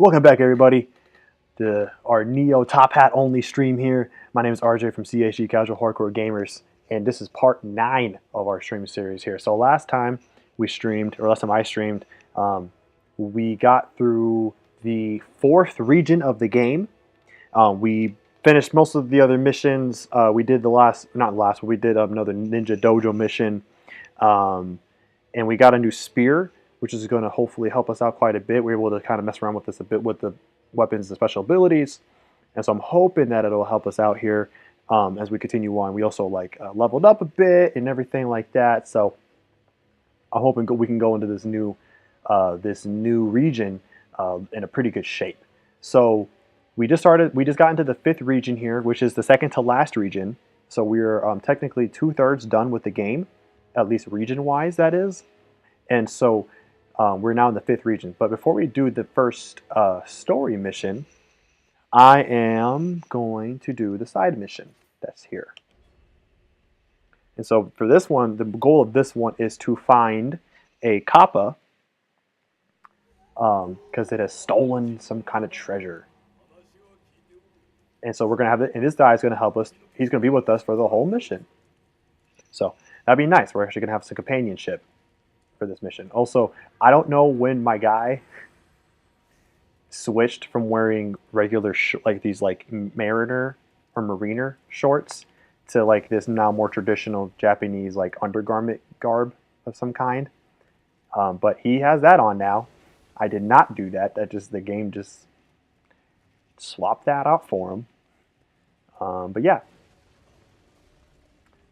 Welcome back, everybody, to our Nioh Top Hat only stream here. My name is RJ from CHG Casual Hardcore Gamers, and this is part 9 of our stream series here. So last time we streamed, or last time I streamed, we got through the 4th region of the game. We finished most of the other missions. We did we did another Ninja Dojo mission, and we got a new spear, which is going to hopefully help us out quite a bit. We were able to kind of mess around with this a bit with the weapons and special abilities, and so I'm hoping that it'll help us out here as we continue on. We also leveled up a bit and everything like that, so I'm hoping we can go into this new region in a pretty good shape. So we just got into the 5th region here, which is the second to last region. So we're technically 2/3 done with the game, at least region-wise, that is. And so we're now in the 5th region. But before we do the first story mission, I am going to do the side mission that's here. And so for this one, the goal of this one is to find a Kappa, because it has stolen some kind of treasure. And so we're going to have it, and this guy is going to help us. He's going to be with us for the whole mission. So that'd be nice. We're actually going to have some companionship for this mission. Also, I don't know when my guy switched from wearing regular these mariner or mariner shorts to this now more traditional Japanese undergarment garb of some kind. But he has that on now. I did not do that. The game just swapped that out for him. But yeah.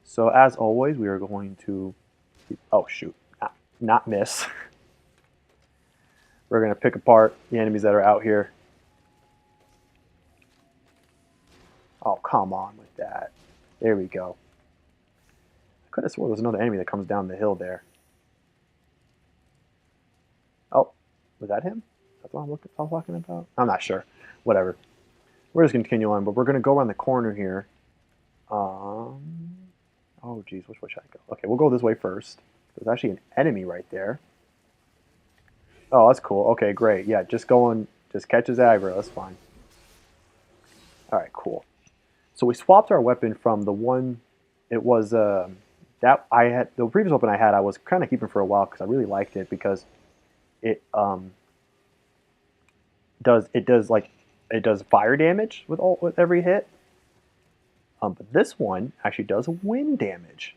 So as always, we are going to not miss. We're going to pick apart the enemies that are out here. Oh, come on with that. There we go. I could have sworn there's another enemy that comes down the hill there. Oh, was that him? That's what I'm talking about? I'm not sure. Whatever. We're just going to continue on, but we're going to go around the corner here. Oh, geez, which way should I go? Okay, we'll go this way first. There's actually an enemy right there. Oh, that's cool. Okay, great. Yeah, just catch his aggro. That's fine. All right, cool. So we swapped our weapon from the one. It was that I had the previous weapon I had. I was kind of keeping for a while because I really liked it because it does fire damage with every hit. But this one actually does wind damage,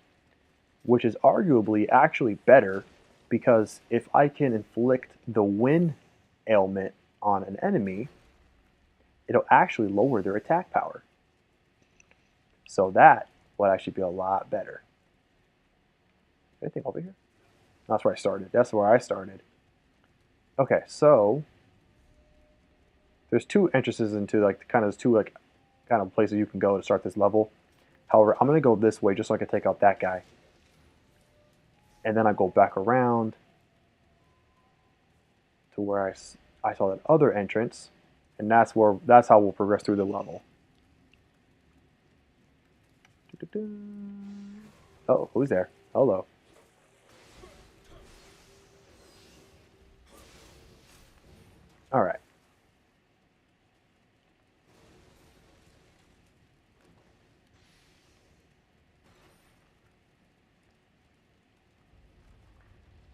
which is arguably actually better because if I can inflict the wind ailment on an enemy, it'll actually lower their attack power. So that would actually be a lot better. Anything over here? That's where I started. That's where I started. Okay, so there's 2 entrances into kind of places you can go to start this level. However, I'm going to go this way just so I can take out that guy. And then I go back around to where I saw that other entrance, and that's how we'll progress through the level. Oh, who's there? Hello. All right.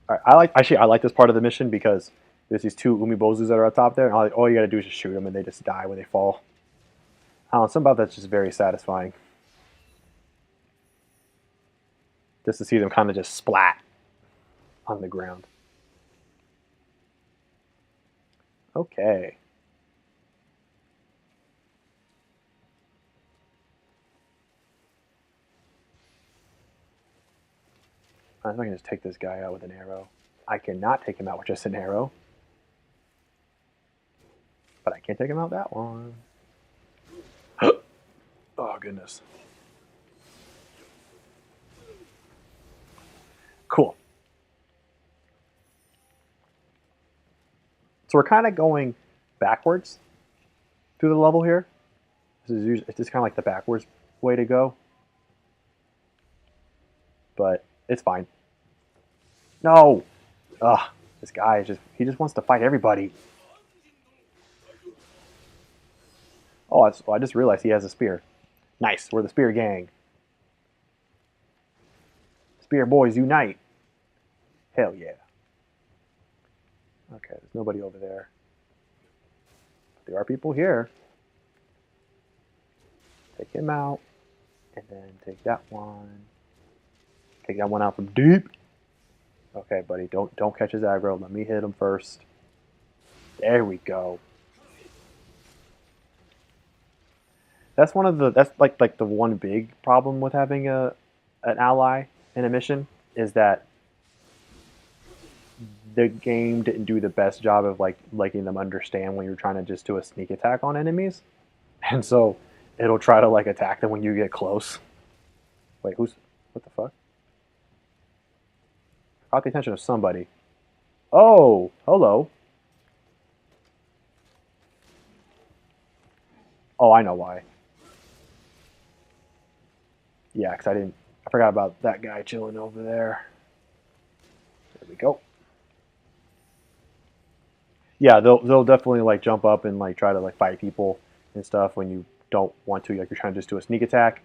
All right. I like this part of the mission because there's these 2 umibozus that are up top there, and all you gotta do is just shoot them, and they just die when they fall. I don't know, something about that's just very satisfying. Just to see them kind of just splat on the ground. Okay. I think I can just take this guy out with an arrow. I cannot take him out with just an arrow. But I can take him out that one. Oh, goodness. Cool. So we're kind of going backwards through the level here. It's just kind of like the backwards way to go. But it's fine. No! Ugh, this guy he just wants to fight everybody. Oh, I just realized he has a spear. Nice. We're the spear gang. Spear boys unite. Hell yeah. Okay, there's nobody over there. But there are people here. Take him out. And then take that one. Take that one out from deep. Okay, buddy, don't catch his aggro. Let me hit him first. There we go. That's like the one big problem with having an ally in a mission is that the game didn't do the best job of like letting them understand when you're trying to just do a sneak attack on enemies, and so it'll try to like attack them when you get close. Wait, what the fuck? Caught the attention of somebody. Oh, hello. Oh, I know why. Yeah, because I forgot about that guy chilling over there. There we go. Yeah, they'll definitely like jump up and like try to like fight people and stuff when you don't want to. Like you're trying to just do a sneak attack,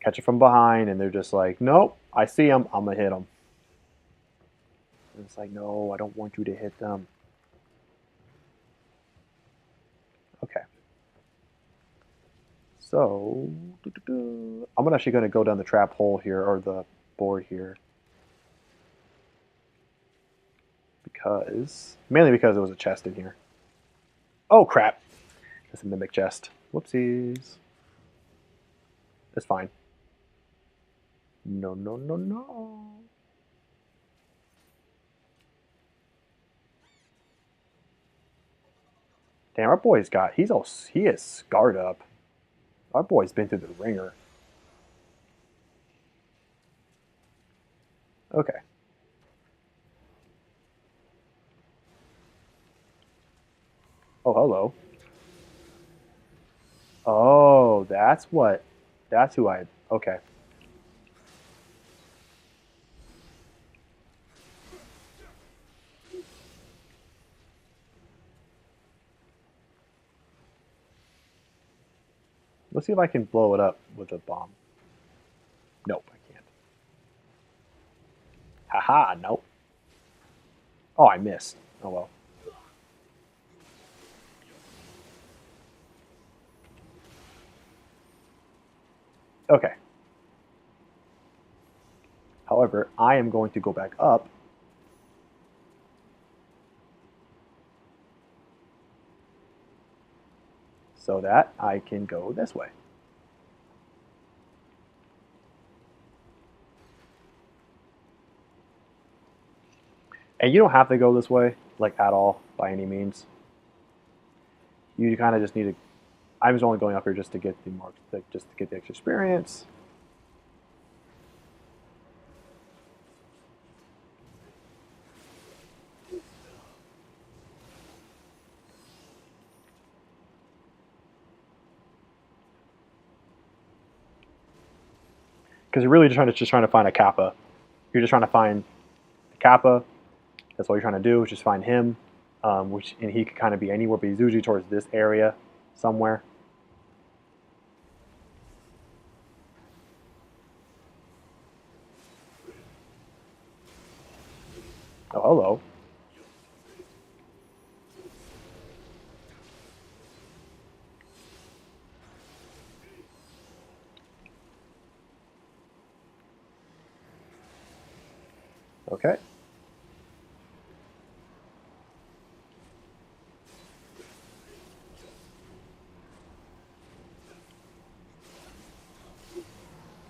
catch it from behind, and they're just like, nope, I see him, I'm gonna hit him. And it's like, no, I don't want you to hit them. Okay. So I'm actually gonna go down the trap hole here or the board here. Mainly because there was a chest in here. Oh crap! It's a mimic chest. Whoopsies. It's fine. No, no, no, no. Damn, our boy's he is scarred up. Our boy's been through the ringer. Okay. Oh, hello. Oh, that's who okay. Let's see if I can blow it up with a bomb. Nope, I can't. Haha, nope. Oh, I missed. Oh well. Okay. However, I am going to go back up. So that I can go this way. And you don't have to go this way, like at all, by any means. You kind of just need to. I was only going up here just to get the marks, just to get the extra experience. Because you're really just trying to find a kappa. You're just trying to find the kappa. That's all you're trying to do is just find him, and he could kind of be anywhere, but he's usually towards this area somewhere. Oh, hello. Okay.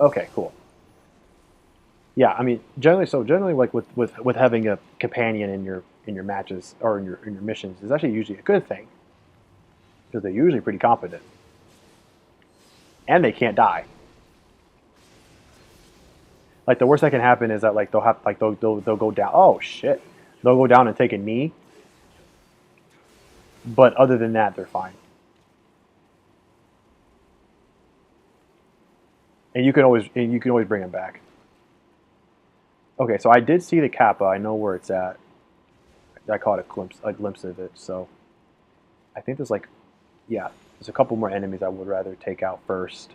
Okay, cool. Yeah, I mean, generally, like with having a companion in your matches or in your missions is actually usually a good thing because they're usually pretty competent and they can't die. Like the worst that can happen is that like they'll go down. Oh shit, they'll go down and take a knee, but other than that, they're fine. And you can always bring them back. Okay, so I did see the kappa. I know where it's at. I caught a glimpse of it. So I think there's like, yeah, There's a couple more enemies I would rather take out first.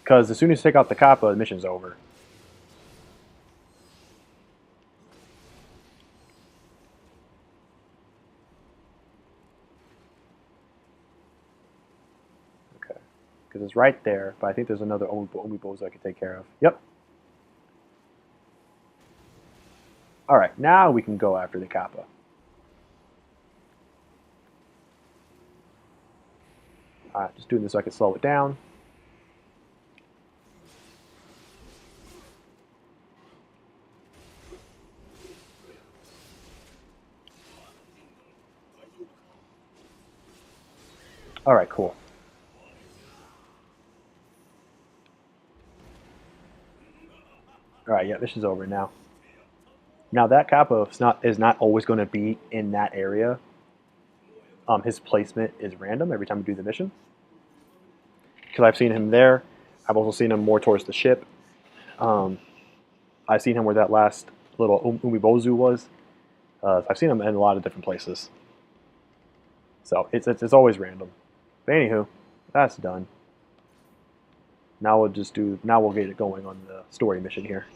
Because as soon as you take out the Kappa, the mission's over. Okay. Because it's right there, but I think there's another Omibos I can take care of. Yep. Alright, now we can go after the Kappa. Alright, just doing this so I can slow it down. Alright, cool. Alright, yeah, this is over now. Now that Kappa is not always going to be in that area. His placement is random every time you do the mission. Because I've seen him there. I've also seen him more towards the ship. I've seen him where that last little Umibozu was. I've seen him in a lot of different places. So it's always random. But anywho, that's done. Now we'll get it going on the story mission here.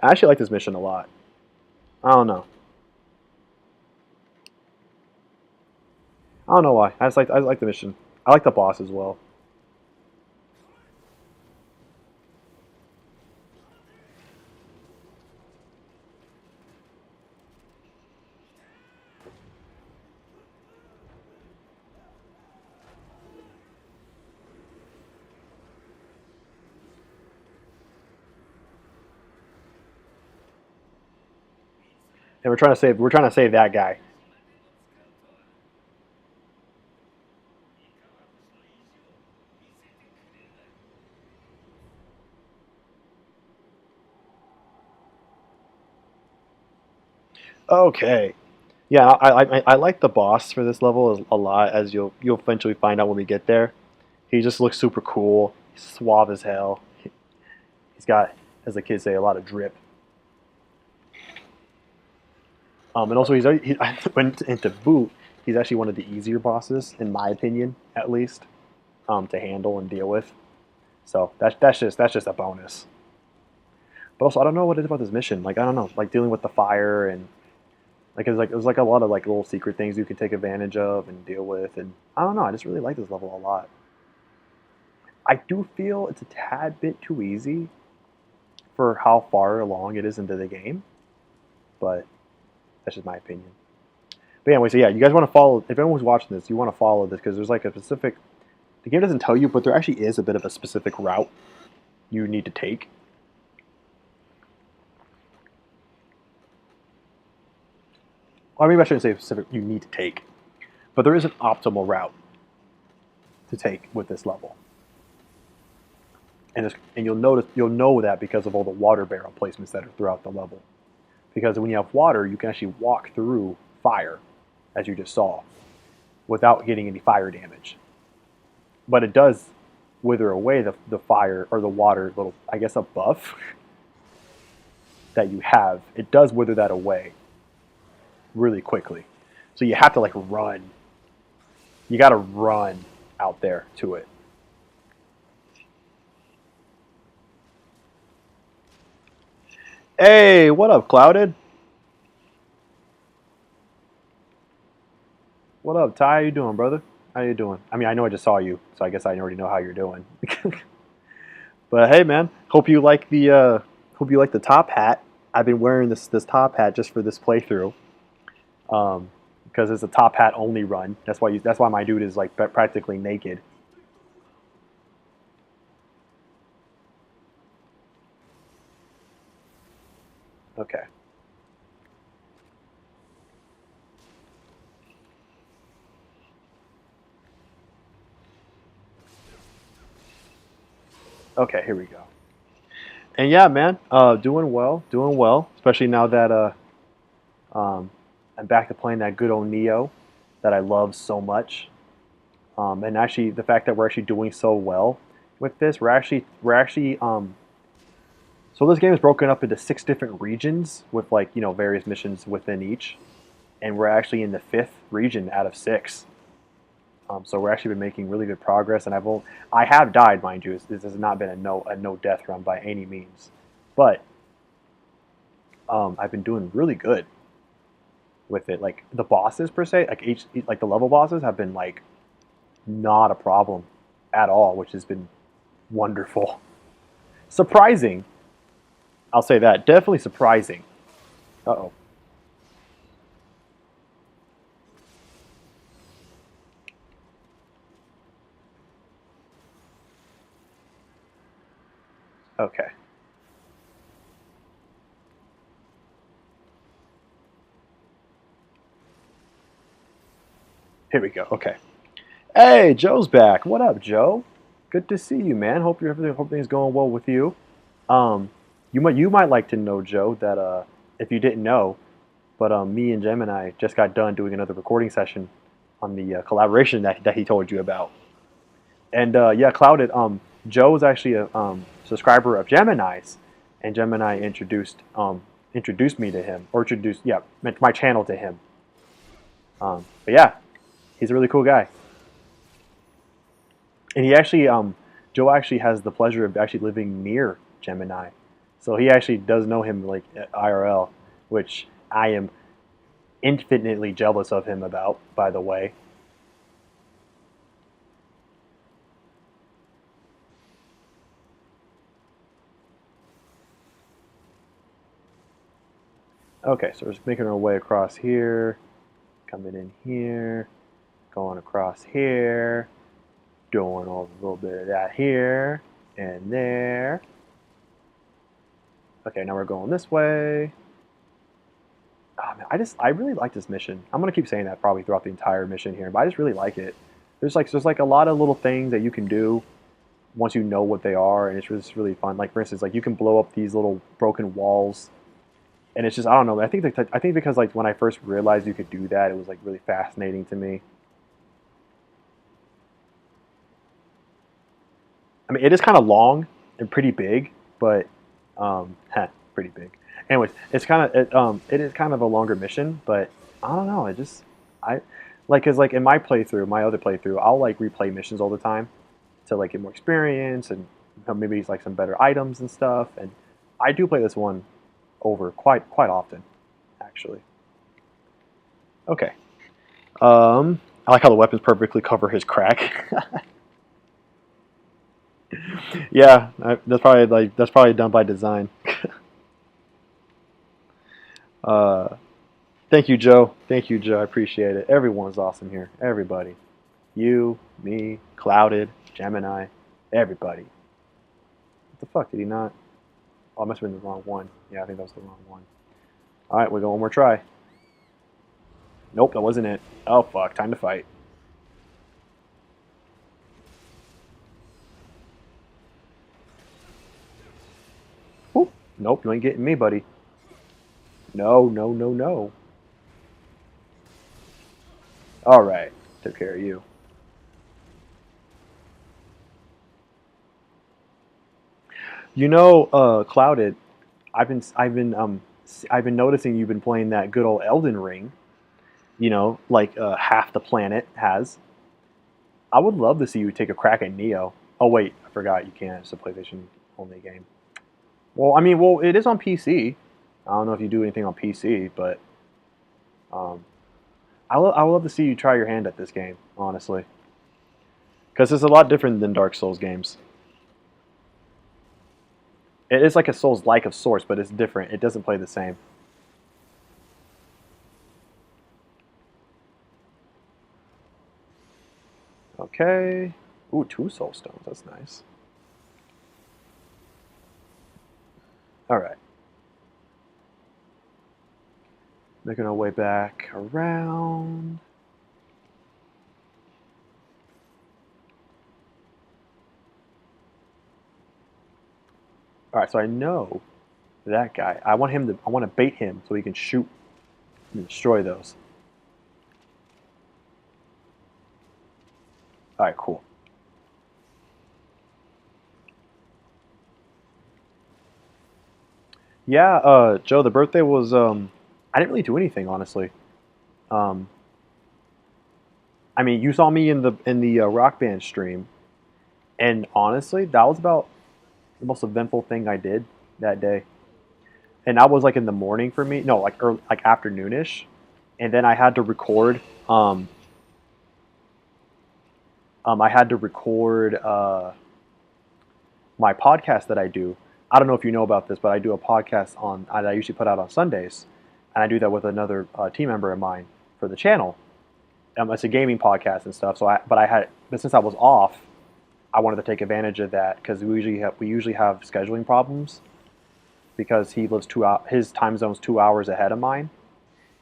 I actually like this mission a lot. I don't know. I don't know why. I like the mission. I like the boss as well. And we're trying to save that guy. Okay. Yeah, I like the boss for this level a lot, as you'll eventually find out when we get there. He just looks super cool. He's suave as hell. He's got, as the kids say, a lot of drip. And also, when into boot, he's actually one of the easier bosses, in my opinion, at least, to handle and deal with. So that's just a bonus. But also, I don't know what it is about this mission. Like, I don't know, like dealing with the fire and there's like a lot of like little secret things you can take advantage of and deal with, and I don't know. I just really like this level a lot. I do feel it's a tad bit too easy for how far along it is into the game, but that's just my opinion. But anyway, so yeah, you guys want to follow. If anyone's watching this, you want to follow this because there's like a specific. The game doesn't tell you, but there actually is a bit of a specific route you need to take. Or maybe I shouldn't say specific. You need to take, but there is an optimal route to take with this level. And you'll know that because of all the water barrel placements that are throughout the level. Because when you have water, you can actually walk through fire, as you just saw, without getting any fire damage. But it does wither away the fire or the water little, I guess, a buff that you have. It does wither that away really quickly. So you have to like run. You got to run out there to it. Hey, what up, Clouded? What up, Ty? How you doing, brother? How you doing? I mean, I know I just saw you, so I guess I already know how you're doing. But hey, man, hope you like the top hat. I've been wearing this top hat just for this playthrough, because it's a top hat only run. That's why my dude is like practically naked. Okay. Okay, here we go. And yeah, man, doing well. Especially now that I'm back to playing that good old Nioh that I love so much. And actually, the fact that we're actually doing so well with this, so this game is broken up into 6 different regions with like various missions within each. and we're actually in the 5th region out of 6. So we're actually been making really good progress, and I have died, mind you. This has not been a no death run by any means, but I've been doing really good with it. Like the bosses per se, like the level bosses have been like not a problem at all, which has been wonderful. Surprising, I'll say that. Definitely surprising. Uh-oh. Okay. Here we go. Okay. Hey, Joe's back. What up, Joe? Good to see you, man. Hope everything's going well with you. Um, you might like to know, Joe, that if you didn't know, but me and Gemini just got done doing another recording session on the collaboration that he told you about. And yeah, Clouded. Joe was actually a subscriber of Gemini's, and Gemini introduced me to him, or my channel to him. But yeah, he's a really cool guy, and Joe actually has the pleasure of actually living near Gemini, so he actually does know him like IRL, which I am infinitely jealous of him about, by the way. Okay, so we're just making our way across here, coming in here, going across here, doing a little bit of that here and there. Okay, now we're going this way. Oh man, I really like this mission. I'm gonna keep saying that probably throughout the entire mission here, but I just really like it. There's like a lot of little things that you can do once you know what they are, and it's just really fun. Like for instance, like you can blow up these little broken walls, and it's just I don't know. I think because like when I first realized you could do that, it was like really fascinating to me. I mean, it is kind of long and pretty big, but pretty big. Anyways, it is kind of a longer mission, but I don't know. I like because like in my other playthrough, I'll like replay missions all the time to like get more experience and maybe like some better items and stuff. And I do play this one over quite often, actually. Okay. I like how the weapons perfectly cover his crack. Yeah, that's probably done by design. Uh, Thank you, Joe. Thank you, Joe. I appreciate it. Everyone's awesome here. Everybody. You, me, Clouded, Gemini, everybody. What the fuck? Did he not? Oh, I must have been the wrong one. Yeah, I think that was the wrong one. Alright, we're going one more try. Nope, that wasn't it. Oh, fuck. Time to fight. Oop. Nope, you ain't getting me, buddy. No, no, no, no. Alright. Took care of you. Clouded, I've been noticing you've been playing that good old Elden Ring. Like half the planet has. I would love to see you take a crack at Nioh. Oh wait, I forgot you can't. It's a PlayStation only game. Well, I mean, it is on PC. I don't know if you do anything on PC, but um, I would love to see you try your hand at this game, honestly, because it's a lot different than Dark Souls games. It is like a Souls-like of sorts, but it's different. It doesn't play the same. Okay. Ooh, 2 soul stones. That's nice. All right. Making our way back around. All right, so I know that guy. I want to bait him so he can shoot and destroy those. All right, cool. Yeah, Joe, the birthday was I didn't really do anything, honestly. Um, I mean, you saw me in the Rock Band stream, and honestly, that was about the most eventful thing I did that day. And that was like in the morning for me. No, like early, like afternoonish, and then I had to record. I had to record my podcast that I do. I don't know if you know about this, but I do a podcast on that I usually put out on Sundays, and I do that with another team member of mine for the channel. It's a gaming podcast and stuff. But since I was off, I wanted to take advantage of that because we usually have scheduling problems because he lives his time zone's 2 hours ahead of mine,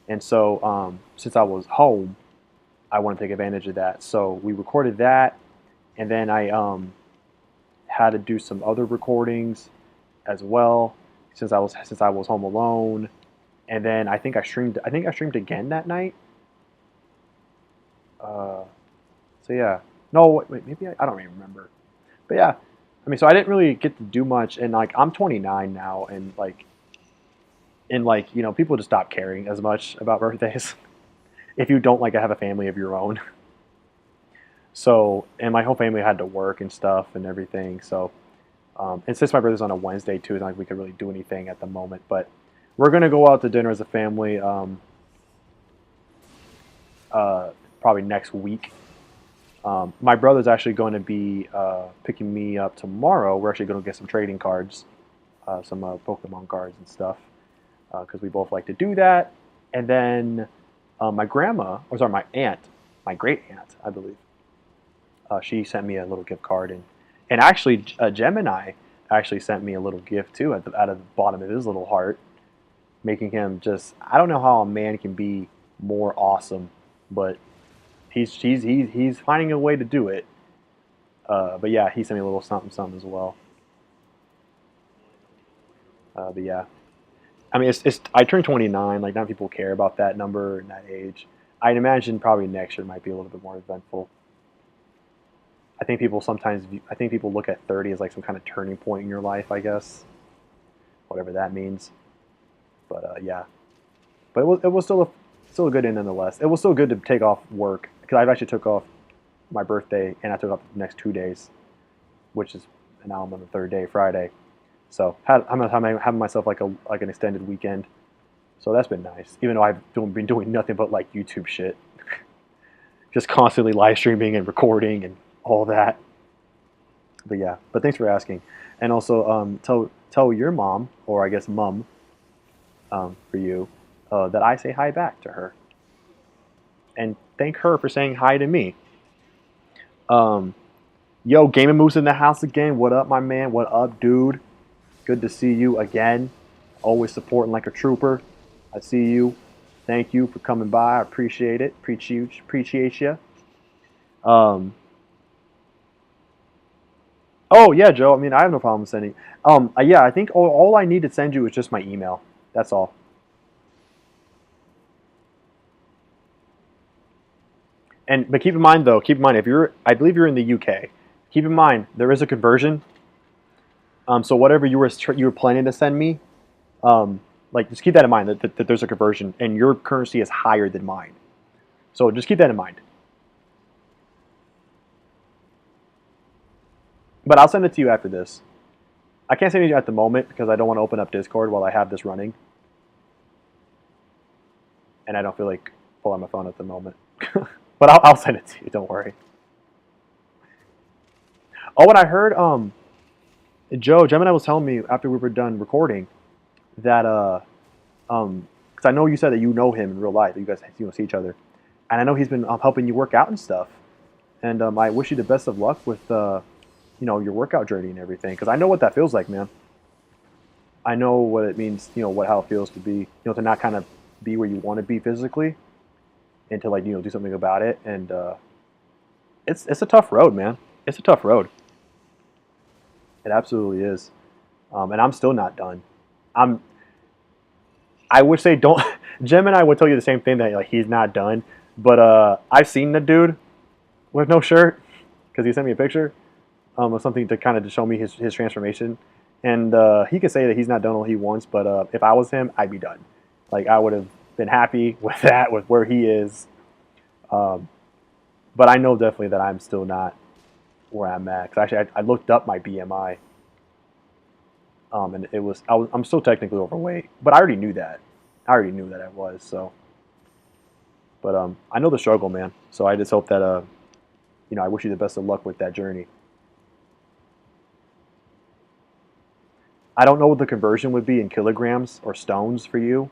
and so since I was home, I wanted to take advantage of that. So we recorded that, and then I had to do some other recordings as well since I was home alone, and then I think I streamed again that night. So yeah, no wait, maybe I don't even remember, but yeah, I mean, so I didn't really get to do much, and like I'm 29 now, and people just stop caring as much about birthdays if you don't like have a family of your own. So, and my whole family had to work and stuff and everything. So, and since my birthday's on a Wednesday too, it's not like we could really do anything at the moment. But we're gonna go out to dinner as a family, probably next week. My brother's actually going to be picking me up tomorrow. We're actually going to get some trading cards, some Pokemon cards and stuff, because we both like to do that. And then my aunt, my great aunt, I believe, she sent me a little gift card, and actually Gemini actually sent me a little gift too out of the bottom of his little heart, making him just, I don't know how a man can be more awesome, but he's finding a way to do it. But yeah, he sent me a little something something as well. But yeah, I mean, it's I turned 29. Like, not people care about that number and that age. I'd imagine probably next year might be a little bit more eventful. I think people look at 30 as like some kind of turning point in your life, I guess, whatever that means. But yeah, but it was still a good end nonetheless. It was still good to take off work because I've actually took off my birthday and I took off the next 2 days, which is, and now I'm on the third day, Friday. So I'm having myself like an extended weekend. So that's been nice, even though I've been doing nothing but like YouTube shit, just constantly live streaming and recording and all that. But yeah, but thanks for asking, and also tell your mom, or I guess mum, for you, that I say hi back to her, and thank her for saying hi to me. Um, Yo, Gaming Moose in the house again. What up, my man? What up, dude? Good to see you again. Always supporting like a trooper. I see you. Thank you for coming by. I appreciate it. Appreciate you. Um, oh yeah, Joe. I mean, I have no problem sending. Yeah, I think all I need to send you is just my email. That's all. And but keep in mind though, if I believe you're in the UK. Keep in mind there is a conversion. So whatever you were planning to send me, like just keep that in mind that there's a conversion and your currency is higher than mine. So just keep that in mind. But I'll send it to you after this. I can't send it to you at the moment because I don't want to open up Discord while I have this running, and I don't feel like pulling my phone at the moment. But I'll send it to you. Don't worry. Oh, and I heard Gemini was telling me after we were done recording that because I know you said that you know him in real life. That you guys see each other, and I know he's been helping you work out and stuff. And I wish you the best of luck with your workout journey and everything, because I know what that feels like, man. I know what it means, how it feels to be, to not kind of be where you want to be physically, and to do something about it. And it's a tough road, man. It's a tough road. It absolutely is. And I'm still not done. I would say don't. Gemini would tell you the same thing, that like he's not done. But I've seen the dude with no shirt because he sent me a picture of something to kind of to show me his transformation. And he could say that he's not done all he wants, but if I was him, I'd be done. Like I would have been happy with that, with where he is. But I know definitely that I'm still not where I'm at. 'Cause actually, I looked up my BMI, and I'm still technically overweight, but I already knew that. I already knew that I was. So, but I know the struggle, man. So I just hope that I wish you the best of luck with that journey. I don't know what the conversion would be in kilograms or stones for you,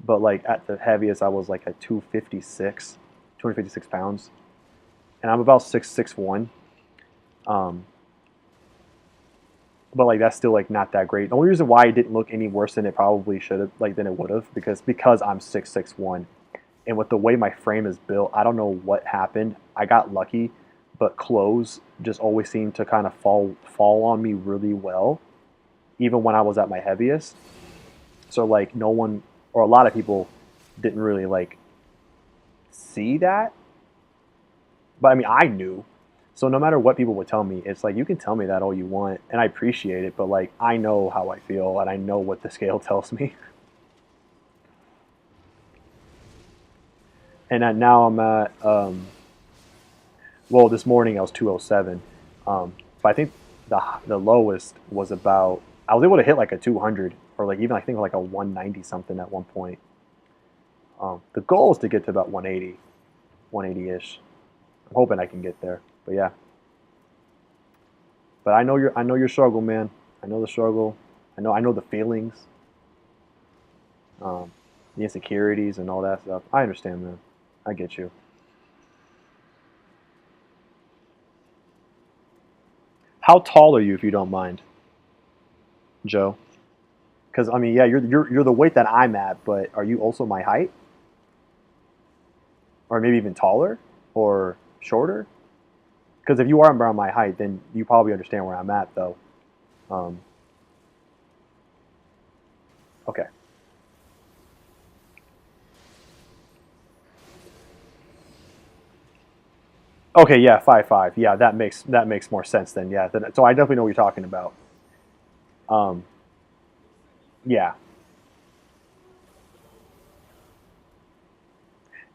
but like at the heaviest, I was like at 256 pounds, and I'm about 6'1". Um, but like that's still like not that great. The only reason why it didn't look any worse than it probably should have, like than it would have, because I'm 6'1", and with the way my frame is built, I don't know what happened. I got lucky, but clothes just always seem to kind of fall on me really well, even when I was at my heaviest. So like no one or a lot of people didn't really like see that, but I mean I knew. So no matter what people would tell me, it's like you can tell me that all you want, and I appreciate it. But like I know how I feel, and I know what the scale tells me. And now I'm at well, this morning I was 207, but I think the lowest was about I was able to hit like a 200 or like even I think like a 190 something at one point. The goal is to get to about 180, 180-ish. I'm hoping I can get there, but yeah. But I know your struggle, man. I know the struggle. I know the feelings, um, the insecurities and all that stuff. I understand, man. I get you. How tall are you, if you don't mind, Joe? Because I mean, yeah, you're the weight that I'm at, but are you also my height, or maybe even taller, or shorter? Because if you are around my height, then you probably understand where I'm at, though. Um, okay. Okay, yeah, 5'5". Yeah, that makes more sense then. Yeah, so I definitely know what you're talking about. Um, yeah,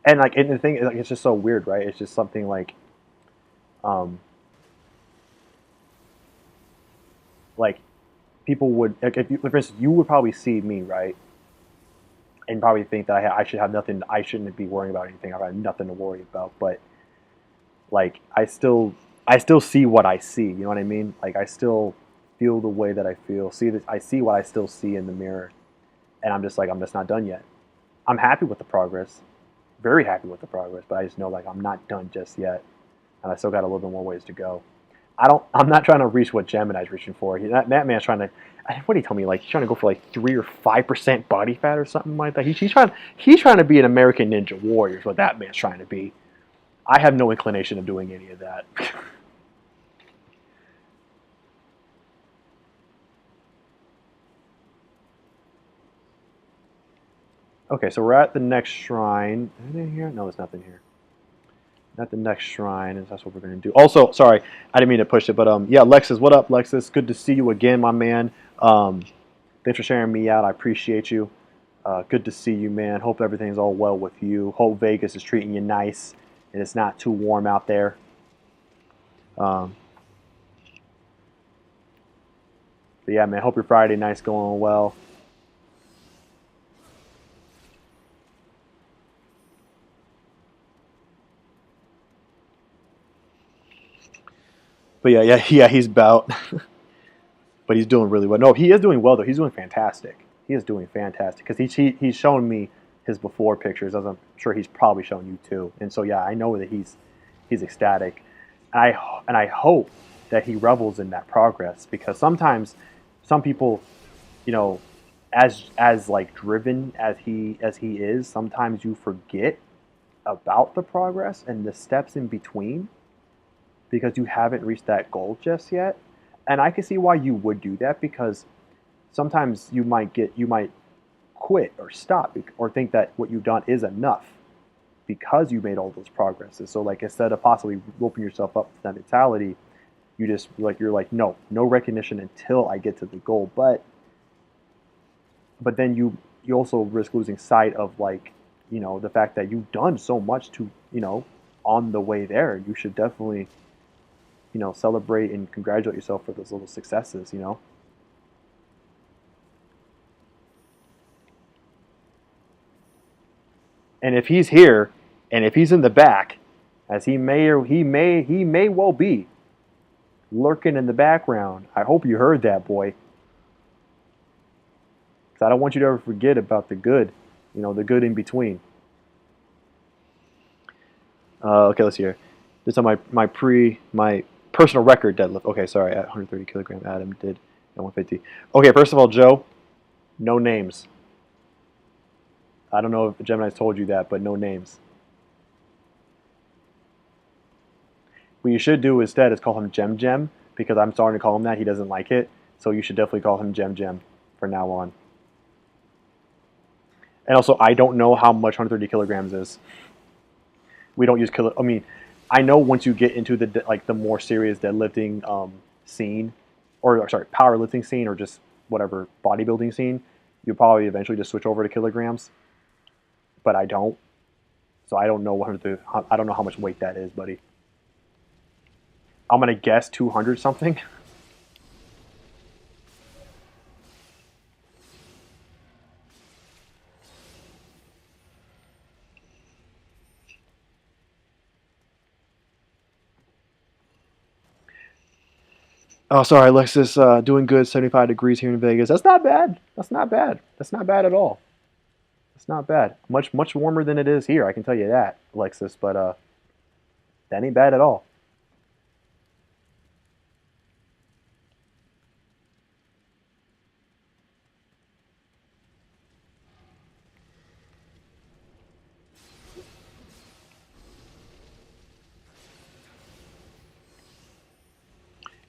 and like and the thing is, like, it's just so weird, right? It's just something um, like people would, like, if you, for instance, you would probably see me, right, and probably think that I should have nothing. I shouldn't be worrying about anything. I have nothing to worry about. But like, I still see what I see. You know what I mean? Like, I still feel the way that I feel. See that I see what I still see in the mirror, and I'm just like, I'm just not done yet. I'm happy with the progress, very happy with the progress, but I just know like I'm not done just yet, and I still got a little bit more ways to go. I'm not trying to reach what Gemini's reaching for. That man's trying to. What did he tell me? Like he's trying to go for like 3 or 5% body fat or something like that. He's trying to be an American Ninja Warrior. Is what that man's trying to be. I have no inclination of doing any of that. Okay, so we're at the next shrine. Anything here? No, there's nothing here. At the next shrine, and that's what we're gonna do. Also, sorry, I didn't mean to push it, but yeah, Lexus, what up, Lexus? Good to see you again, my man. Thanks for sharing me out. I appreciate you. Good to see you, man. Hope everything's all well with you. Hope Vegas is treating you nice and it's not too warm out there. Um, but yeah, man. Hope your Friday night's going well. But yeah, yeah, yeah. He's about, but he's doing really well. No, he is doing well though. He's doing fantastic. He is doing fantastic because he's shown me his before pictures, as I'm sure he's probably shown you too. And so yeah, I know that he's ecstatic. And I hope that he revels in that progress because sometimes some people, you know, as like driven as he is, sometimes you forget about the progress and the steps in between because you haven't reached that goal just yet. And I can see why you would do that because sometimes you might quit or stop or think that what you've done is enough because you made all those progresses. So like instead of possibly roping yourself up to that mentality, you're like no recognition until I get to the goal. But then you also risk losing sight of like you know, the fact that you've done so much to, you know, on the way there. You should definitely, you know, celebrate and congratulate yourself for those little successes, you know. And if he's here, and if he's in the back, as he may well be lurking in the background. I hope you heard that, boy. Because I don't want you to ever forget about the good, you know, the good in between. Okay, let's see here. This is on my personal record deadlift. Okay, sorry, at 130 kilogram, Adam did at 150. Okay, first of all, Joe, no names. I don't know if Gemini's told you that, but no names. What you should do instead is call him Gem Gem, because I'm starting to call him that. He doesn't like it, so you should definitely call him Gem Gem from now on. And also, I don't know how much 130 kilograms is. We don't use kilo. I mean, I know once you get into the like the more serious deadlifting scene, or sorry, powerlifting scene, or just whatever bodybuilding scene, you probably eventually just switch over to kilograms. But I don't, so I don't know 100. I don't know how much weight that is, buddy. I'm gonna guess 200 something. Oh, sorry, Alexis. Doing good. 75 degrees here in Vegas. That's not bad. That's not bad. That's not bad at all. It's not bad. Much warmer than it is here. I can tell you that, Alexis. But that ain't bad at all.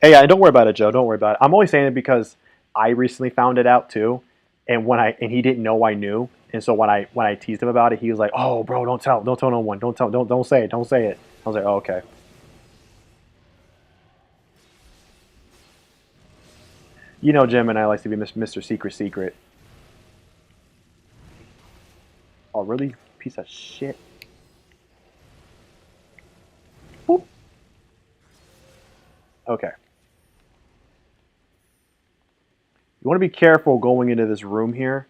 Hey, yeah, don't worry about it, Joe. Don't worry about it. I'm only saying it because I recently found it out too, and he didn't know I knew, and so when I teased him about it, he was like, "Oh, bro, don't tell no one, don't say it, don't say it." I was like, "Oh, okay." You know, Jim and I likes to be Mr. Secret Secret. Oh, really? Piece of shit. Boop. Okay. You want to be careful going into this room here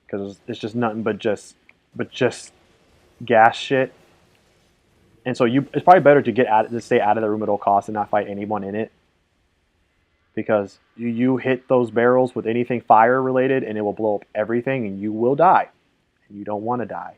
because it's just nothing but just gas shit. And so it's probably better to to stay out of the room at all costs and not fight anyone in it, because you hit those barrels with anything fire related and it will blow up everything and you will die. And you don't want to die.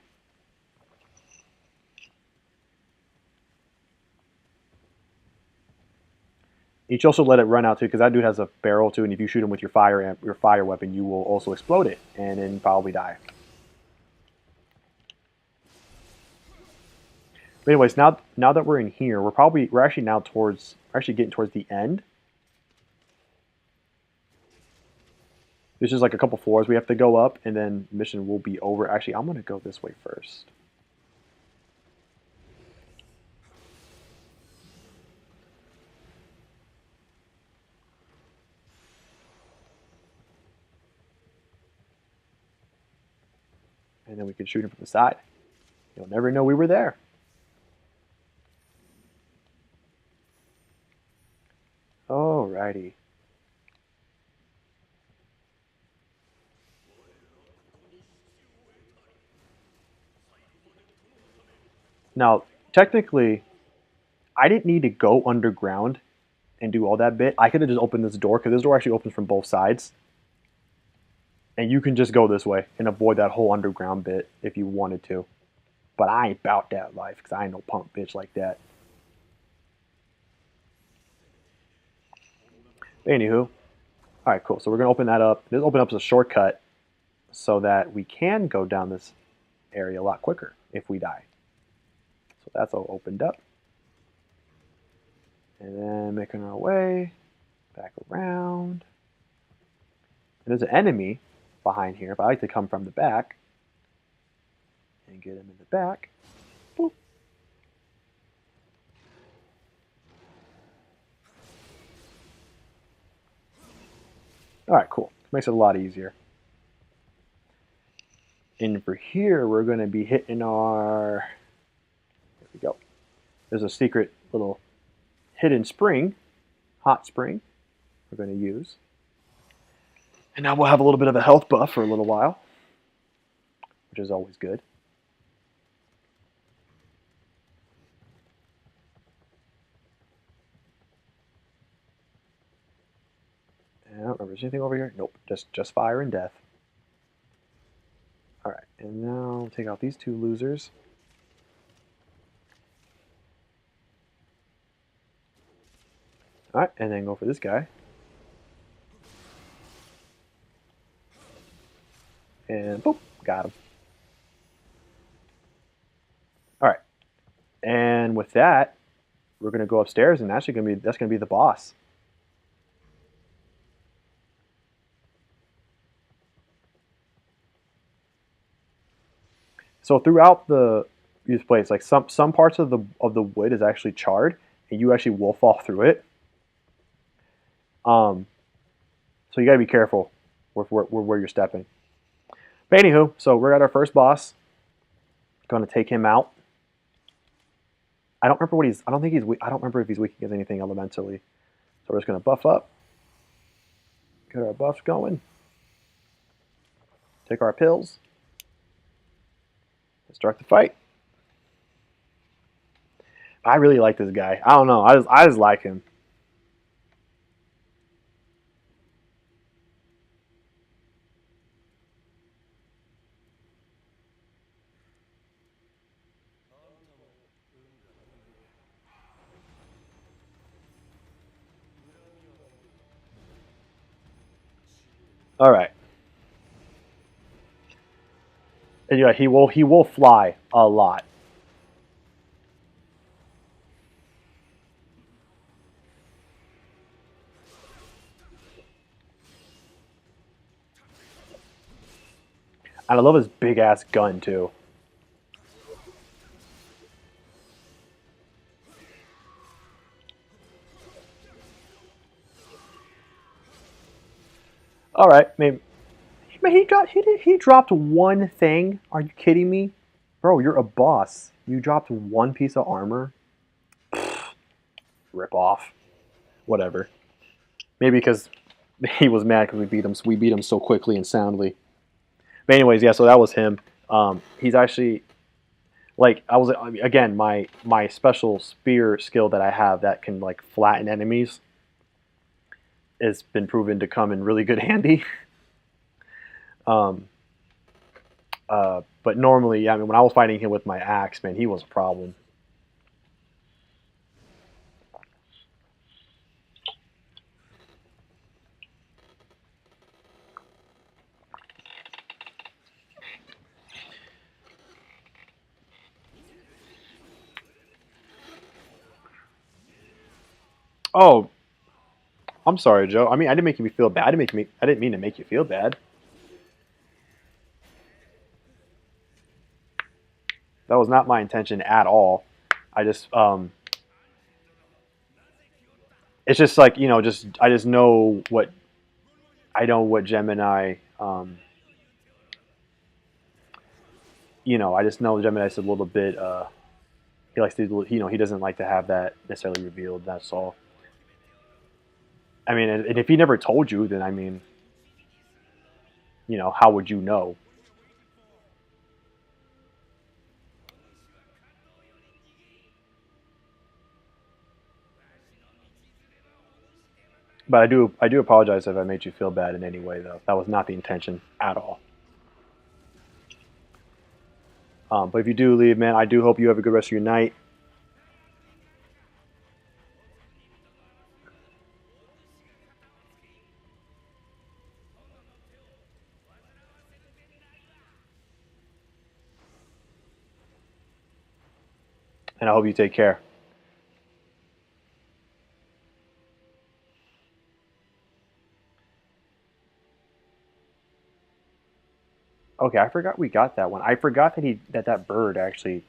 You should also let it run out too, because that dude has a barrel too, and if you shoot him with your fire weapon, you will also explode it and then probably die. But anyways, now that we're in here, we're actually getting towards the end. There's just like a couple floors we have to go up, and then mission will be over. Actually, I'm gonna go this way first. And then we can shoot him from the side. You'll never know we were there. Alrighty. Now, technically, I didn't need to go underground and do all that bit. I could have just opened this door, because this door actually opens from both sides. And you can just go this way and avoid that whole underground bit if you wanted to. But I ain't about that life, because I ain't no punk bitch like that. Anywho, alright, cool. So we're going to open that up. This open up as a shortcut so that we can go down this area a lot quicker if we die. So that's all opened up. And then making our way back around. And there's an enemy behind here. If I like to come from the back and get him in the back. Boop. All right, cool. Makes it a lot easier. And for here, we're going to be hitting our... There we go. There's a secret little hidden spring, hot spring, we're going to use. And now we'll have a little bit of a health buff for a little while, which is always good. And I don't remember, is anything over here? Nope, just fire and death. Alright, and now we'll take out these two losers. Alright, and then go for this guy. And boop, got him. Alright, and with that, we're going to go upstairs, and that's going to be the boss. So throughout this place, like some parts of the wood is actually charred, and you actually will fall through it. So you got to be careful with where you're stepping. But anywho, so we're at our first boss. Going to take him out. I don't remember what he's. I don't remember if he's weak against anything elementally. So we're just going to buff up. Get our buffs going. Take our pills. Start the fight. I really like this guy. I don't know. I just like him. All right. And yeah, he will fly a lot. And I love his big ass gun too. All right, maybe. He dropped one thing. Are you kidding me, bro? You're a boss. You dropped one piece of armor. Rip off. Whatever. Maybe because he was mad because we beat him so quickly and soundly. But anyways, yeah. So that was him. He's actually like again my special spear skill that I have that can like flatten enemies has been proven to come in really good handy. But normally, yeah, I mean, when I was fighting him with my axe, man, he was a problem. Oh, I'm sorry, Joe. I mean, I didn't make you feel bad. I didn't mean to make you feel bad. That was not my intention at all. I just, it's just like I just know what Gemini, I just know Gemini's a little bit. He likes to, he doesn't like to have that necessarily revealed. That's all. I mean, and if he never told you, then I mean, how would you know? But I do apologize if I made you feel bad in any way, though. That was not the intention at all. But if you do leave, man, I do hope you have a good rest of your night. And I hope you take care. Okay, I forgot we got that one. I forgot that bird actually.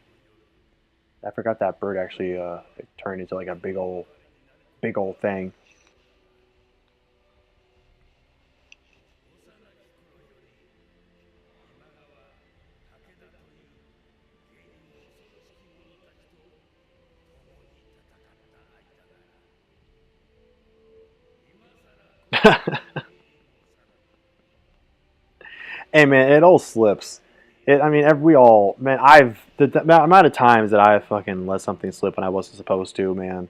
I forgot that bird actually turned into like a big old thing. Hey man, it all slips. I mean, we all, man. The amount of times that I fucking let something slip when I wasn't supposed to, man.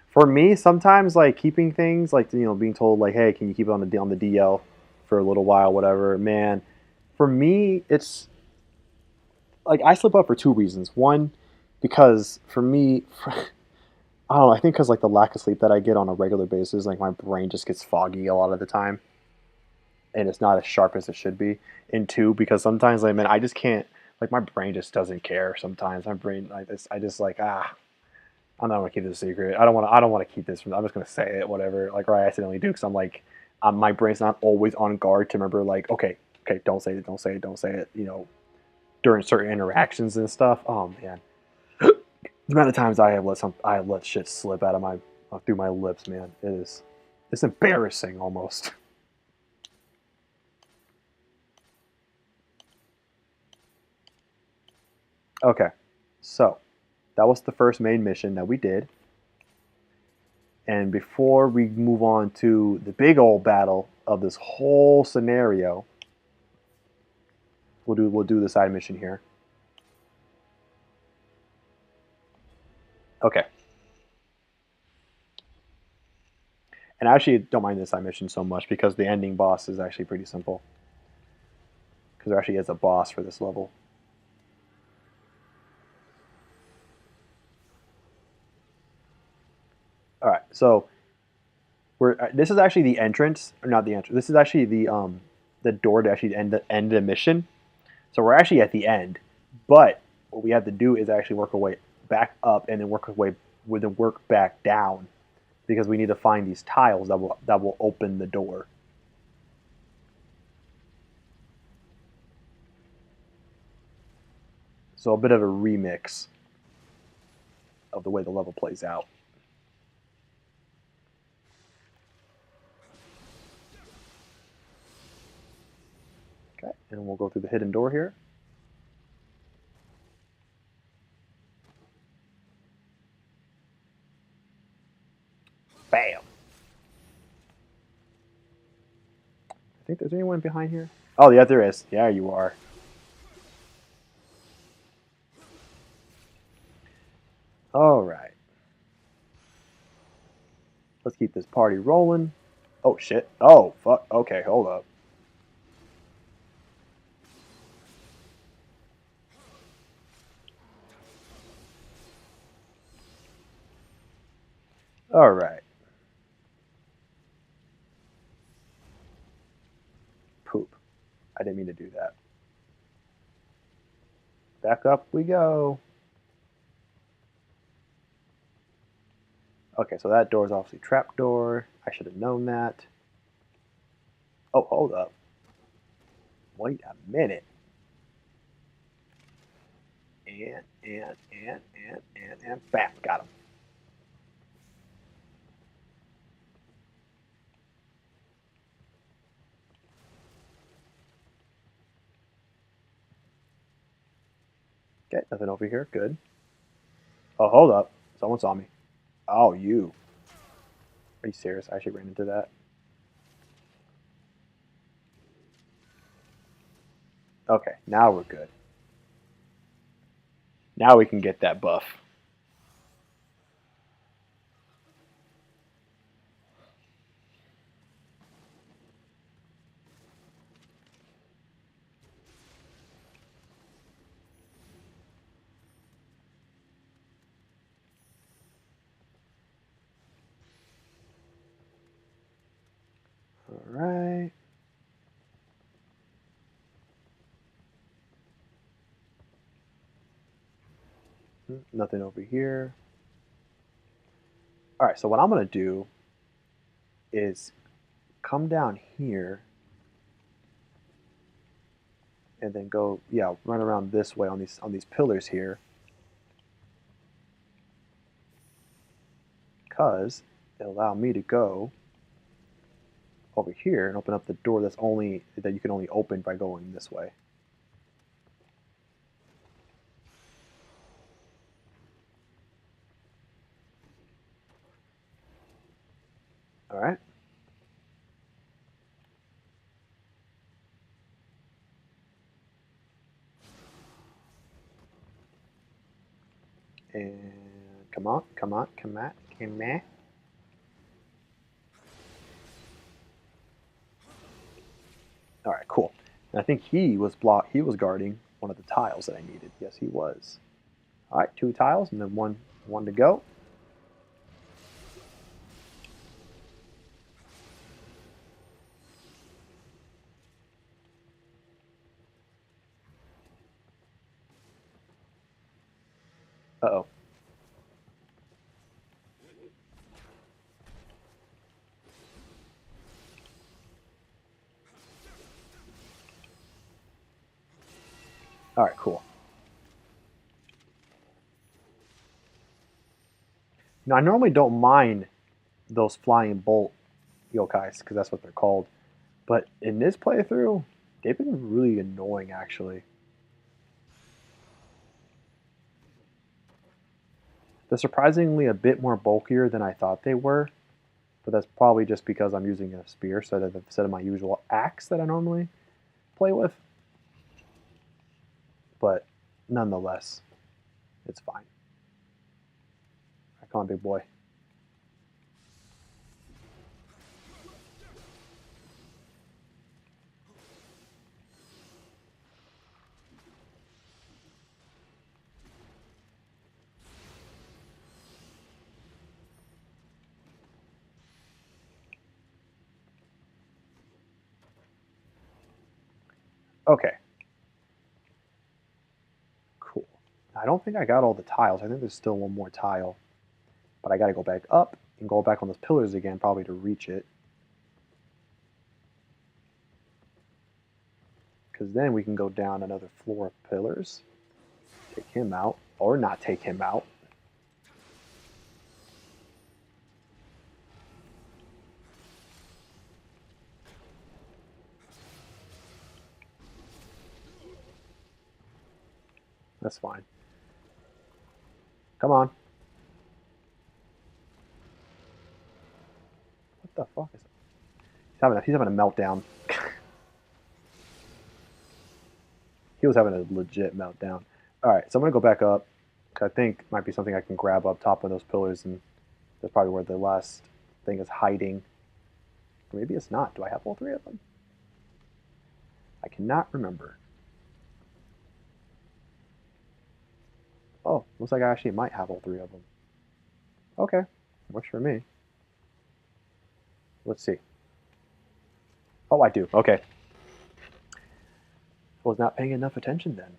For me, sometimes like keeping things, like being told like, hey, can you keep it on the DL for a little while, whatever. Man, for me, it's like I slip up for two reasons. One, because for me, I don't know. I think because like the lack of sleep that I get on a regular basis, like my brain just gets foggy a lot of the time, and it's not as sharp as it should be. And two, because sometimes like man, I just can't. Like my brain just doesn't care. Sometimes my brain, I just like I'm not gonna keep this a secret. I don't want to. I don't want to keep this from. I'm just gonna say it, whatever. Like, or I accidentally do, because I'm like, my brain's not always on guard to remember. Like, okay, okay, don't say it, don't say it, don't say it. During certain interactions and stuff. Oh man, the amount of times I have let shit slip out of my through my lips, man. It's embarrassing almost. Okay, so that was the first main mission that we did. And before we move on to the big old battle of this whole scenario, we'll do the side mission here. Okay. And I actually don't mind this side mission so much because the ending boss is actually pretty simple. Because there actually is a boss for this level. All right, so this is actually the entrance, or not the entrance. This is actually the door to actually end the mission. So we're actually at the end, but what we have to do is actually work our way back up and then work back down because we need to find these tiles that will open the door. So a bit of a remix of the way the level plays out. Okay, and we'll go through the hidden door here. Bam. I think there's anyone behind here. Oh, yeah, there is. Yeah, you are. All right. Let's keep this party rolling. Oh, shit. Oh, fuck. Okay, hold up. All right. Poop. I didn't mean to do that. Back up we go. Okay, so that door is obviously trap door. I should have known that. Oh, hold up. Wait a minute. And bam, got him. Okay, nothing over here. Good. Oh, hold up. Someone saw me. Oh, you. Are you serious? I actually ran into that. Okay, now we're good. Now we can get that buff. All right. Nothing over here. All right, so what I'm going to do is come down here and then go, yeah, run around this way on these pillars here. Because it'll allow me to go over here and open up the door that you can only open by going this way. All right. And come on, come on, come on, come on. All right, cool. And I think he was guarding one of the tiles that I needed. Yes, he was. All right, 2 tiles and then one to go. Uh-oh. All right, cool. Now, I normally don't mind those flying bolt yokais because that's what they're called. But in this playthrough, they've been really annoying, actually. They're surprisingly a bit more bulkier than I thought they were, but that's probably just because I'm using a spear instead of my usual axe that I normally play with. But nonetheless, it's fine. Come on, big boy. Okay, cool. I don't think I got all the tiles. I think there's still one more tile. But I got to go back up and go back on those pillars again, probably to reach it. Because then we can go down another floor of pillars, take him out, or not take him out. That's fine. Come on. What the fuck is it? He's having a meltdown. He was having a legit meltdown. All right, so I'm going to go back up. I think might be something I can grab up top of those pillars, and that's probably where the last thing is hiding. Or maybe it's not. Do I have all 3 of them? I cannot remember. Oh, looks like I actually might have all 3 of them. Okay, works for me. Let's see. Oh, I do. Okay. I was not paying enough attention then.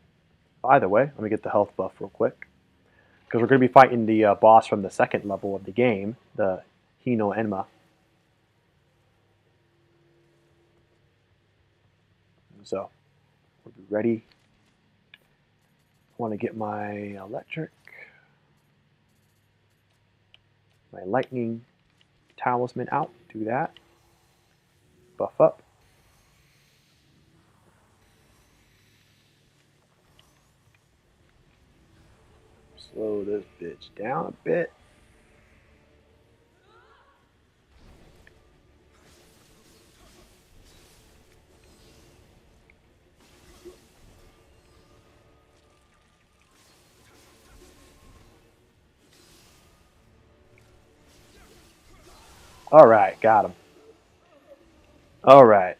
Either way, let me get the health buff real quick. Because we're going to be fighting the boss from the 2nd level of the game, the Nioh. So, we'll be ready. I want to get my electric, my lightning talisman out. Do that. Buff up. Slow this bitch down a bit. All right, got him. All right.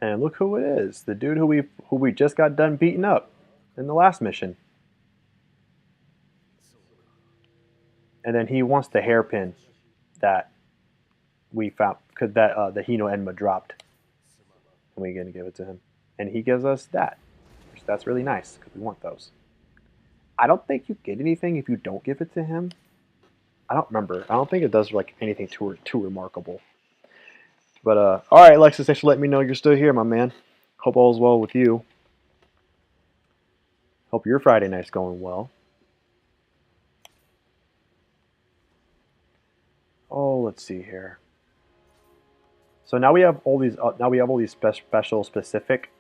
And look who it is. The dude who we just got done beating up in the last mission. And then he wants the hairpin that we found because the Nioh dropped, and we're gonna give it to him, and he gives us that. That's really nice because we want those. I don't think you get anything if you don't give it to him. I don't remember. I don't think it does like anything too remarkable. But all right, Alexis, thanks for letting me know you're still here, my man. Hope all's well with you. Hope your Friday night's going well. Oh, let's see here. So now we have all these. Now we have all these special specific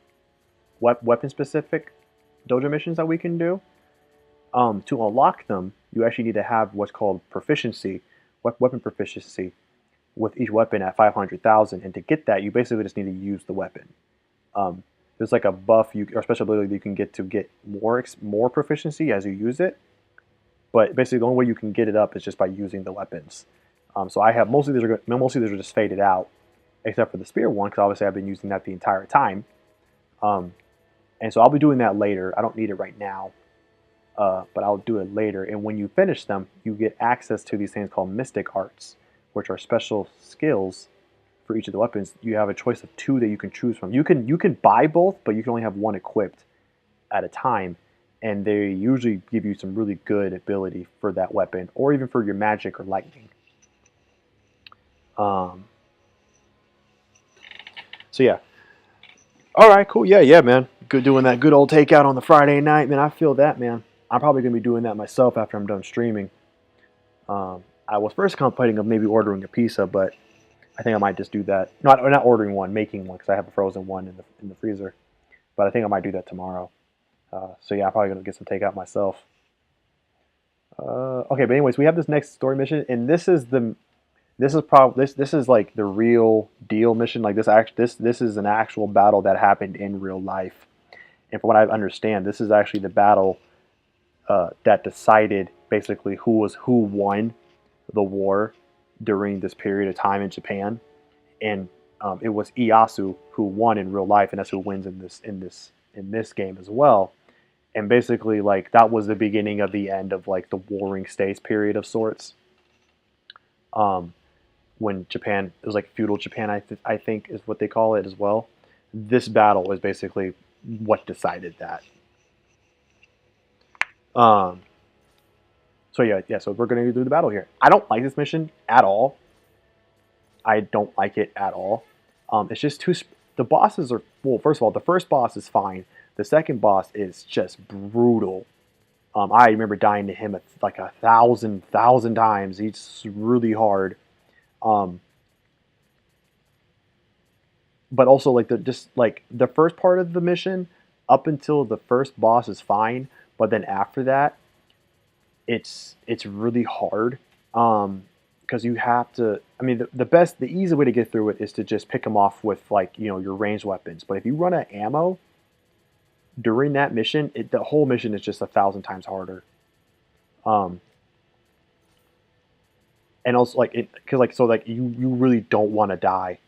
weapon specific dojo missions that we can do. To unlock them, you actually need to have what's called proficiency, weapon proficiency, with each weapon at 500,000. And to get that, you basically just need to use the weapon. Um, there's like a buff or special ability that you can get more proficiency as you use it. But basically, the only way you can get it up is just by using the weapons. So I have mostly these are just faded out, except for the spear one, because obviously I've been using that the entire time. Um, and so I'll be doing that later. I don't need it right now, but I'll do it later. And when you finish them, you get access to these things called Mystic Arts, which are special skills for each of the weapons. You have a choice of 2 that you can choose from. You can buy both, but you can only have one equipped at a time. And they usually give you some really good ability for that weapon, or even for your magic or lightning. So yeah. All right, cool. Yeah, man. Good doing that good old takeout on the Friday night, man. I feel that, man. I'm probably gonna be doing that myself after I'm done streaming. I was first contemplating of maybe ordering a pizza, but I think I might just do that. Not ordering one, making one, because I have a frozen one in the freezer. But I think I might do that tomorrow. So yeah, I'm probably gonna get some takeout myself. Okay, but anyways, we have this next story mission, and this is like the real deal mission. Like this is an actual battle that happened in real life, and from what I understand, this is actually the battle that decided basically who won the war during this period of time in Japan, and it was Ieyasu who won in real life, and that's who wins in this game as well. And basically, like, that was the beginning of the end of like the Warring States period of sorts. When Japan, it was like feudal Japan, I think is what they call it as well. This battle was basically what decided that. So yeah. So we're gonna do the battle here. I don't like this mission at all. I don't like it at all. It's just too. The bosses are, well. First of all, the first boss is fine. The second boss is just brutal. I remember dying to him like 1,000 times. He's really hard. But also like the first part of the mission, up until the first boss is fine, but then after that, it's really hard. Because you have to. I mean, the easy way to get through it is to just pick them off with, like, your ranged weapons. But if you run out of ammo during that mission, the whole mission is just 1,000 times harder. And also, like, you really don't want to die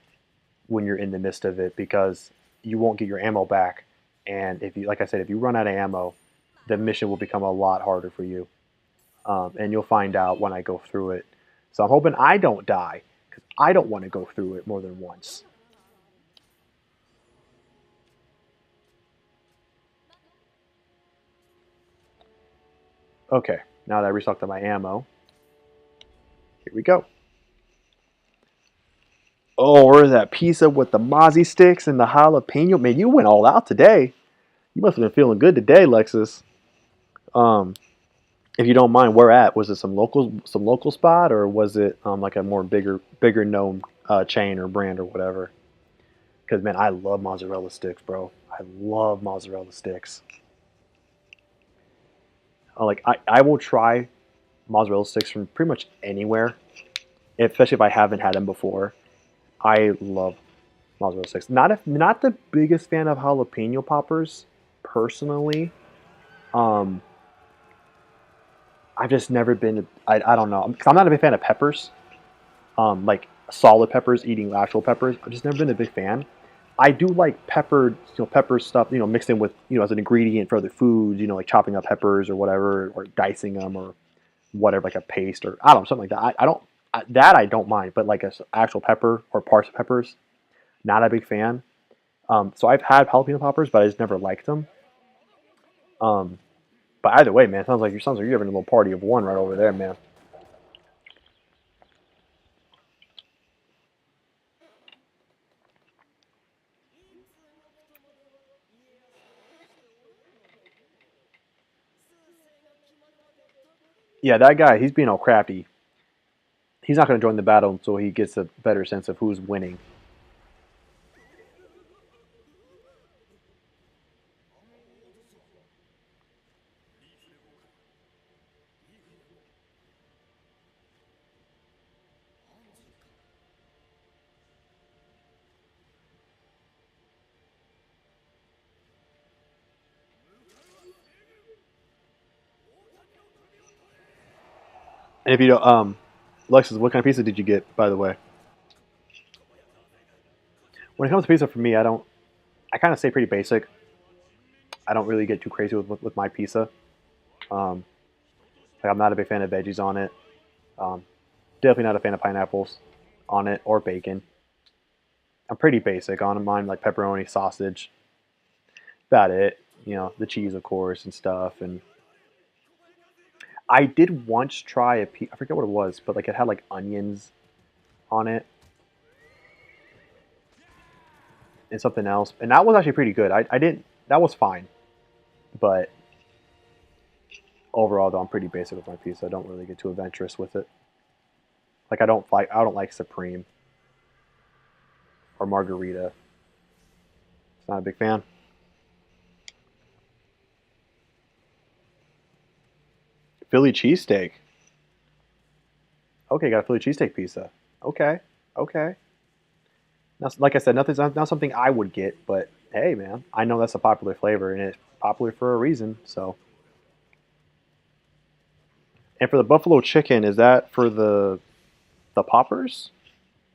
when you're in the midst of it, because you won't get your ammo back. And if you, like I said, if you run out of ammo, the mission will become a lot harder for you. And you'll find out when I go through it. So I'm hoping I don't die, because I don't want to go through it more than once. Okay, now that I restocked on my ammo, here we go. Oh, where's that pizza with the mozzie sticks and the jalapeno? Man, you went all out today. You must have been feeling good today, Lexus. Um, if you don't mind, where at? Was it some local spot, or was it like a more bigger known chain or brand or whatever? Because, man, I love mozzarella sticks, bro. I love mozzarella sticks. I will try mozzarella sticks from pretty much anywhere, especially if I haven't had them before. I love mozzarella sticks. Not the biggest fan of jalapeno poppers personally. Um, I've just never been. I don't know, because I'm not a big fan of peppers. Like solid peppers, eating actual peppers. I've just never been a big fan. I do like pepper stuff, mixed in with, as an ingredient for other foods, like chopping up peppers or whatever, or dicing them or whatever, like a paste, or I don't know, something like that. I don't that I don't mind, but like a actual pepper or parts of peppers, not a big fan. So I've had jalapeno poppers, but I just never liked them. Um, but either way, man, sounds like you're having a little party of one right over there, man. Yeah, that guy, he's being all crafty. He's not going to join the battle until he gets a better sense of who's winning. And if you don't, Alexis, what kind of pizza did you get, by the way? When it comes to pizza, for me, I kind of stay pretty basic. I don't really get too crazy with my pizza. Um, like I'm not a big fan of veggies on it. Um, Definitely not a fan of pineapples on it or bacon. I'm pretty basic on mine, like pepperoni, sausage. About it. You know, the cheese, of course, and stuff. And I did once try I forget what it was, but like it had like onions on it and something else, and that was actually pretty good. I didn't. That was fine, but overall, though, I'm pretty basic with my pizza. I don't really get too adventurous with it. Like I don't like supreme or margarita. It's not a big fan. Philly cheesesteak. Okay, got a Philly cheesesteak pizza. Okay, okay. Now, like I said, nothing's not something I would get, but hey, man, I know that's a popular flavor, and it's popular for a reason. So, and for the buffalo chicken, is that for the poppers,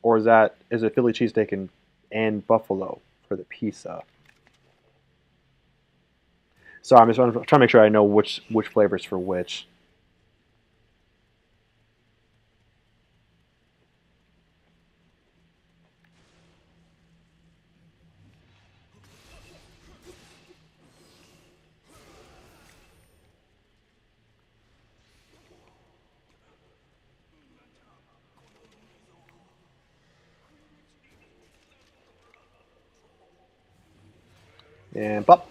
or is it Philly cheesesteak and buffalo for the pizza? So I'm just trying to make sure I know which flavors for which. And pop.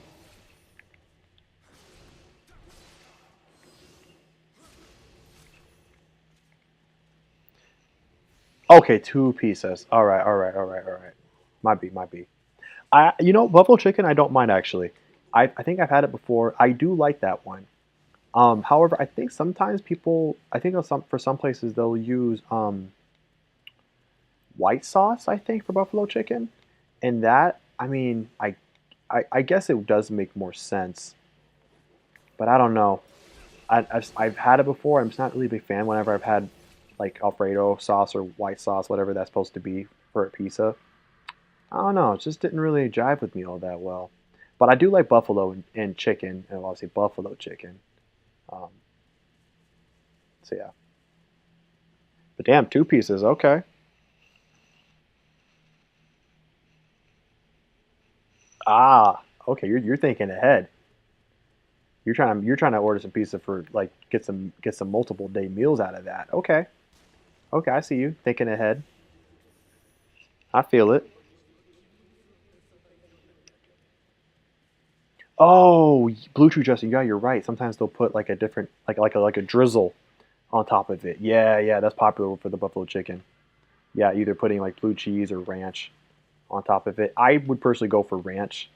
Okay, two pieces. All right, all right, all right, all right. Might be. Buffalo chicken. I don't mind actually. I think I've had it before. I do like that one. However, I think sometimes I think for some places they'll use white sauce. I think for buffalo chicken, and that I mean, I guess it does make more sense, but I don't know. I've had it before. I'm just not really a big fan whenever I've had like Alfredo sauce or white sauce, whatever that's supposed to be for a pizza. I don't know. It just didn't really jive with me all that well. But I do like buffalo and chicken, and obviously buffalo chicken. Um, so yeah. But damn, two pieces. Okay. Ah, okay. You're thinking ahead. You're trying to order some pizza for like get some multiple day meals out of that. Okay. Okay, I see you thinking ahead. I feel it. Oh, blue chew dressing. Yeah, you're right. Sometimes they'll put like a different like a drizzle on top of it. Yeah, yeah, that's popular for the buffalo chicken. Yeah, either putting like blue cheese or ranch on top of it. I would personally go for ranch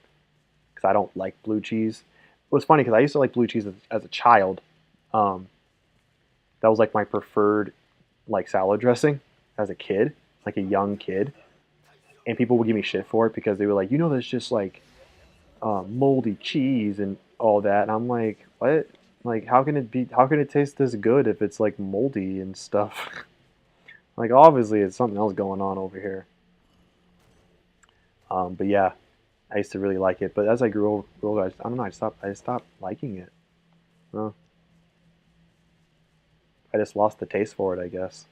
because I don't like blue cheese. It was funny because I used to like blue cheese as a child. Um, that was like my preferred like salad dressing as a kid, like a young kid, and people would give me shit for it because they were like, that's just like moldy cheese and all that. And I'm like, what? Like, how can it be? How can it taste this good if it's like moldy and stuff? Like, obviously, it's something else going on over here. But yeah, I used to really like it. But as I grew older, I don't know. I stopped liking it. Well, I just lost the taste for it, I guess.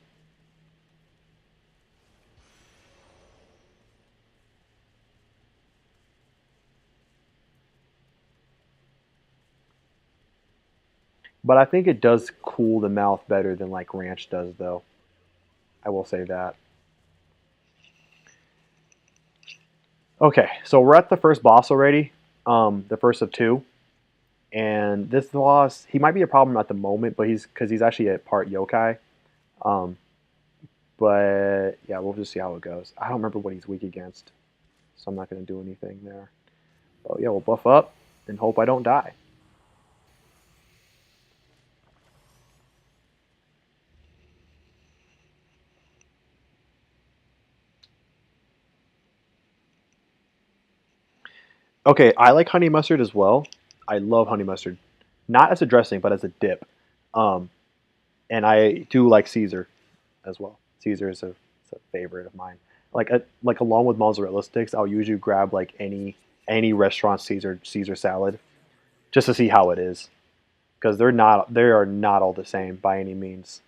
But I think it does cool the mouth better than like ranch does, though. I will say that. Okay, so we're at the first boss already. The first of two. And this boss, he might be a problem at the moment, but he's actually a part yokai. Um, but yeah, we'll just see how it goes. I don't remember what he's weak against, so I'm not going to do anything there. But yeah, we'll buff up and hope I don't die. Okay, I like honey mustard as well. I love honey mustard, not as a dressing, but as a dip. Um, and I do like Caesar as well. Caesar is a favorite of mine. Like along with mozzarella sticks, I'll usually grab like any restaurant Caesar salad just to see how it is because they are not all the same by any means.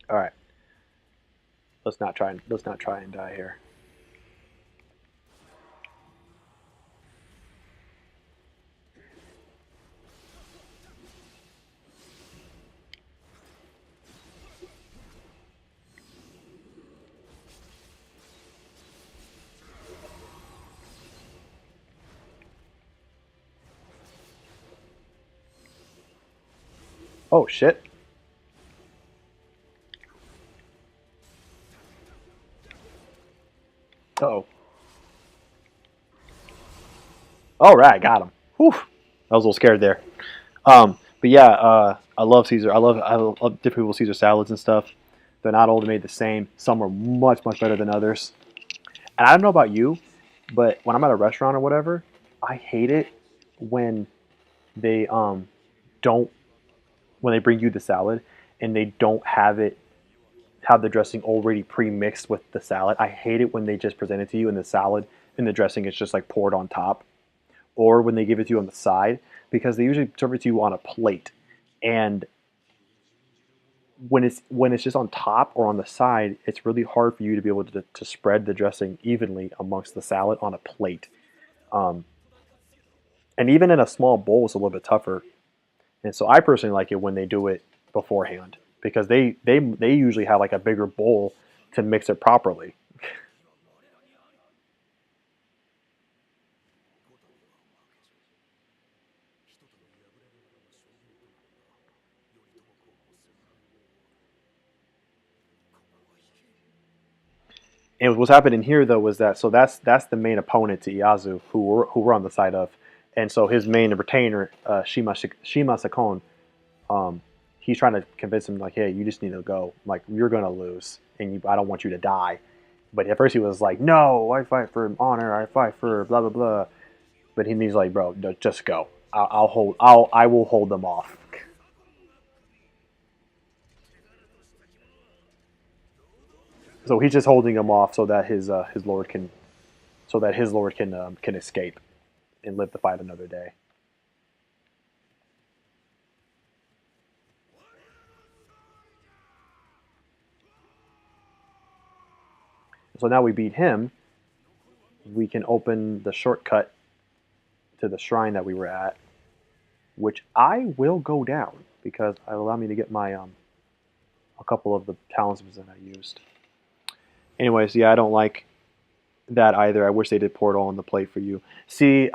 All right, let's not try and die here. Oh shit! Uh-oh. All right, got him. Whew. I was a little scared there. But yeah, I love Caesar. I love different people's Caesar salads and stuff. They're not all made the same. Some are much better than others. And I don't know about you, but when I'm at a restaurant or whatever, I hate it when they don't when they bring you the salad and they don't have the dressing already pre-mixed with the salad. I hate it when they just present it to you and the salad and the dressing is just like poured on top, or when they give it to you on the side because they usually serve it to you on a plate. And when it's just on top or on the side, it's really hard for you to be able to spread the dressing evenly amongst the salad on a plate. Um, and even in a small bowl, it's a little bit tougher. And so I personally like it when they do it beforehand because they usually have like a bigger bowl to mix it properly. And what's happening here though was that that's the main opponent to Iazu who we're on the side of, and so his main retainer Shima Sakon, um, he's trying to convince him like, hey, you just need to go, like you're gonna lose, and I don't want you to die. But at first he was like, no, I fight for honor, I fight for blah blah blah. But he's like, bro, no, just go. I will hold them off. So he's just holding him off his lord can escape and live to fight another day. So now we beat him. We can open the shortcut to the shrine that we were at, which I will go down because it will allow me to get my a couple of the talismans that I used. Anyways, yeah, I don't like that either. I wish they did Portal on the plate for you. See,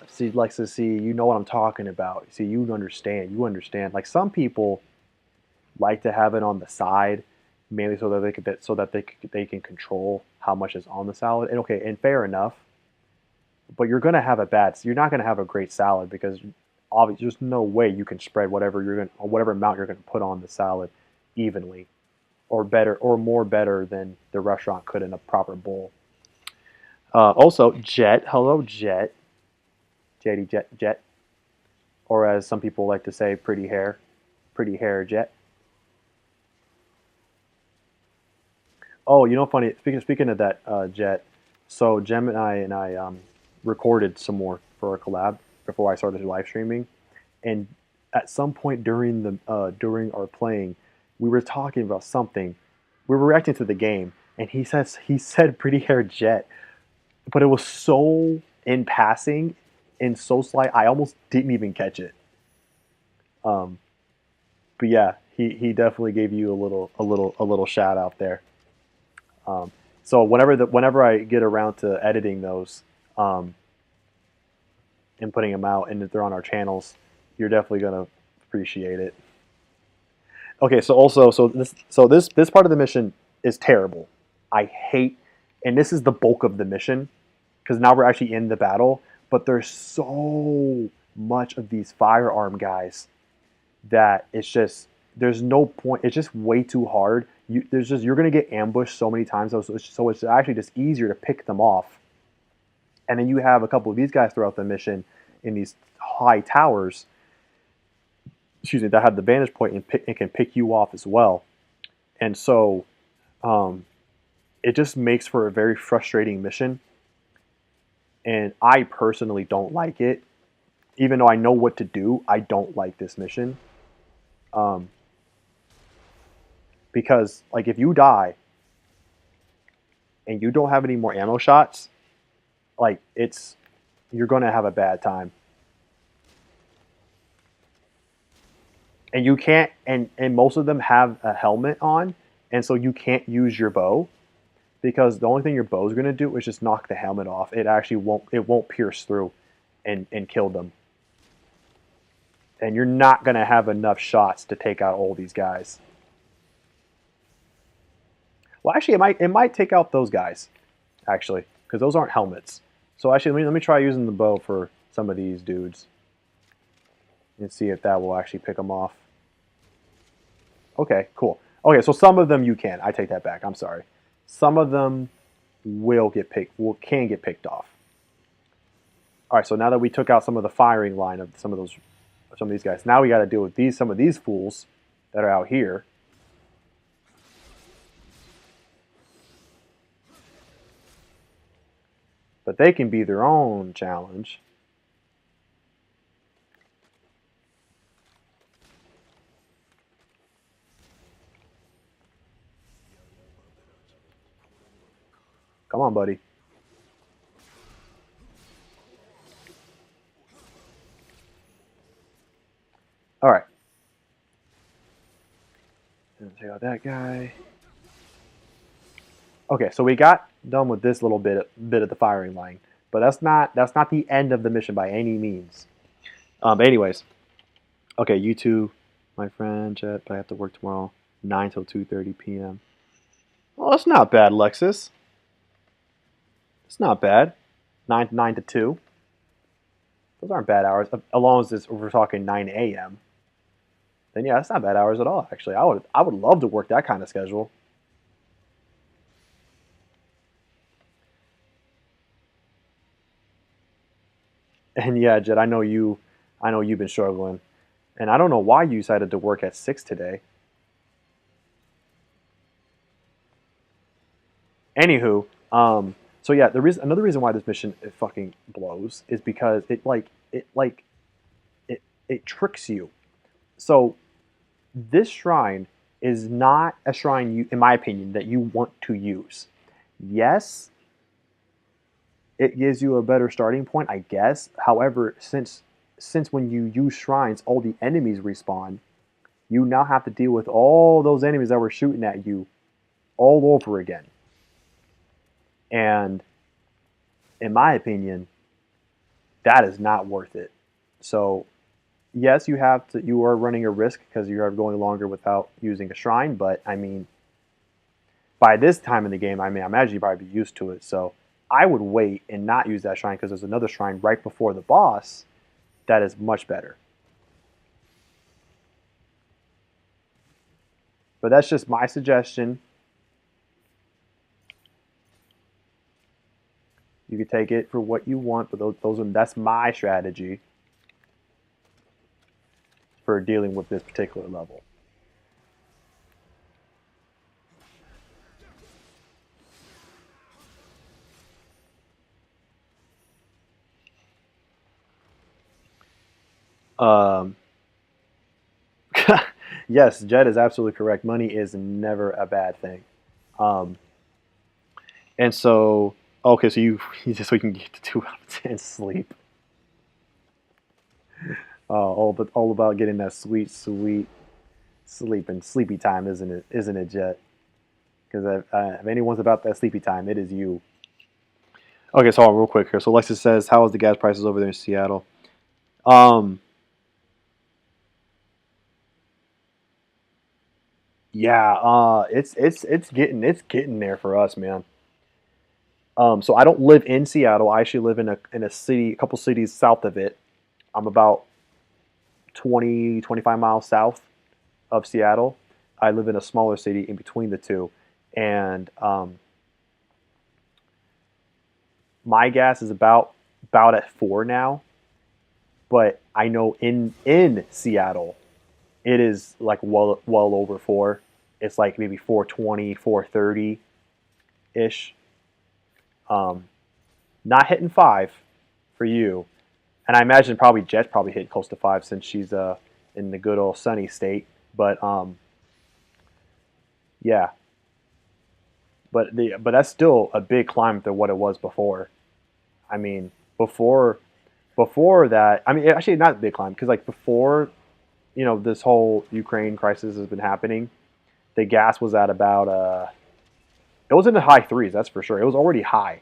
see Lexus. See, you know what I'm talking about. See, you understand. You understand. Like some people like to have it on the side, mainly so that they can control how much is on the salad. And okay, and fair enough. But you're gonna have a bad. You're not gonna have a great salad because obviously there's no way you can spread whatever amount you're gonna put on the salad evenly or better or more better than the restaurant could in a proper bowl. Also, Jet. Hello, Jet. JD Jet, or as some people like to say, pretty hair Jet. Oh, you know, funny. Speaking of that, Jet. So Gemini and I recorded some more for a collab before I started live streaming, and at some point during our playing, we were talking about something. We were reacting to the game, and he said pretty hair Jet, but it was so in passing and so slight, I almost didn't even catch it. Um, but yeah, he definitely gave you a little shout out there. Um, so whenever I get around to editing those um, and putting them out, and if they're on our channels, you're definitely gonna appreciate it. Okay, so also this part of the mission is terrible. I hate, and this is the bulk of the mission because now we're actually in the battle. But there's so much of these firearm guys that it's just there's no point. It's just way too hard. You're gonna get ambushed so many times, so it's actually just easier to pick them off. And then you have a couple of these guys throughout the mission in these high towers. Excuse me, that have the vantage point and can pick you off as well. And so, it just makes for a very frustrating mission. And I personally don't like it, even though I know what to do. I don't like this mission. Because like if you die and you don't have any more ammo shots, like you're gonna have a bad time. And you can't and most of them have a helmet on, and so you can't use your bow because the only thing your bow is gonna do is just knock the helmet off. It actually won't pierce through and kill them. And you're not gonna have enough shots to take out all these guys. Well, actually, it might take out those guys, actually, because those aren't helmets. So actually, let me try using the bow for some of these dudes and see if that will actually pick them off. Okay, cool. Okay, so some of them you can. I take that back. I'm sorry. Some of them can get picked off. All right, so now that we took out some of the firing line of some of these guys, now we got to deal with some of these fools that are out here. But they can be their own challenge. Come on, buddy. All right. Check out that guy. Okay, so we got done with this little bit of the firing line, but that's not the end of the mission by any means. Anyways, okay, you two, my friend, chat. But I have to work tomorrow, 9 till 2:30 p.m. Well, that's not bad, Lexus. It's not bad. 9 to 2. Those aren't bad hours. As long as we're talking 9 a.m. Then yeah, that's not bad hours at all. Actually, I would love to work that kind of schedule. And yeah, Jed, I know you've been struggling, and I don't know why you decided to work at 6 today. Anywho, so yeah, another reason why this mission it fucking blows is because it tricks you. So this shrine is not a shrine in my opinion, that you want to use. Yes, it gives you a better starting point, I guess. However, since when you use shrines, all the enemies respawn, you now have to deal with all those enemies that were shooting at you all over again. And in my opinion, that is not worth it. So yes, you are running a risk because you are going longer without using a shrine, but I mean, by this time in the game, I imagine you probably be used to it. So I would wait and not use that shrine because there's another shrine right before the boss that is much better. But that's just my suggestion. You can take it for what you want, but that's my strategy for dealing with this particular level. Yes, Jed is absolutely correct. Money is never a bad thing. And so, okay, so you just so you can get to 2 out of 10 sleep. All about getting that sweet sleep and sleepy time, isn't it? Isn't it, Jet? Because if anyone's about that sleepy time, it is you. Okay, so real quick here. So Alexis says, "How is the gas prices over there in Seattle?" Yeah, it's getting there for us, man. So I don't live in Seattle. I actually live in a city, a couple cities south of it. I'm about 20, 25 miles south of Seattle. I live in a smaller city in between the two, and my gas is about at 4 now. But I know in Seattle, it is like well over 4. It's like maybe 420, 430 ish. Um, Not hitting 5 for you, and I imagine probably Jet's probably hitting close to 5 since she's in the good old sunny state. But yeah, but that's still a big climb to what it was before. I mean, before that, I mean, actually not a big climb because like before, this whole Ukraine crisis has been happening. The gas was at about it was in the high threes, that's for sure. It was already high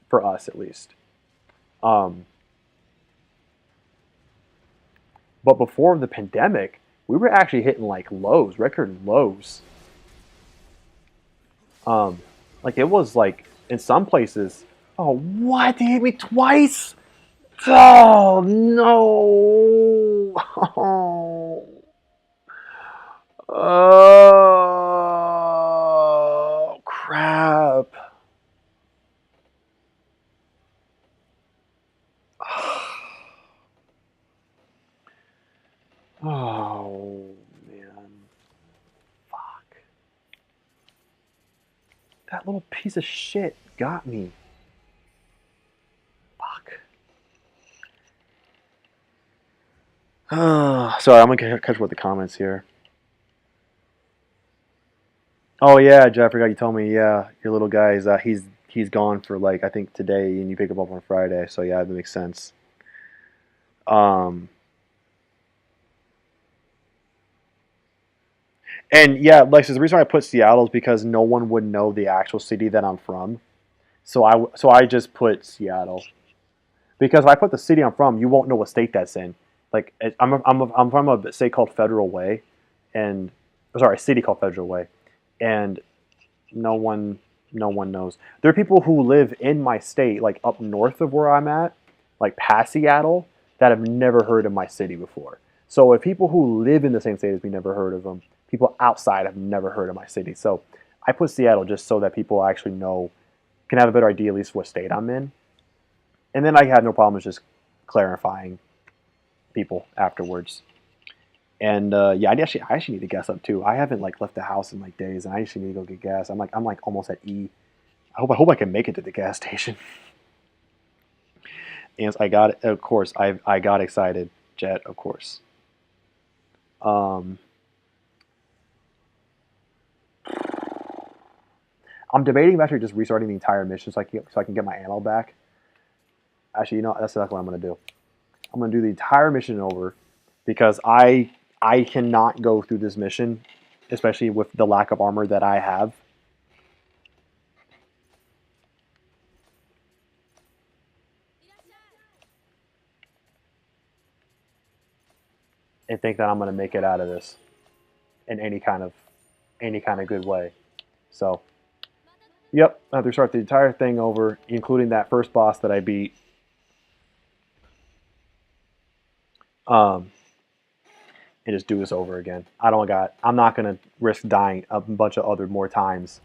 for us at least. Um, but before the pandemic, we were actually hitting like lows, record lows. Um, like it was like in some places. Oh, what? They hit me twice? Oh no! Oh crap! Oh man, fuck! That little piece of shit got me. Fuck. Sorry, I'm gonna catch up with the comments here. Oh yeah, Jeff, I forgot you told me. Yeah, your little guy is he's gone for like I think today, and you pick him up on Friday. So yeah, that makes sense. Um, and yeah, like so the reason why I put Seattle is because no one would know the actual city that I'm from. So I just put Seattle because if I put the city I'm from, you won't know what state that's in. Like I'm from a state called Federal Way, and sorry, a city called Federal Way, and no one no one knows. There are people who live in my state, like up north of where I'm at, like past Seattle, that have never heard of my city before. So if people who live in the same state as me never heard of them, people outside have never heard of my city. So I put Seattle just so that people actually know, can have a better idea at least what state I'm in. And then I had no problems just clarifying people afterwards. And yeah, I actually need to gas up too. I haven't like left the house in like days, and I actually need to go get gas. I'm like almost at E. I hope I can make it to the gas station. And I got it. Of course, I got excited, Jet. Of course. Um, I'm debating actually just restarting the entire mission so I can get my ammo back. Actually, that's exactly what I'm gonna do. I'm gonna do the entire mission over because I cannot go through this mission, especially with the lack of armor that I have, and think that I'm gonna make it out of this in any kind of good way. So, yep, I have to start the entire thing over, including that first boss that I beat. Um, and just do this over again. I'm not gonna risk dying a bunch of other more times.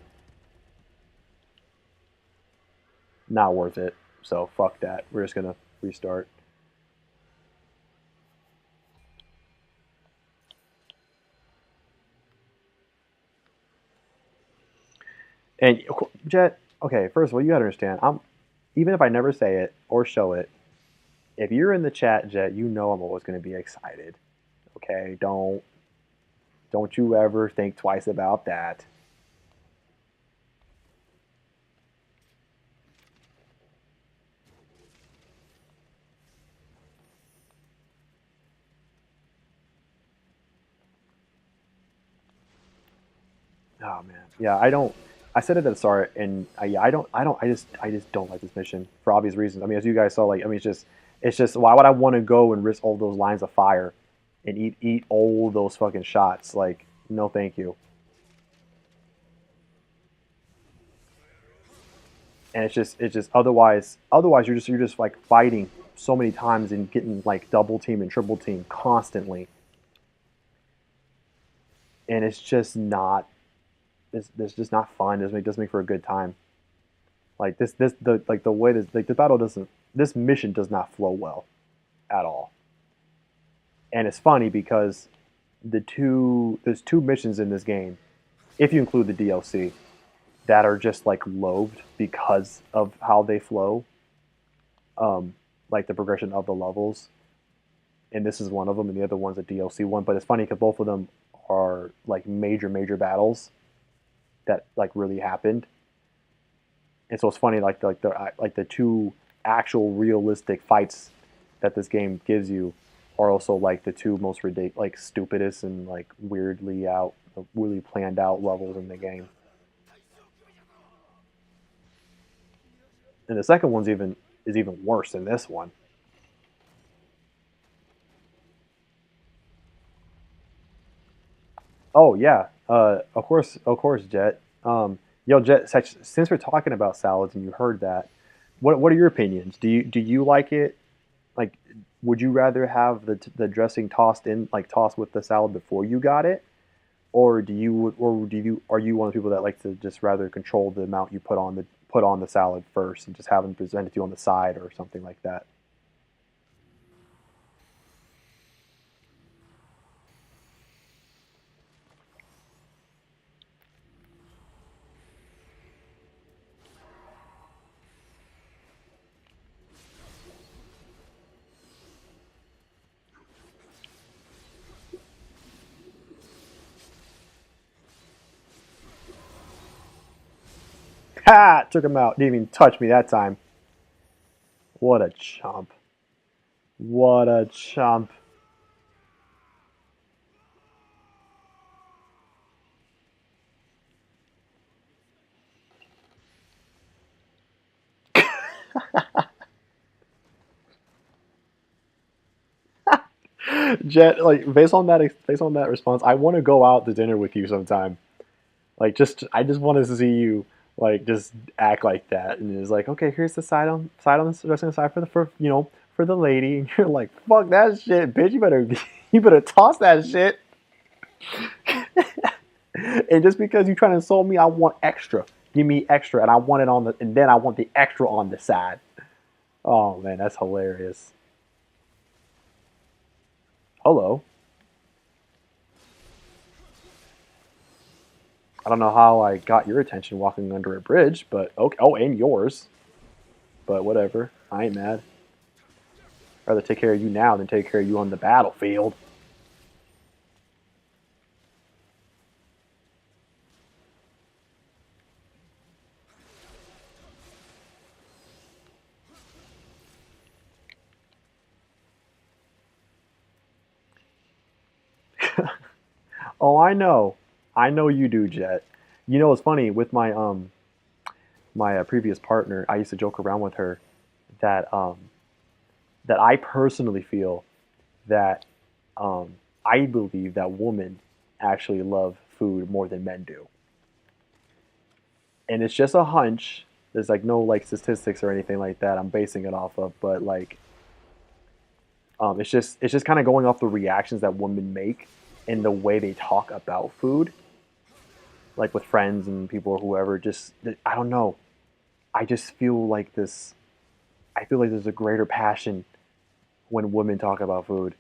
Not worth it. So fuck that. We're just gonna restart. And Jet, okay, first of all, you gotta understand. Even if I never say it or show it, if you're in the chat, Jet, you know I'm always gonna be excited. Okay, don't you ever think twice about that. Oh man, yeah, I don't. I said it at the start, and yeah, I just don't like this mission for obvious reasons. I mean, as you guys saw, like, I mean, it's just why would I want to go and risk all those lines of fire and eat all those fucking shots? Like, no, thank you. And it's just otherwise you're just like fighting so many times and getting like double team and triple team constantly. and it's just not. It's just not fun. It doesn't make for a good time. Like the way this like the battle doesn't. This mission does not flow well at all. And it's funny because there's two missions in this game, if you include the DLC, that are just like loathed because of how they flow, like the progression of the levels. And this is one of them, and the other one's a DLC one. But it's funny because both of them are like major battles that like really happened. And so it's funny like the two actual realistic fights that this game gives you are also like the two most ridiculous, like stupidest and like weirdly planned out levels in the game. And the second one's even worse than this one. Oh yeah, of course, Jet. Yo, Jet. Since we're talking about salads and you heard that, what are your opinions? Do you like it? Like, would you rather have the dressing tossed with the salad before you got it, or are you one of the people that like to just rather control the amount you put on the salad first and just have them present it to you on the side or something like that? Ha! Took him out. Didn't even touch me that time. What a chump. What a chump. Jet, like based on that response, I want to go out to dinner with you sometime. Like, I just want to see you like just act like that, and it's like, okay, here's the side on the dressing side for the lady, and you're like, fuck that shit, bitch. You better you better toss that shit. And just because you're trying to insult me, I want extra. Give me extra, and I want it and then I want the extra on the side. Oh man, that's hilarious. Hello. I don't know how I got your attention walking under a bridge, but okay. Oh, and yours. But whatever. I ain't mad. I'd rather take care of you now than take care of you on the battlefield. Oh, I know. I know you do, Jet. You know, it's funny with my previous partner. I used to joke around with her that that I personally feel that I believe that women actually love food more than men do, and it's just a hunch. There's like no like statistics or anything like that I'm basing it off of, but like it's just kind of going off the reactions that women make and the way they talk about food, like with friends and people or whoever. Just I don't know. I just feel like this. I feel like there's a greater passion when women talk about food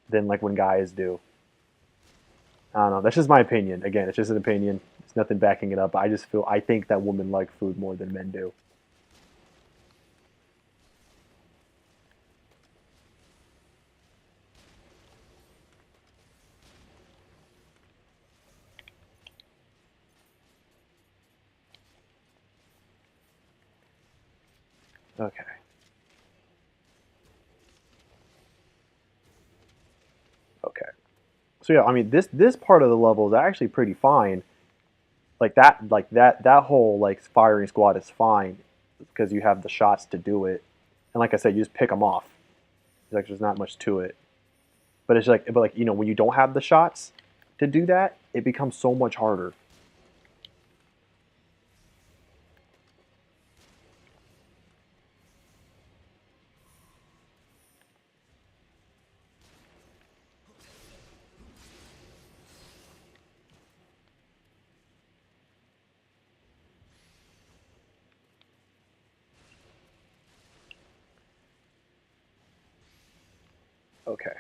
than like when guys do. I don't know. That's just my opinion. Again, it's just an opinion. It's nothing backing it up. I think that women like food more than men do. Okay. Okay. So yeah, I mean this part of the level is actually pretty fine. That whole like firing squad is fine because you have the shots to do it, and like I said, you just pick them off. Like there's not much to it, but like when you don't have the shots to do that, it becomes so much harder. Okay.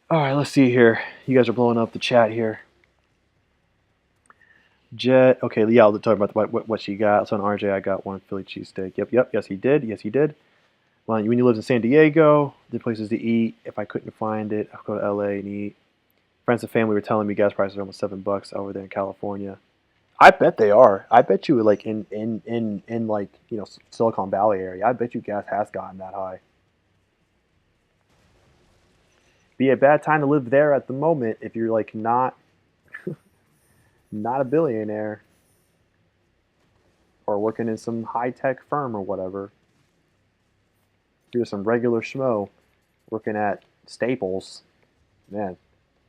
All right, let's see here. You guys are blowing up the chat here. Jet. Okay, yeah, I'll talk about what she got. So on RJ, I got one Philly cheesesteak. Yep. Yes, he did. Yes, he did. Well, when you live in San Diego, the places to eat. If I couldn't find it, I'll go to LA and eat. Friends and family were telling me gas prices are almost $7 over there in California. I bet they are. I bet you like in like Silicon Valley area. I bet you gas has gotten that high. Be a bad time to live there at the moment if you're like not a billionaire or working in some high tech firm or whatever. You're some regular schmo working at Staples. Man,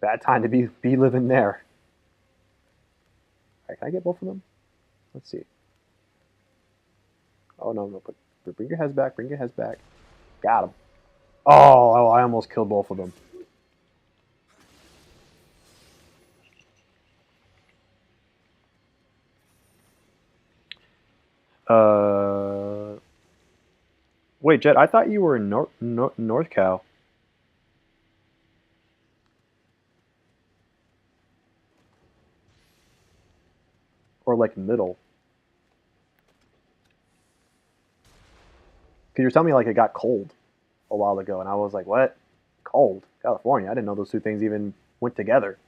bad time to be living there. All right, can I get both of them? Let's see. Oh no, but bring your heads back. Bring your heads back. Got him. Oh, I almost killed both of them. Wait, Jet. I thought you were in North Cal. Or like middle. Because you're telling me like it got cold a while ago, and I was like, what? Cold? California? I didn't know those two things even went together.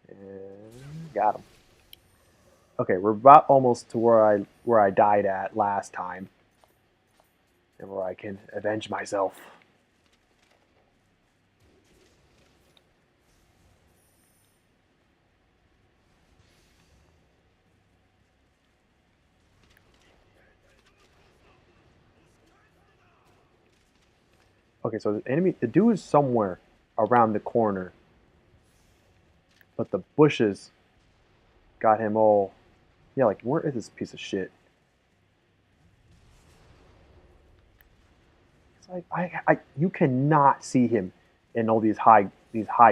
And got him. Okay, we're about almost to where I died at last time, and where I can avenge myself. Okay, so the dude is somewhere around the corner, but the bushes got him all. Yeah, like where is this piece of shit? It's like you cannot see him in all these high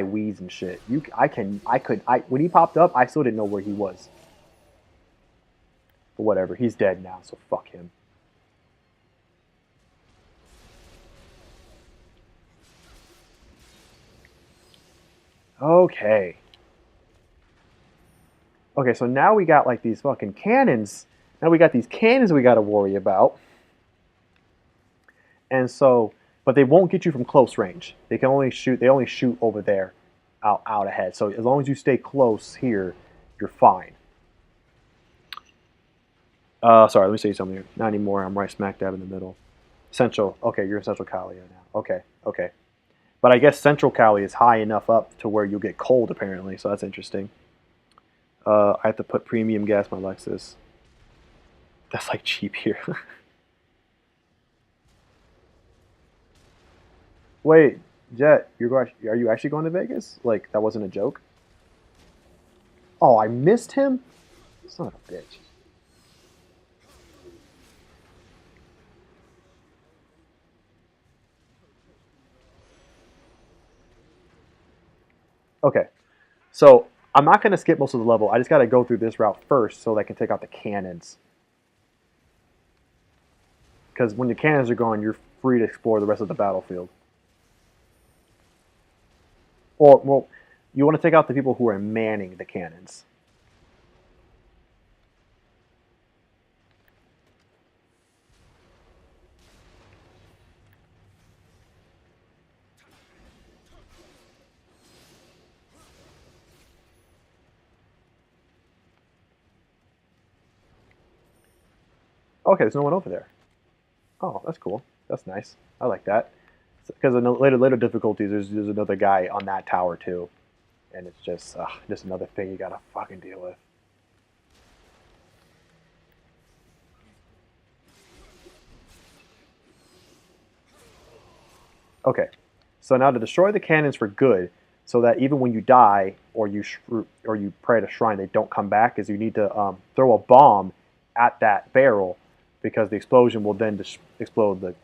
weeds and shit. When he popped up, I still didn't know where he was. But whatever, he's dead now, so fuck him. Okay. Okay, so now we got like these fucking cannons. Now we got these cannons we got to worry about. And so, but they won't get you from close range. They can only shoot. They only shoot over there, out ahead. So as long as you stay close here, you're fine. Sorry, let me say something here. Not anymore. I'm right smack dab in the middle. Central. Okay, you're in Central Cali now. Okay. But I guess Central Cali is high enough up to where you'll get cold apparently. So that's interesting. I have to put premium gas in my Lexus. That's like cheap here. Wait, Jet, are you actually going to Vegas? Like that wasn't a joke? Oh, I missed him? Son of a bitch. Okay, so I'm not going to skip most of the level. I just got to go through this route first so that I can take out the cannons. Because when the cannons are gone, you're free to explore the rest of the battlefield. Or, well, you want to take out the people who are manning the cannons. Okay, there's no one over there. Oh, that's cool. That's nice. I like that. Because in the later difficulties, there's another guy on that tower too, and it's just another thing you gotta fucking deal with. Okay, so now to destroy the cannons for good, so that even when you die or you pray at a shrine, they don't come back, is you need to throw a bomb at that barrel, because the explosion will then explode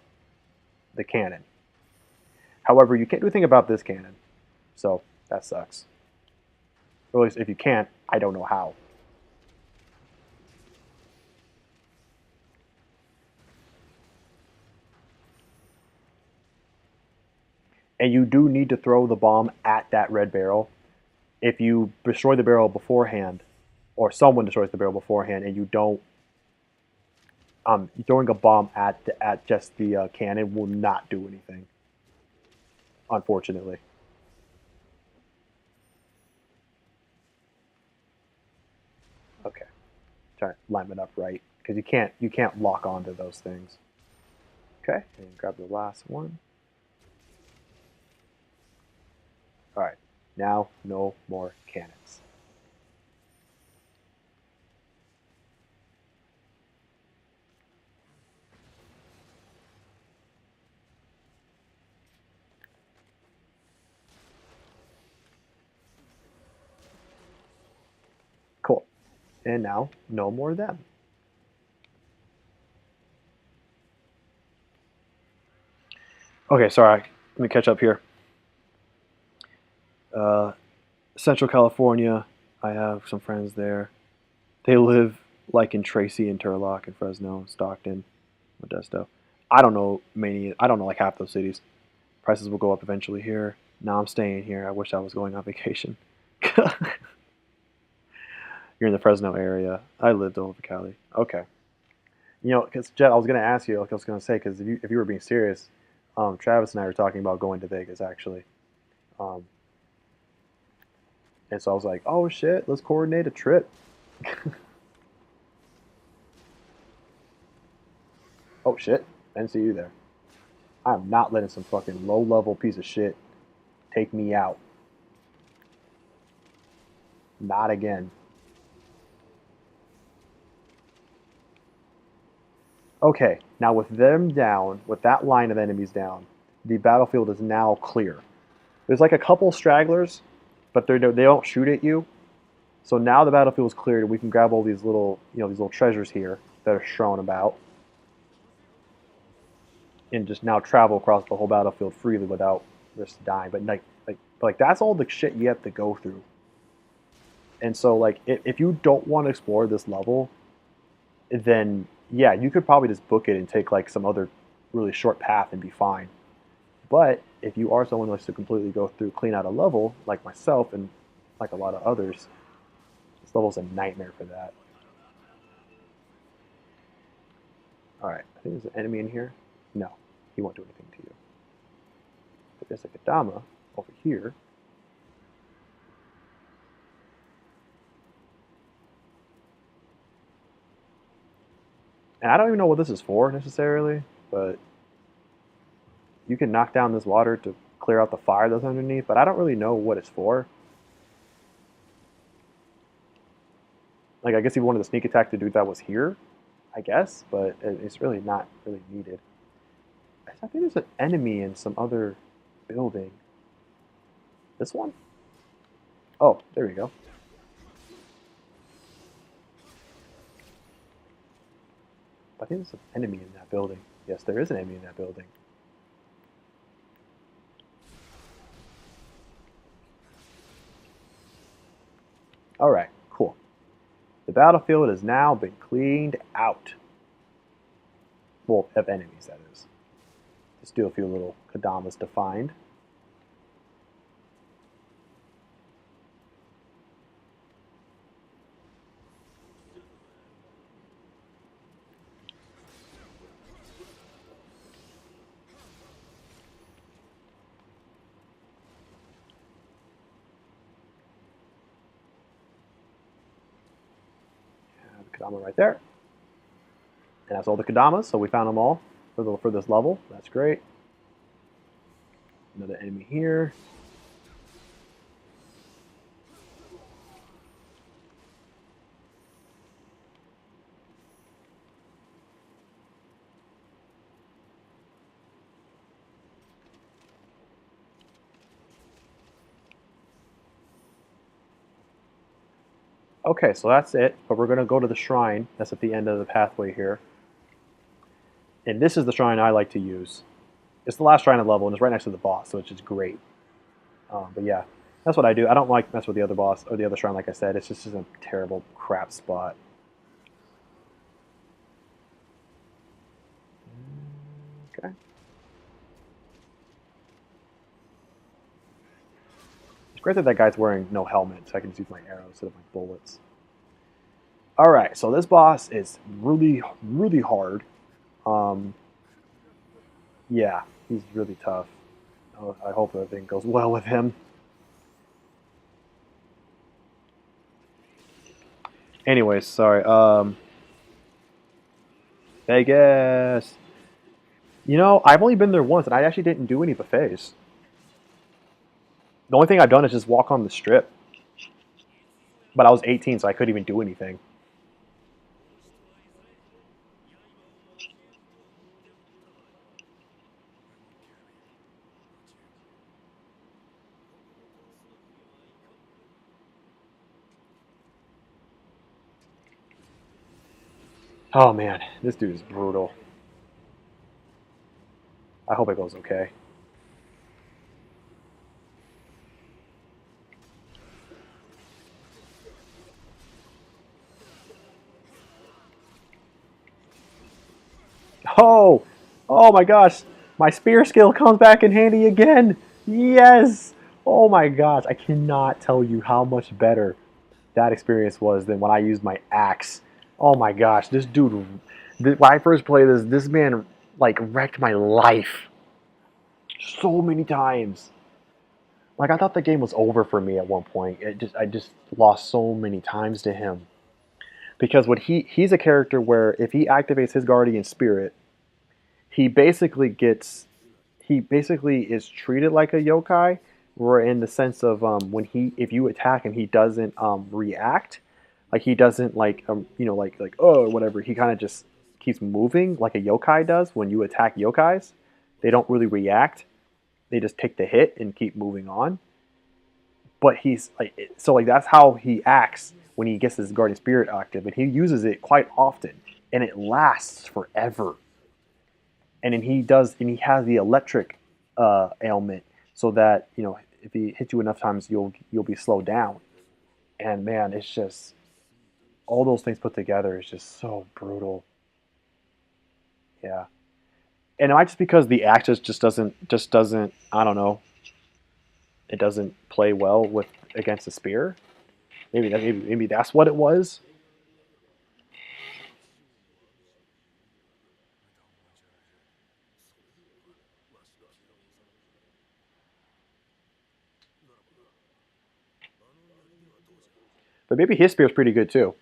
the cannon. However, you can't do anything about this cannon, so that sucks. Or at least if you can't, I don't know how. And you do need to throw the bomb at that red barrel. If you destroy the barrel beforehand, or someone destroys the barrel beforehand, and you don't, throwing a bomb at just the cannon will not do anything, unfortunately. Okay, try to line it up right because you can't lock onto those things. Okay, and grab the last one. All right, now no more cannons. Cool. And now no more of them. Okay, sorry. Let me catch up here. Uh, Central California. I have some friends there. They live like in Tracy and Turlock and Fresno, Stockton, Modesto. I don't know many. I don't know like half those cities. Prices will go up eventually here. Now I'm staying here. I wish I was going on vacation. You're in the Fresno area. I lived over Cali. Okay. Because Jet, I was gonna ask you, like I was gonna say, because if you were being serious, Travis and I were talking about going to Vegas actually, um, and so I was like, oh shit, let's coordinate a trip. Oh shit, I didn't see you there. I'm not letting some fucking low level piece of shit take me out. Not again. Okay, now with them down, with that line of enemies down, the battlefield is now clear. There's like a couple stragglers, but they don't shoot at you. So now the battlefield is cleared, and we can grab all these little, these little treasures here that are strewn about, and just now travel across the whole battlefield freely without risk dying. But like that's all the shit you have to go through. And so like if you don't want to explore this level, then yeah, you could probably just book it and take like some other really short path and be fine. But if you are someone who likes to completely go through, clean out a level, like myself and like a lot of others, this level's a nightmare for that. All right, I think there's an enemy in here. No, he won't do anything to you. But there's a Kadama over here. And I don't even know what this is for necessarily, but you can knock down this water to clear out the fire that's underneath, but I don't really know what it's for. Like, I guess if you wanted to sneak attack the dude that was here, I guess, but it's really not really needed. I think there's an enemy in some other building. This one? Oh, there we go. I think there's an enemy in that building. Yes, there is an enemy in that building. All right, cool. The battlefield has now been cleaned out. Well, of enemies, that is. There's still a few little Kadamas to find. Kadama right there. And that's all the Kadamas, so we found them all for this level. That's great. Another enemy here. Okay, so that's it. But we're going to go to the shrine that's at the end of the pathway here. And this is the shrine I like to use. It's the last shrine of the level, and it's right next to the boss, so it's just great. But yeah, that's what I do. I don't like mess with the other boss or the other shrine, like I said. It's just a terrible crap spot. Okay. Granted, that guy's wearing no helmet, so I can just use my arrows instead of my bullets. Alright, so this boss is really, really hard. Yeah, he's really tough. I hope everything goes well with him. Anyways, sorry. Vegas. You know, I've only been there once, and I actually didn't do any buffets. The only thing I've done is just walk on the strip. But I was 18, so I couldn't even do anything. Oh man, this dude is brutal. I hope it goes okay. Oh! Oh my gosh! My spear skill comes back in handy again! Yes! Oh my gosh, I cannot tell you how much better that experience was than when I used my axe. Oh my gosh, this dude, when I first played this man like wrecked my life so many times. Like I thought the game was over for me at one point. I just lost so many times to him because what he's a character where if he activates his guardian spirit, he basically gets he basically is treated like a yokai, where in the sense of when he if you attack him, he doesn't react, like he doesn't like like oh or whatever. He kind of just keeps moving like a yokai does when you attack yokais. They don't really react. They just take the hit and keep moving on. But he's like so like that's how he acts when he gets his guardian spirit active, and he uses it quite often, and it lasts forever. And then he has the electric ailment, so that if he hits you enough times, you'll be slowed down. And man, it's just all those things put together is just so brutal. Yeah, and it might just because the axis just doesn't I don't know, it doesn't play well with against the spear. Maybe that's what it was. But maybe his spear is pretty good too.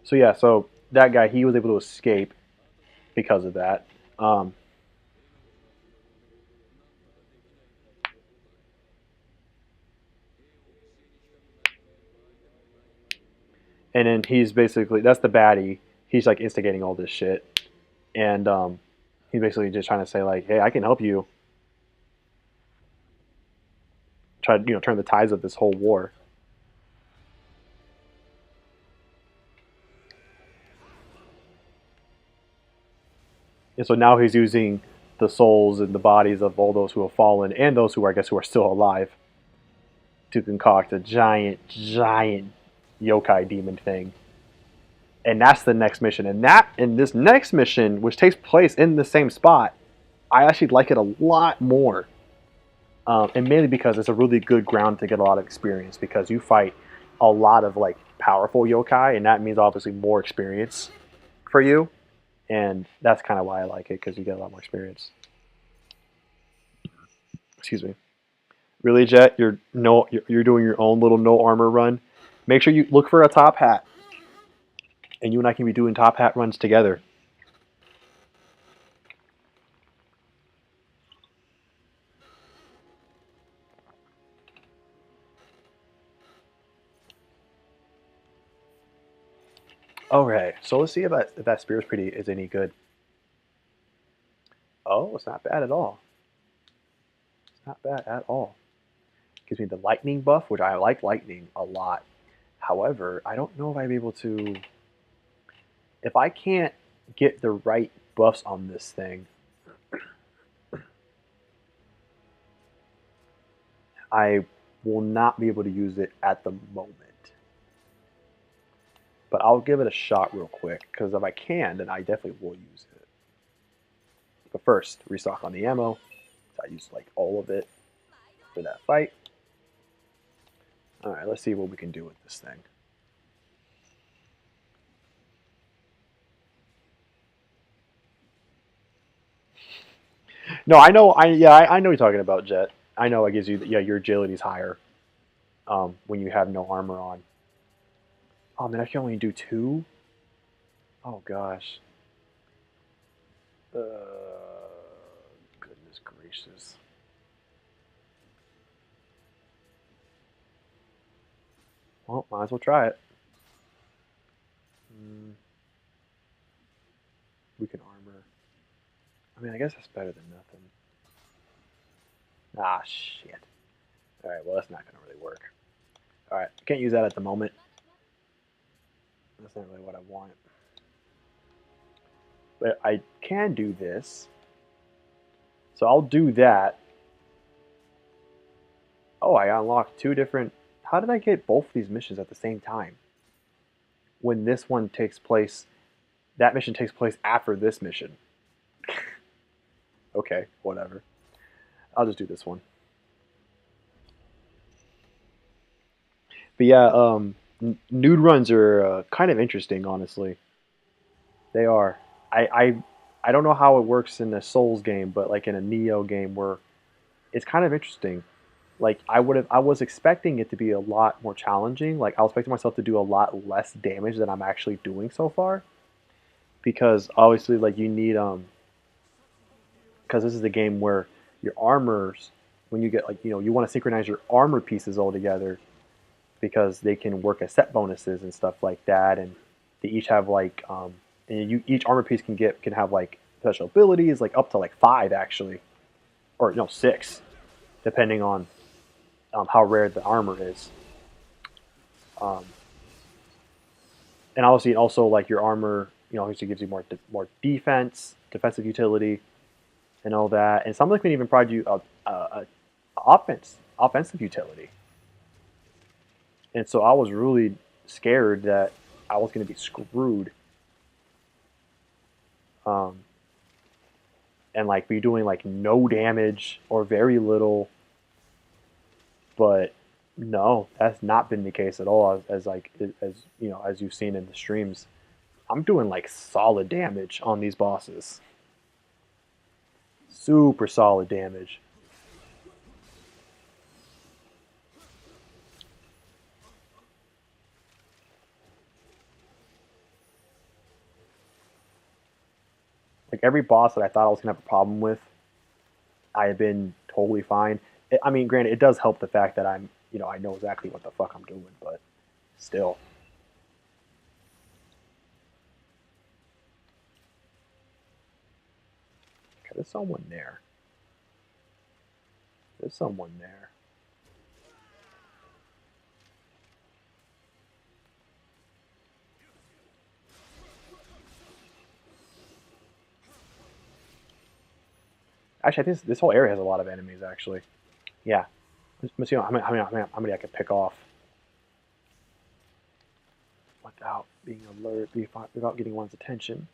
So yeah, so that guy he was able to escape because of that. Um, and then he's basically that's the baddie. He's like instigating all this shit, and he's basically just trying to say like, "Hey, I can help you try to turn the tides of this whole war." And so now he's using the souls and the bodies of all those who have fallen and those who I guess who are still alive to concoct a giant yokai demon thing. And that's the next mission. And that in this next mission, which takes place in the same spot, I actually like it a lot more. And mainly because it's a really good ground to get a lot of experience because you fight a lot of like powerful yokai, and that means obviously more experience for you. And that's kind of why I like it because you get a lot more experience. Excuse me. Really, Jet? You're doing your own little no armor run. Make sure you look for a top hat, and you and I can be doing top hat runs together. Okay, so let's see if that spear is any good. Oh, it's not bad at all. It's not bad at all. Gives me the lightning buff, which I like lightning a lot. However, I don't know if I'd be able to. If I can't get the right buffs on this thing, I will not be able to use it at the moment. But I'll give it a shot real quick, because if I can, then I definitely will use it. But first, restock on the ammo. So I used like all of it for that fight. Alright, let's see what we can do with this thing. No, I know. I know you're talking about, Jet. I know it gives you, yeah, your agility's higher when you have no armor on. Oh man, I can only do 2. Oh gosh. Uh, Goodness gracious. Well, might as well try it. We can armor. I mean, I guess that's better than nothing. Ah, shit. Alright, well, that's not going to really work. Alright, can't use that at the moment. That's not really what I want. But I can do this. So I'll do that. Oh, I unlocked 2 different... How did I get both these missions at the same time? When this one takes place, that mission takes place after this mission. Okay, whatever. I'll just do this one. But yeah, nude runs are kind of interesting, honestly. They are. I don't know how it works in a Souls game, but like in a Nioh game, where it's kind of interesting. Like I was expecting it to be a lot more challenging. Like I was expecting myself to do a lot less damage than I'm actually doing so far, because obviously like you need because this is a game where your armors, when you get like you want to synchronize your armor pieces all together, because they can work as set bonuses and stuff like that, and they each have like and each armor piece can have like special abilities, like up to like 5 actually, or no 6, depending on how rare the armor is. Um, and obviously, also like your armor, obviously gives you more defensive utility, and all that. And some of them can even provide you a offensive utility. And so I was really scared that I was going to be screwed, um, and like be doing like no damage or very little. But no, that's not been the case at all. As you've seen in the streams, I'm doing like solid damage on these bosses. Super solid damage. Like every boss that I thought I was gonna have a problem with, I have been totally fine. I mean, granted, it does help the fact that I know exactly what the fuck I'm doing, but still. Okay, there's someone there. There's someone there. Actually, I think this whole area has a lot of enemies. Actually, yeah. Let's see how many I could pick off without being alert, without getting one's attention.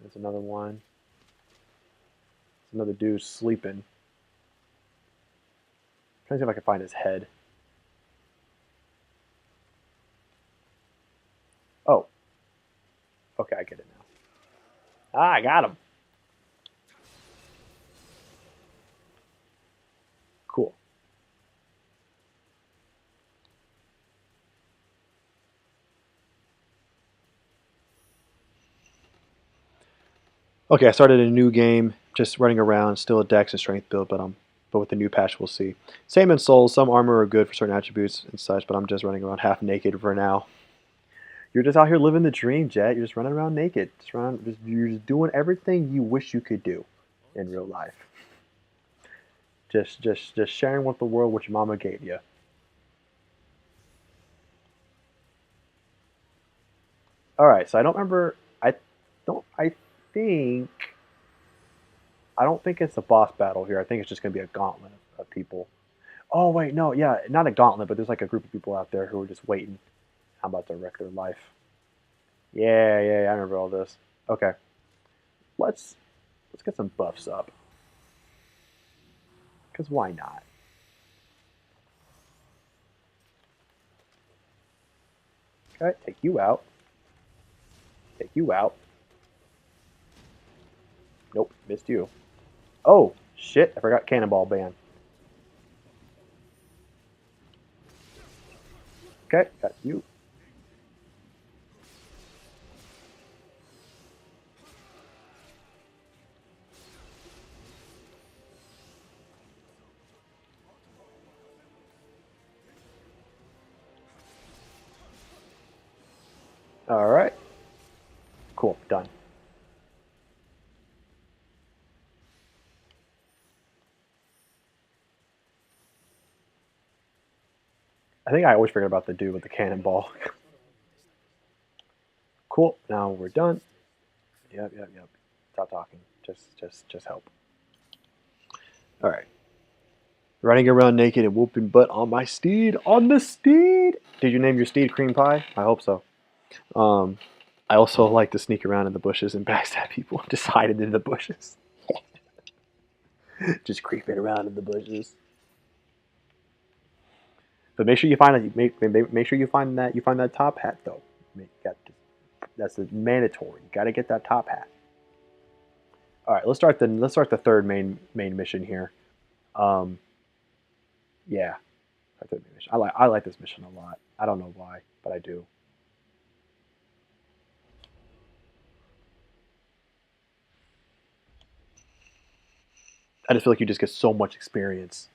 There's another one. There's another dude sleeping. I'm trying to see if I can find his head. Oh, okay, I get it now. Ah, I got him. Cool. Okay, I started a new game, just running around, still a dex and strength build, but with the new patch we'll see. Same in Souls, some armor are good for certain attributes and such, but I'm just running around half naked for now. You're just out here living the dream, Jet. You're just running around naked. You're just doing everything you wish you could do in real life. Just sharing with the world what your mama gave you. All right, so I don't remember. Don't. I think. I don't think it's a boss battle here. I think it's just gonna be a gauntlet of people. Oh wait, no, yeah, not a gauntlet, but there's like a group of people out there who are just waiting. I'm about to wreck their life. Yeah, yeah, yeah, I remember all this. Okay, let's let's get some buffs up. Cause why not? Okay, take you out. Take you out. Nope, missed you. Oh shit! I forgot cannonball ban. Okay, got you. All right, cool, done. I think I always forget about the dude with the cannonball. Cool. Now we're done. Yep, yep, yep. Stop talking. Just help. All right. Running around naked and whooping butt on my steed. On the steed. Did you name your steed Cream Pie? I hope so. Um, I also like to sneak around in the bushes and backstab people. Just hide in the bushes. Just creeping around in the bushes. But make sure you find that. Make sure you find that top hat though. That's mandatory. You got to get that top hat. All right, let's start the third main mission here. Um, yeah, our third main mission. I like this mission a lot. I don't know why, but I do. I just feel like you just get so much experience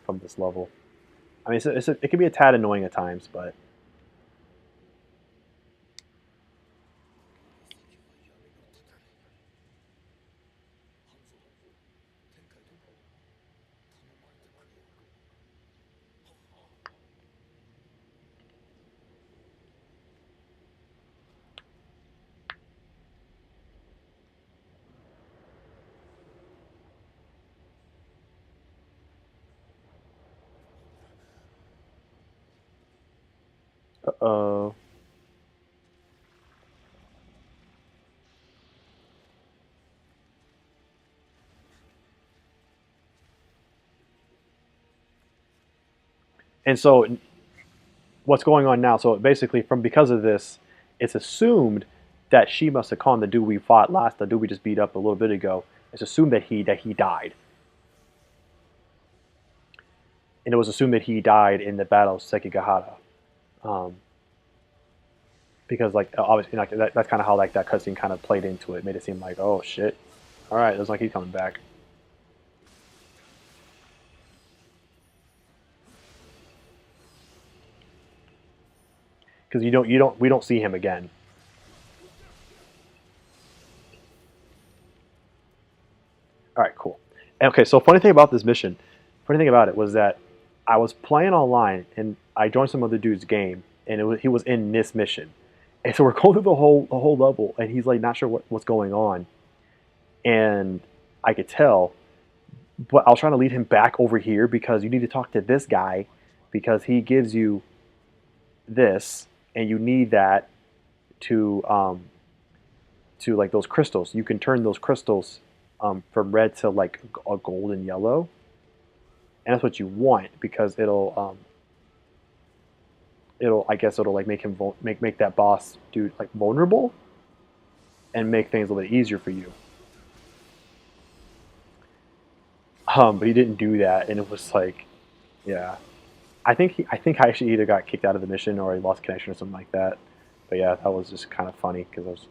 from this level. I mean, it can be a tad annoying at times, but uh, and so what's going on now? So basically, from because of this, it's assumed that Shima Khan, the dude we fought last, the dude we just beat up a little bit ago, it's assumed that he died, and it was assumed that he died in the battle of Sekigahara. Um, because like obviously like that's kind of how like that cutscene kind of played into it, made it seem like oh shit, all right, looks like he's coming back. Because we don't see him again. All right, cool. Okay, so funny thing about this mission, funny thing about it was that I was playing online and I joined some other dude's game and he was in this mission, and so we're going through the whole level and he's like not sure what's going on, and I could tell, but I was trying to lead him back over here because you need to talk to this guy because he gives you this and you need that to like those crystals. You can turn those crystals from red to like a golden yellow, and that's what you want because it'll I guess it'll like make him make that boss dude like vulnerable and make things a little bit easier for you. But he didn't do that, and it was like, yeah, I think I actually either got kicked out of the mission or I lost connection or something like that. But yeah, that was just kind of funny because I was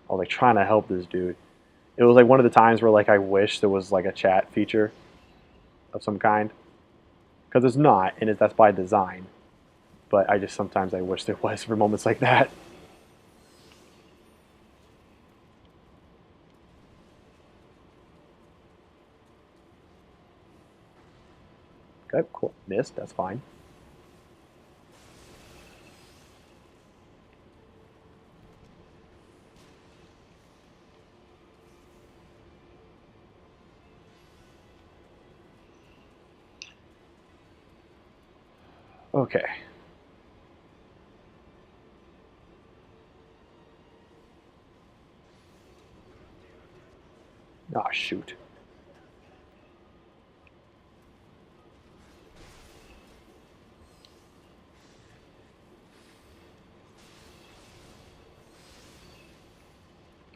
like trying to help this dude. It was like one of the times where like I wish there was like a chat feature of some kind because it's not, and that's by design. But I just sometimes I wish there was for moments like that. Okay, cool. Missed. That's fine. Okay. Oh, shoot.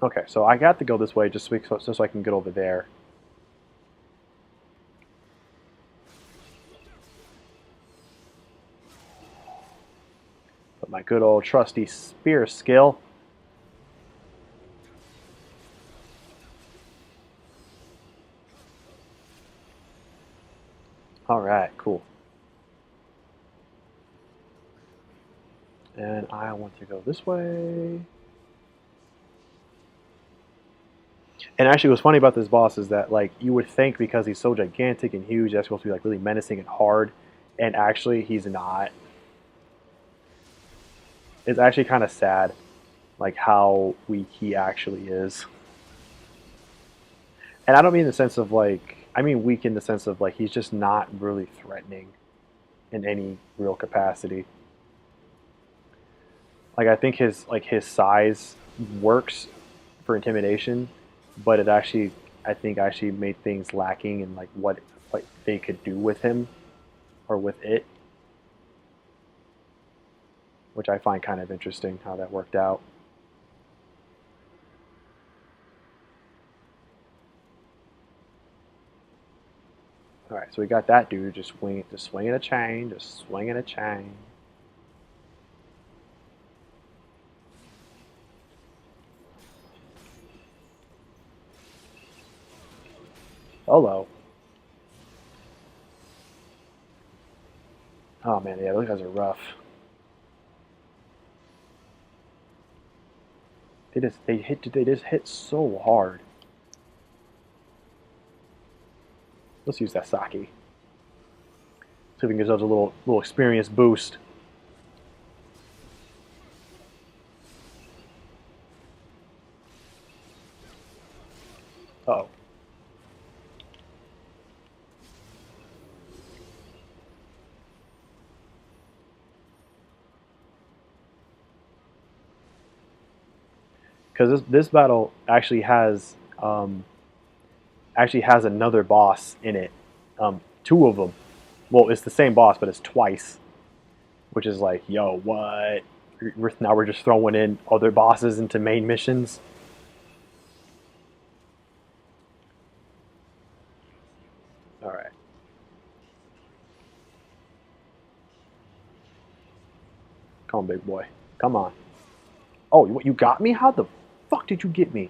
Okay, so I got to go this way just so I can get over there. But my good old trusty spear skill. Alright, cool. And I want to go this way. And actually, what's funny about this boss is that, like, you would think because he's so gigantic and huge, that's supposed to be like really menacing and hard, and actually, he's not. It's actually kind of sad, like how weak he actually is. And I don't mean in the sense of like, I mean weak in the sense of like he's just not really threatening in any real capacity. Like I think his size works for intimidation, but it actually I think actually made things lacking in like what they could do with him or with it, which I find kind of interesting how that worked out. All right, so we got that dude just swinging a chain, just swinging a chain. Hello. Oh man, yeah, those guys are rough. They just hit so hard. Let's use that sake. See if we can get ourselves a little experience boost. Uh oh. Because this battle actually has another boss in it. Two of them. Well, it's the same boss, but it's twice, which is like, yo, what? Now we're just throwing in other bosses into main missions. All right, come on, big boy, come on. Oh, you got me? How the fuck did you get me?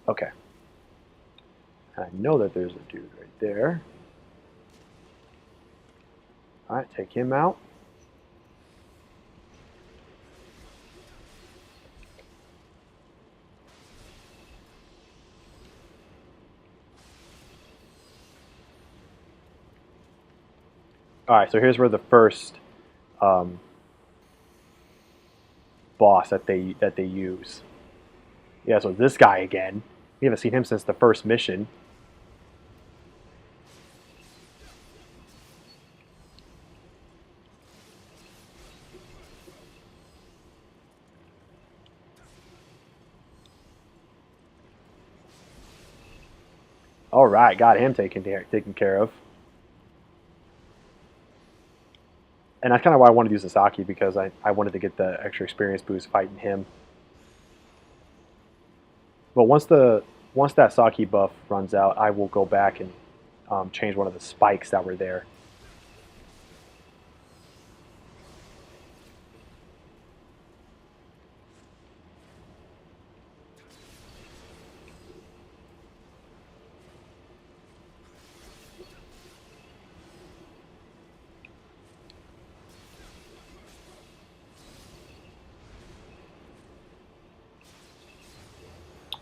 Okay, I know that there's a dude right there. All right, take him out. All right, so here's where the first um, boss that they use. Yeah, so this guy again. We haven't seen him since the first mission. All right, got him taken care of. And that's kind of why I wanted to use the Saki because I wanted to get the extra experience boost fighting him. But once that Saki buff runs out, I will go back and change one of the spikes that were there.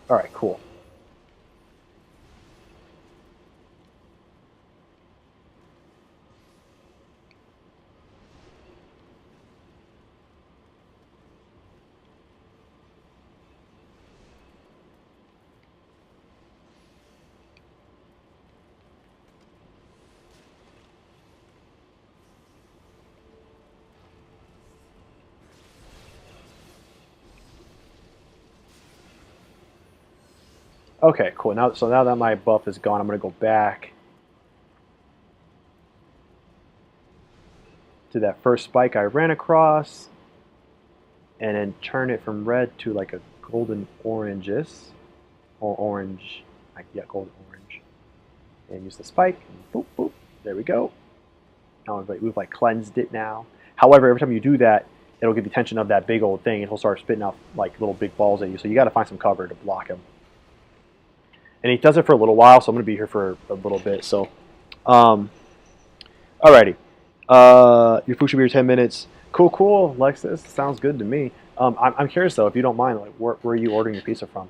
All right, cool. Okay, cool. Now that my buff is gone, I'm gonna go back to that first spike I ran across, and then turn it from red to like a golden oranges or orange. Yeah, golden orange, and use the spike. And boop boop. There we go. Now we've like cleansed it now. However, every time you do that, it'll get the attention of that big old thing, and he'll start spitting out like little big balls at you. So you got to find some cover to block him. And he does it for a little while, so I'm going to be here for a little bit. So, alrighty. Your food should be here 10 minutes. Cool, cool, Lexus. Sounds good to me. I'm curious though, if you don't mind, like, where are you ordering your pizza from?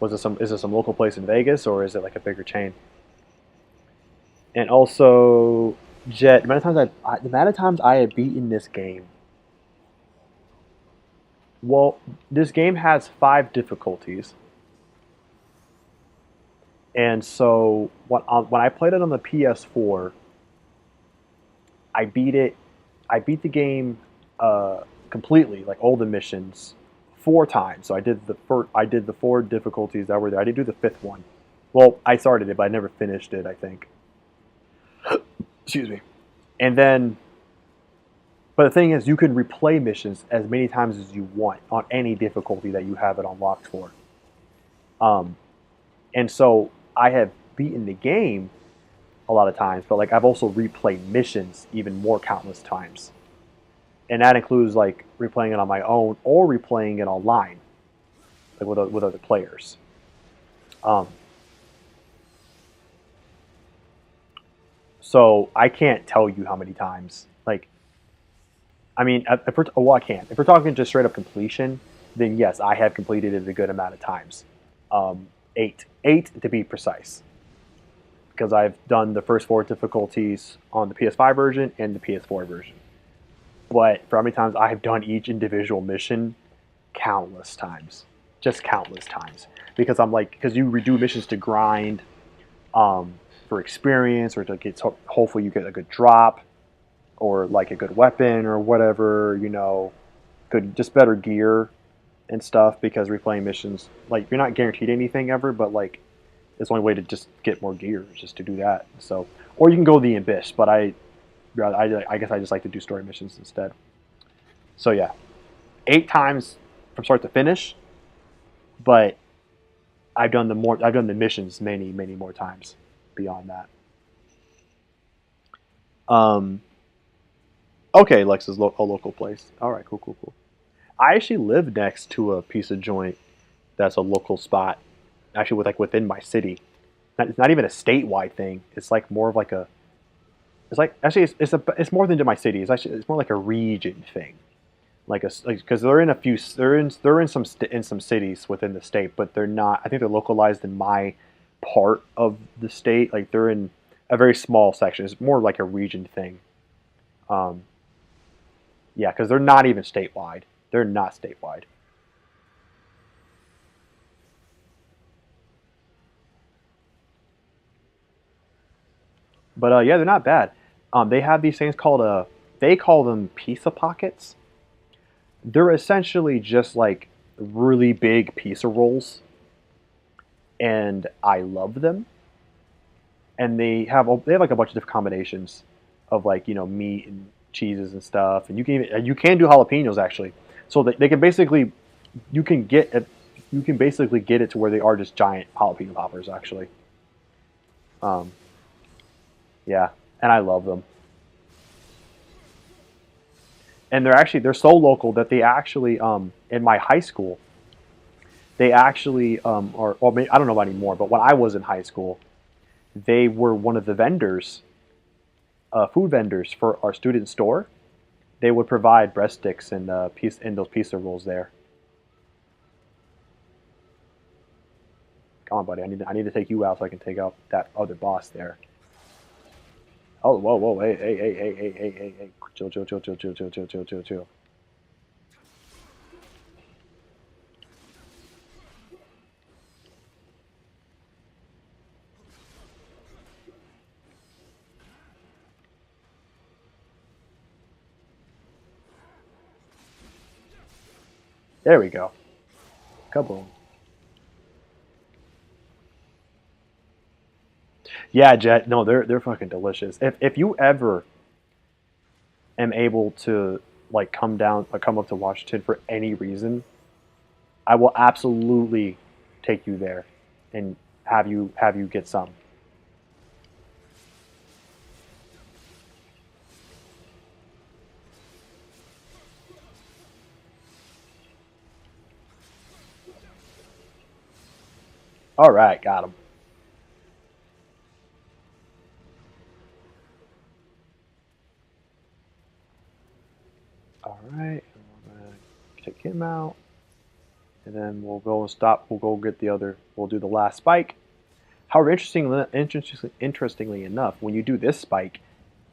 Is it some local place in Vegas, or is it like a bigger chain? And also, Jet, the amount of times I have beaten this game. Well, this game has 5 difficulties, and so when I played it on the PS4, I beat it. I beat the game completely, like all the missions, 4 times. So I did the 4 difficulties that were there. I didn't do the 5th one. Well, I started it, but I never finished it, I think. Excuse me. And then, but the thing is, you can replay missions as many times as you want on any difficulty that you have it unlocked for. Um, and so I have beaten the game a lot of times, but like I've also replayed missions even more countless times. And that includes like replaying it on my own or replaying it online, like with other players. Um, so I can't tell you how many times. Like, I mean, well, I can't. If we're talking just straight up completion, then yes, I have completed it a good amount of times. 8 to be precise, because I've done the first 4 difficulties on the PS5 version and the PS4 version. But for how many times I have done each individual mission, countless times, just countless times. Because because you redo missions to grind, for experience, or to get, hopefully you get a good drop, or like a good weapon or whatever, good, just better gear and stuff. Because replaying missions, like, you're not guaranteed anything ever, but like it's the only way to just get more gear, just to do that. So, or you can go the abyss, but I guess I just like to do story missions instead. So yeah, 8 times from start to finish, but I've done the missions many more times beyond that. Um, okay, Lex is a local place. All right, cool. I actually live next to a pizza joint that's a local spot, actually within my city. It's not even a statewide thing. It's like more of like a. It's like actually it's more than just my city. It's more like a region thing. Because they're in a few they're in some cities within the state, but they're not. I think they're localized in my part of the state. Like, they're in a very small section. It's more like a region thing. Um, yeah, because they're not even statewide. They're not statewide. But yeah, they're not bad. They have these things called they call them pizza pockets. They're essentially just like really big pizza rolls, and I love them. And they have like a bunch of different combinations of, like, meat and cheeses and stuff, and you can do jalapenos actually. So they can basically you can get it you can basically get it to where they are just giant jalapeno poppers actually. Um, yeah, and I love them. And they're so local that they actually, in my high school, they actually, or maybe, I don't know about anymore, but when I was in high school, they were one of the vendors, food vendors for our student store. They would provide breadsticks and those pizza rolls there. Come on, buddy. I need to take you out so I can take out that other boss there. Oh, whoa, hey. Chill. There we go. Kaboom. Yeah, Jet. No, they're fucking delicious. If you ever am able to like come down or come up to Washington for any reason, I will absolutely take you there and have you get some. All right, got him. All right, we're gonna take him out, and then we'll go and stop. We'll go get the other. We'll do the last spike. However, interestingly enough, when you do this spike,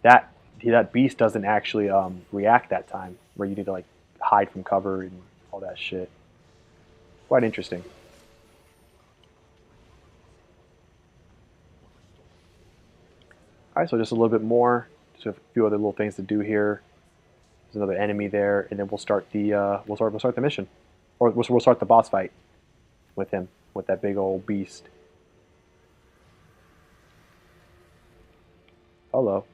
that that beast doesn't actually react that time, where you need to like hide from cover and all that shit. Quite interesting. All right, so just a little bit more. Just a few other little things to do here. There's another enemy there, and then we'll start the we'll start the mission, or we'll start the boss fight with him, with that big old beast. Hello.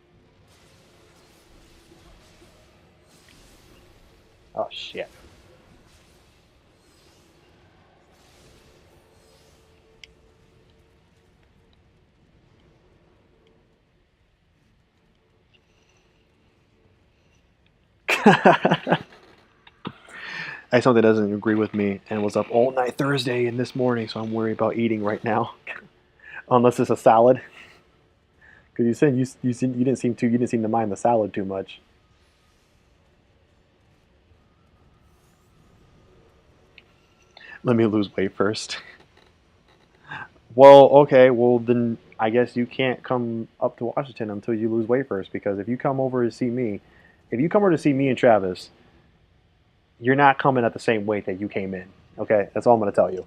Oh shit. I Something that doesn't agree with me and was up all night Thursday and this morning, so I'm worried about eating right now. Unless it's a salad, because you said you didn't seem to mind the salad too much. Let me lose weight first. Well, okay, well then I guess you can't come up to Washington until you lose weight first. Because if you come over to see me and Travis, you're not coming at the same weight that you came in. Okay, that's all I'm gonna tell you.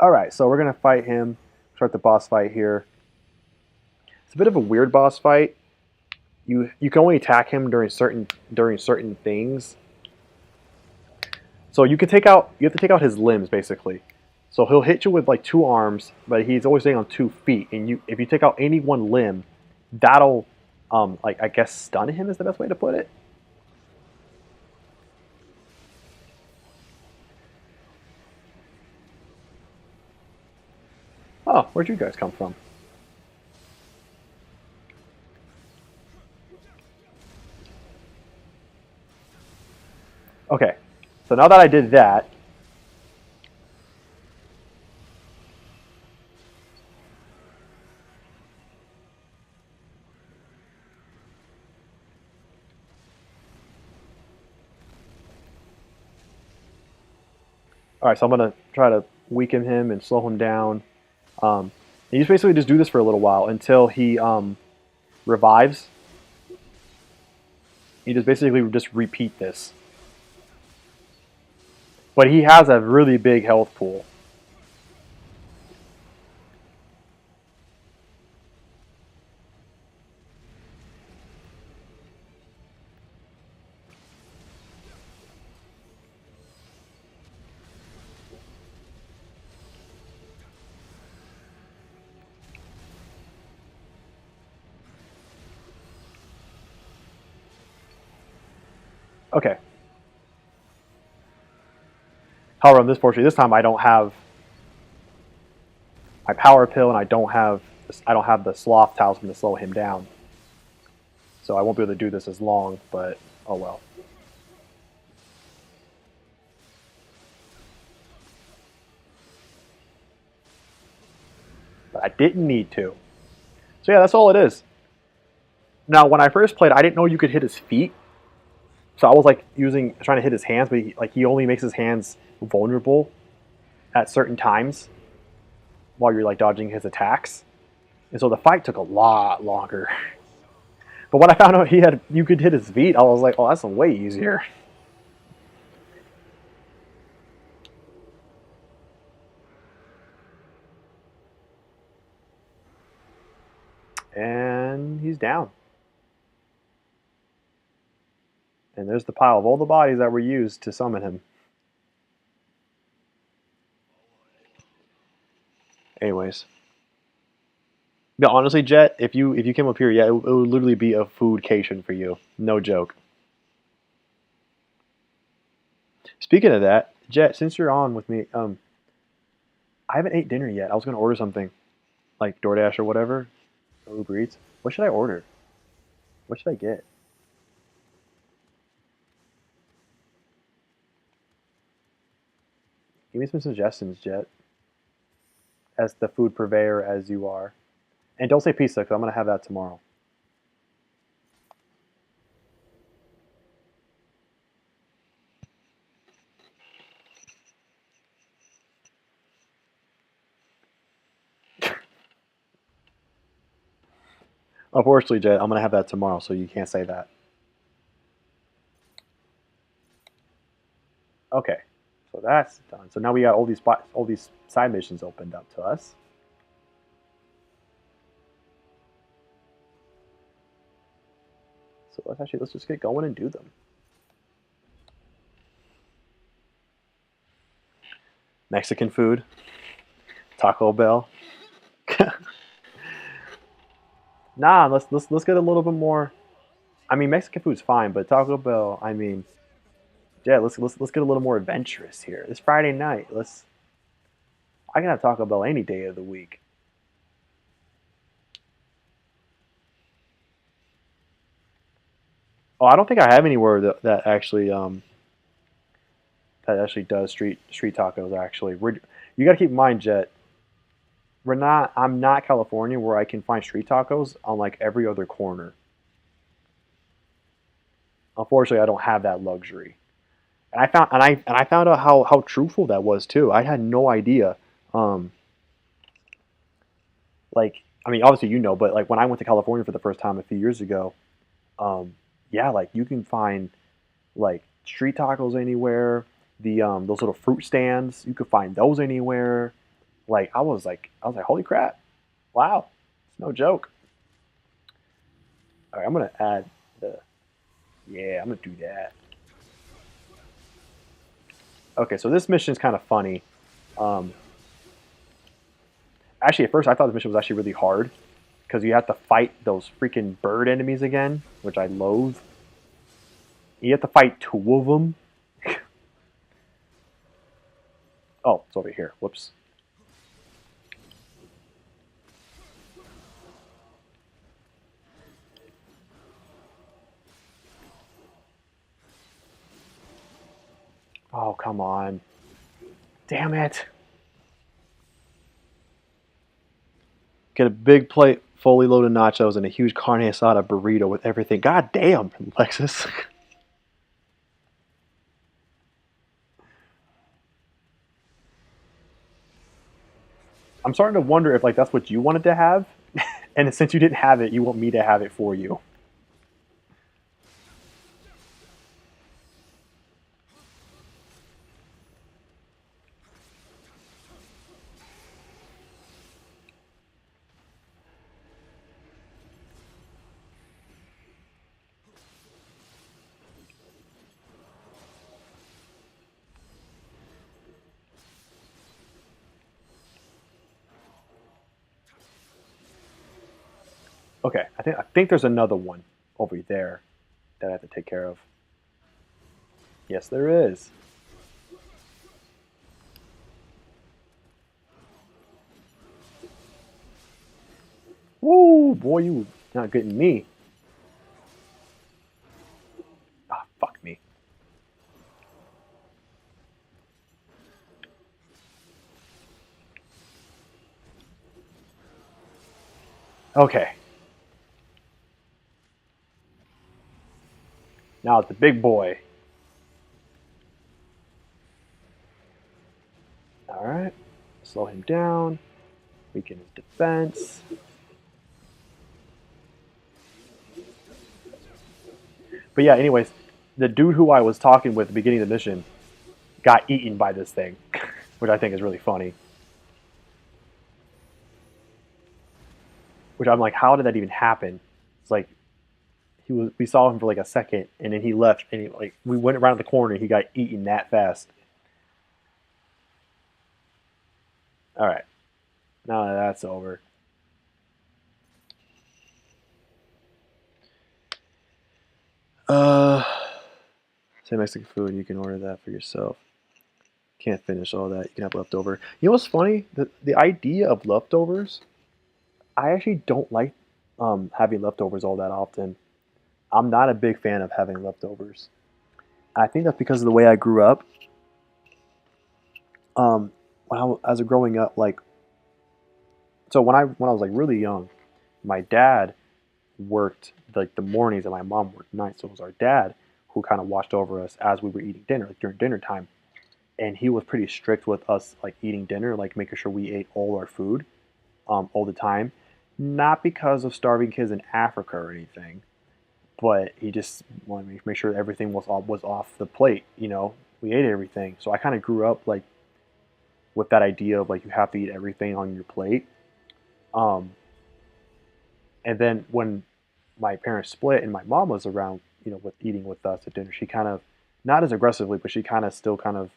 All right, so we're gonna fight him. Start the boss fight here. It's a bit of a weird boss fight. You can only attack him during certain things. So you have to take out his limbs basically. So he'll hit you with like two arms, but he's always staying on 2 feet. And if you take out any one limb, that'll like I guess stun him is the best way to put it. Oh, where'd you guys come from? Okay, so now that I did that, all right, so I'm gonna try to weaken him and slow him down. And you just basically just do this for a little while until he revives. You just basically just repeat this. But he has a really big health pool. Okay. However, on this portion, this time I don't have my power pill, and I don't have the sloth talisman to slow him down. So I won't be able to do this as long. But oh well. But I didn't need to. So yeah, that's all it is. Now, when I first played, I didn't know you could hit his feet. So I was like trying to hit his hands, but he only makes his hands vulnerable at certain times while you're like dodging his attacks. And so the fight took a lot longer. But when I found out you could hit his feet, I was like, oh, that's way easier. And he's down. And there's the pile of all the bodies that were used to summon him. Anyways, Yeah, honestly, Jet, if you came up here, yeah, it would literally be a foodcation for you. No joke. Speaking of that, Jet, since you're on with me, I haven't ate dinner yet. I was gonna order something like DoorDash or whatever, or Uber Eats. What should I order? What should I get? Give me some suggestions, Jet, as the food purveyor as you are. And don't say pizza, because I'm gonna have that tomorrow. Unfortunately, Jet, I'm gonna have that tomorrow, so you can't say that. Okay, so that's done. So now we got all these side missions opened up to us. So let's just get going and do them. Mexican food, Taco Bell. Nah, let's get a little bit more. I mean, Mexican food's fine, but Taco Bell. I mean, yeah, let's get a little more adventurous here. It's Friday night. I can have Taco Bell any day of the week. Oh, I don't think I have anywhere that actually does street tacos. Actually, you got to keep in mind, Jet. We're not. I'm not California where I can find street tacos on like every other corner. Unfortunately, I don't have that luxury. And I found out how truthful that was too. I had no idea. Um, like I mean, obviously you know, but like when I went to California for the first time a few years ago, yeah, like you can find like street tacos anywhere. The those little fruit stands, you could find those anywhere. Like I was like, holy crap, wow, it's no joke. All right, I'm gonna add the yeah, I'm gonna do that. Okay, so this mission is kind of funny. Um, Actually, at first I thought the mission was actually really hard because you have to fight those freaking bird enemies again, which I loathe. You have to fight two of them. Oh, it's over here. Whoops. Oh, come on. Damn it. Get a big plate, fully loaded nachos, and a huge carne asada burrito with everything. God damn, Lexus. I'm starting to wonder if like that's what you wanted to have, and since you didn't have it, you want me to have it for you. Okay, I think there's another one over there that I have to take care of. Yes, there is. Woo, boy, you not getting me. Ah, fuck me. Okay, now it's the big boy. All right, slow him down. Weaken his defense. But yeah, anyways, the dude who I was talking with at the beginning of the mission got eaten by this thing, which I think is really funny. Which I'm like, how did that even happen? It's like we saw him for like a second, and then he left, and like we went around the corner, and he got eaten that fast. All right, now that that's over, Say Mexican food, you can order that for yourself. Can't finish all that. You can have leftover. You know what's funny? The idea of leftovers, I actually don't like having leftovers all that often. I'm not a big fan of having leftovers. I think that's because of the way I grew up. As a growing up, like so when I was like really young, my dad worked like the mornings and my mom worked nights. So it was our dad who kind of watched over us as we were eating dinner, like during dinner time. And he was pretty strict with us, like eating dinner, like making sure we ate all our food, all the time. Not because of starving kids in Africa or anything, but he just wanted to make sure everything was off the plate. You know, we ate everything. So I kind of grew up like with that idea of like you have to eat everything on your plate. Um, and then when my parents split and my mom was around, you know, with eating with us at dinner, she kind of not as aggressively, but she kind of still kind of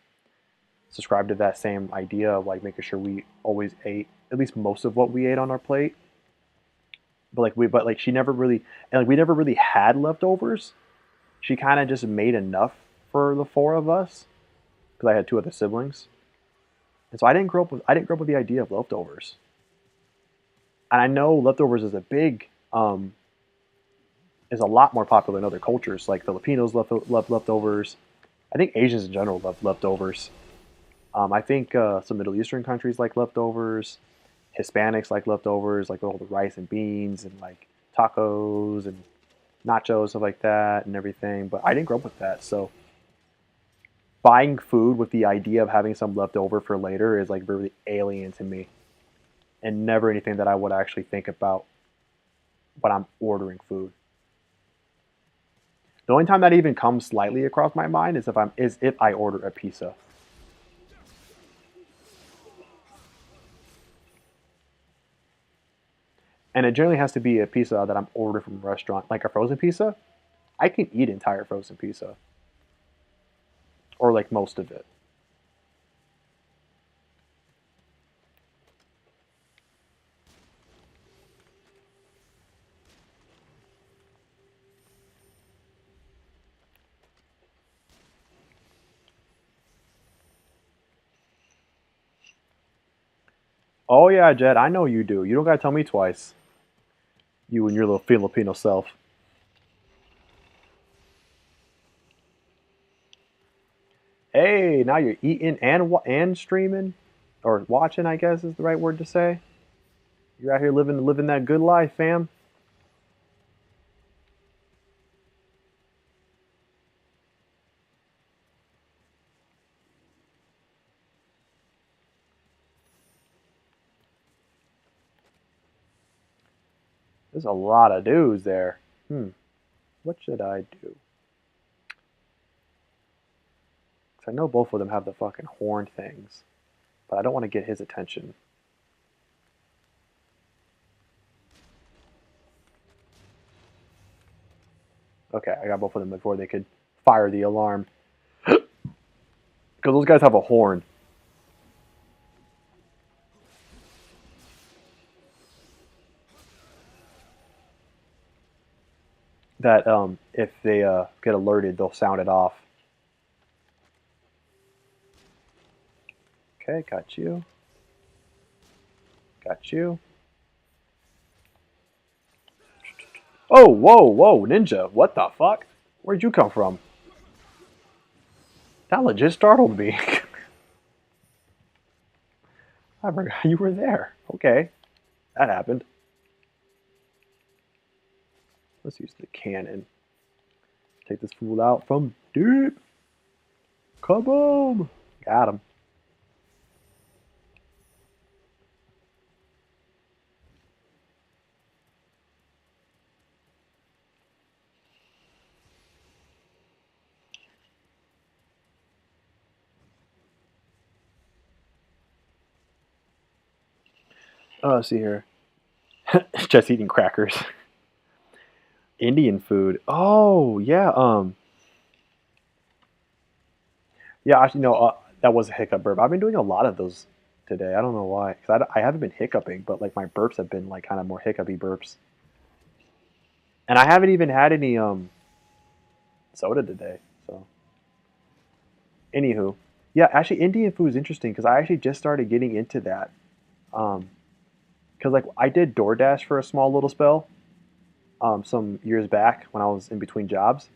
subscribed to that same idea of like making sure we always ate at least most of what we ate on our plate. But like she never really and like we never really had leftovers. She kind of just made enough for the four of us because I had two other siblings, and so I didn't grow up with the idea of leftovers. And I know leftovers is a big is a lot more popular in other cultures. Like Filipinos love leftovers. I think Asians in general love leftovers. I think some Middle Eastern countries like leftovers. Hispanics like leftovers, like all the rice and beans and like tacos and nachos, stuff like that, and everything. But I didn't grow up with that, so buying food with the idea of having some left over for later is like really alien to me, and never anything that I would actually think about when I'm ordering food. The only time that even comes slightly across my mind is if I order a pizza. And it generally has to be a pizza that I'm ordering from a restaurant, like a frozen pizza. I can eat entire frozen pizza, or like most of it. Oh yeah, Jed, I know you do. You don't gotta tell me twice. You and your little Filipino self. Hey, now you're eating and streaming, or watching, I guess is the right word to say. You're out here living that good life, fam. There's a lot of dudes there. What should I do? 'Cause I know both of them have the fucking horn things, but I don't want to get his attention. Okay, I got both of them before they could fire the alarm. Because those guys have a horn that if they get alerted, they'll sound it off. Okay, got you. Got you. Oh, whoa, whoa, ninja. What the fuck? Where'd you come from? That legit startled me. I forgot you were there. Okay, that happened. Let's use the cannon. Take this fool out from deep. Kaboom! Got him. Oh, let's see here. Just eating crackers. Indian food. Oh, yeah. Yeah. Actually, no. That was a hiccup burp. I've been doing a lot of those today. I don't know why. Cause I haven't been hiccuping, but like my burps have been like kind of more hiccupy burps. And I haven't even had any. soda today. So, anywho, yeah, actually, Indian food is interesting because I actually just started getting into that. Um, because like I did DoorDash for a small little spell, some years back when I was in between jobs,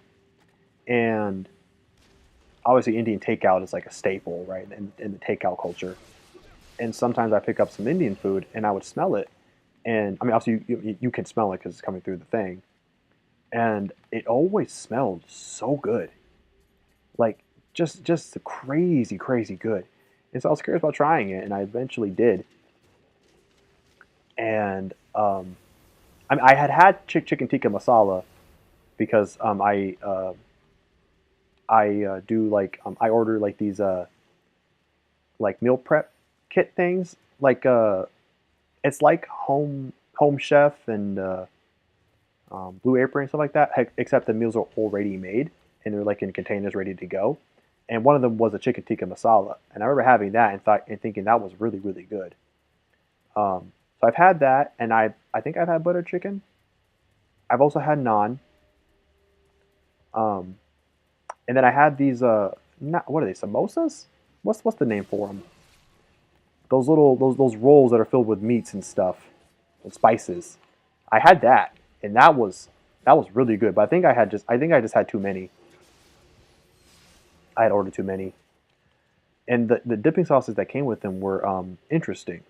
and obviously Indian takeout is like a staple, right, in the takeout culture. And sometimes I pick up some Indian food and I would smell it, and I mean, obviously you can smell it because it's coming through the thing, and it always smelled so good, like just crazy, crazy good. And so I was curious about trying it, and I eventually did. And I mean, I had chicken tikka masala because I do like I order like these like meal prep kit things, like it's like home chef and Blue Apron and stuff like that, except the meals are already made and they're like in containers ready to go. And one of them was a chicken tikka masala, and I remember having that and thinking that was really really good. So I've had that, and I think I've had butter chicken. I've also had naan, um, and then I had these not what are they, samosas? What's the name for them? Those little those rolls that are filled with meats and stuff and spices. I had that, and that was really good. But I think I just had too many. I had ordered too many, and the dipping sauces that came with them were interesting.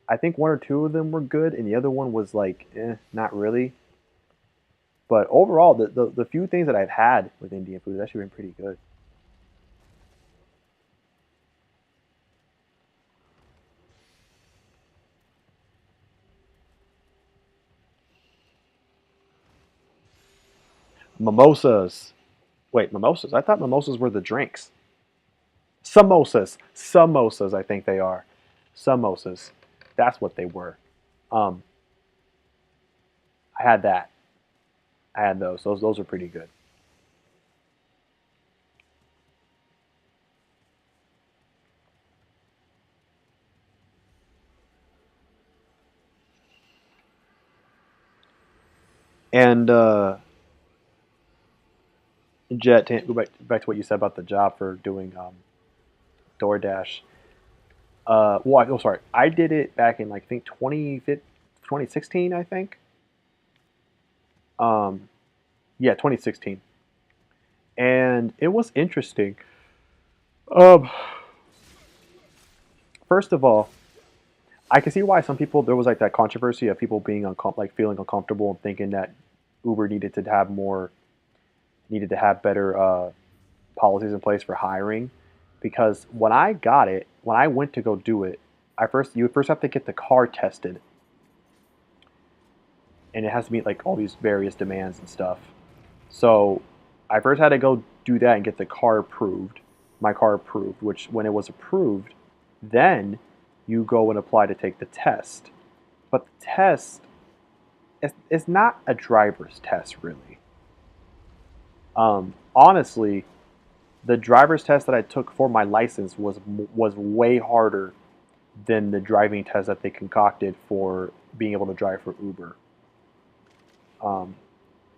I think one or two of them were good, and the other one was like, not really. But overall, the few things that I've had with Indian food has actually been pretty good. Mimosas. Wait, mimosas? I thought mimosas were the drinks. Samosas. Samosas, I think they are. Samosas. That's what they were. Um, I had that. I had those. Those are pretty good. And Jet, to go back to what you said about the job for doing DoorDash. Oh, sorry. I did it back in like I think 2016, I think. Um, yeah, 2016, and it was interesting. Um, First of all, I can see why some people there was like that controversy of people being like feeling uncomfortable and thinking that Uber needed to have better policies in place for hiring. Because when I went to go do it, I first you first have to get the car tested, and it has to meet like all these various demands and stuff. So I first had to go do that and get the car approved, my car approved. Which when it was approved, then you go and apply to take the test. But the test is not a driver's test really. Honestly, the driver's test that I took for my license was way harder than the driving test that they concocted for being able to drive for Uber. Um,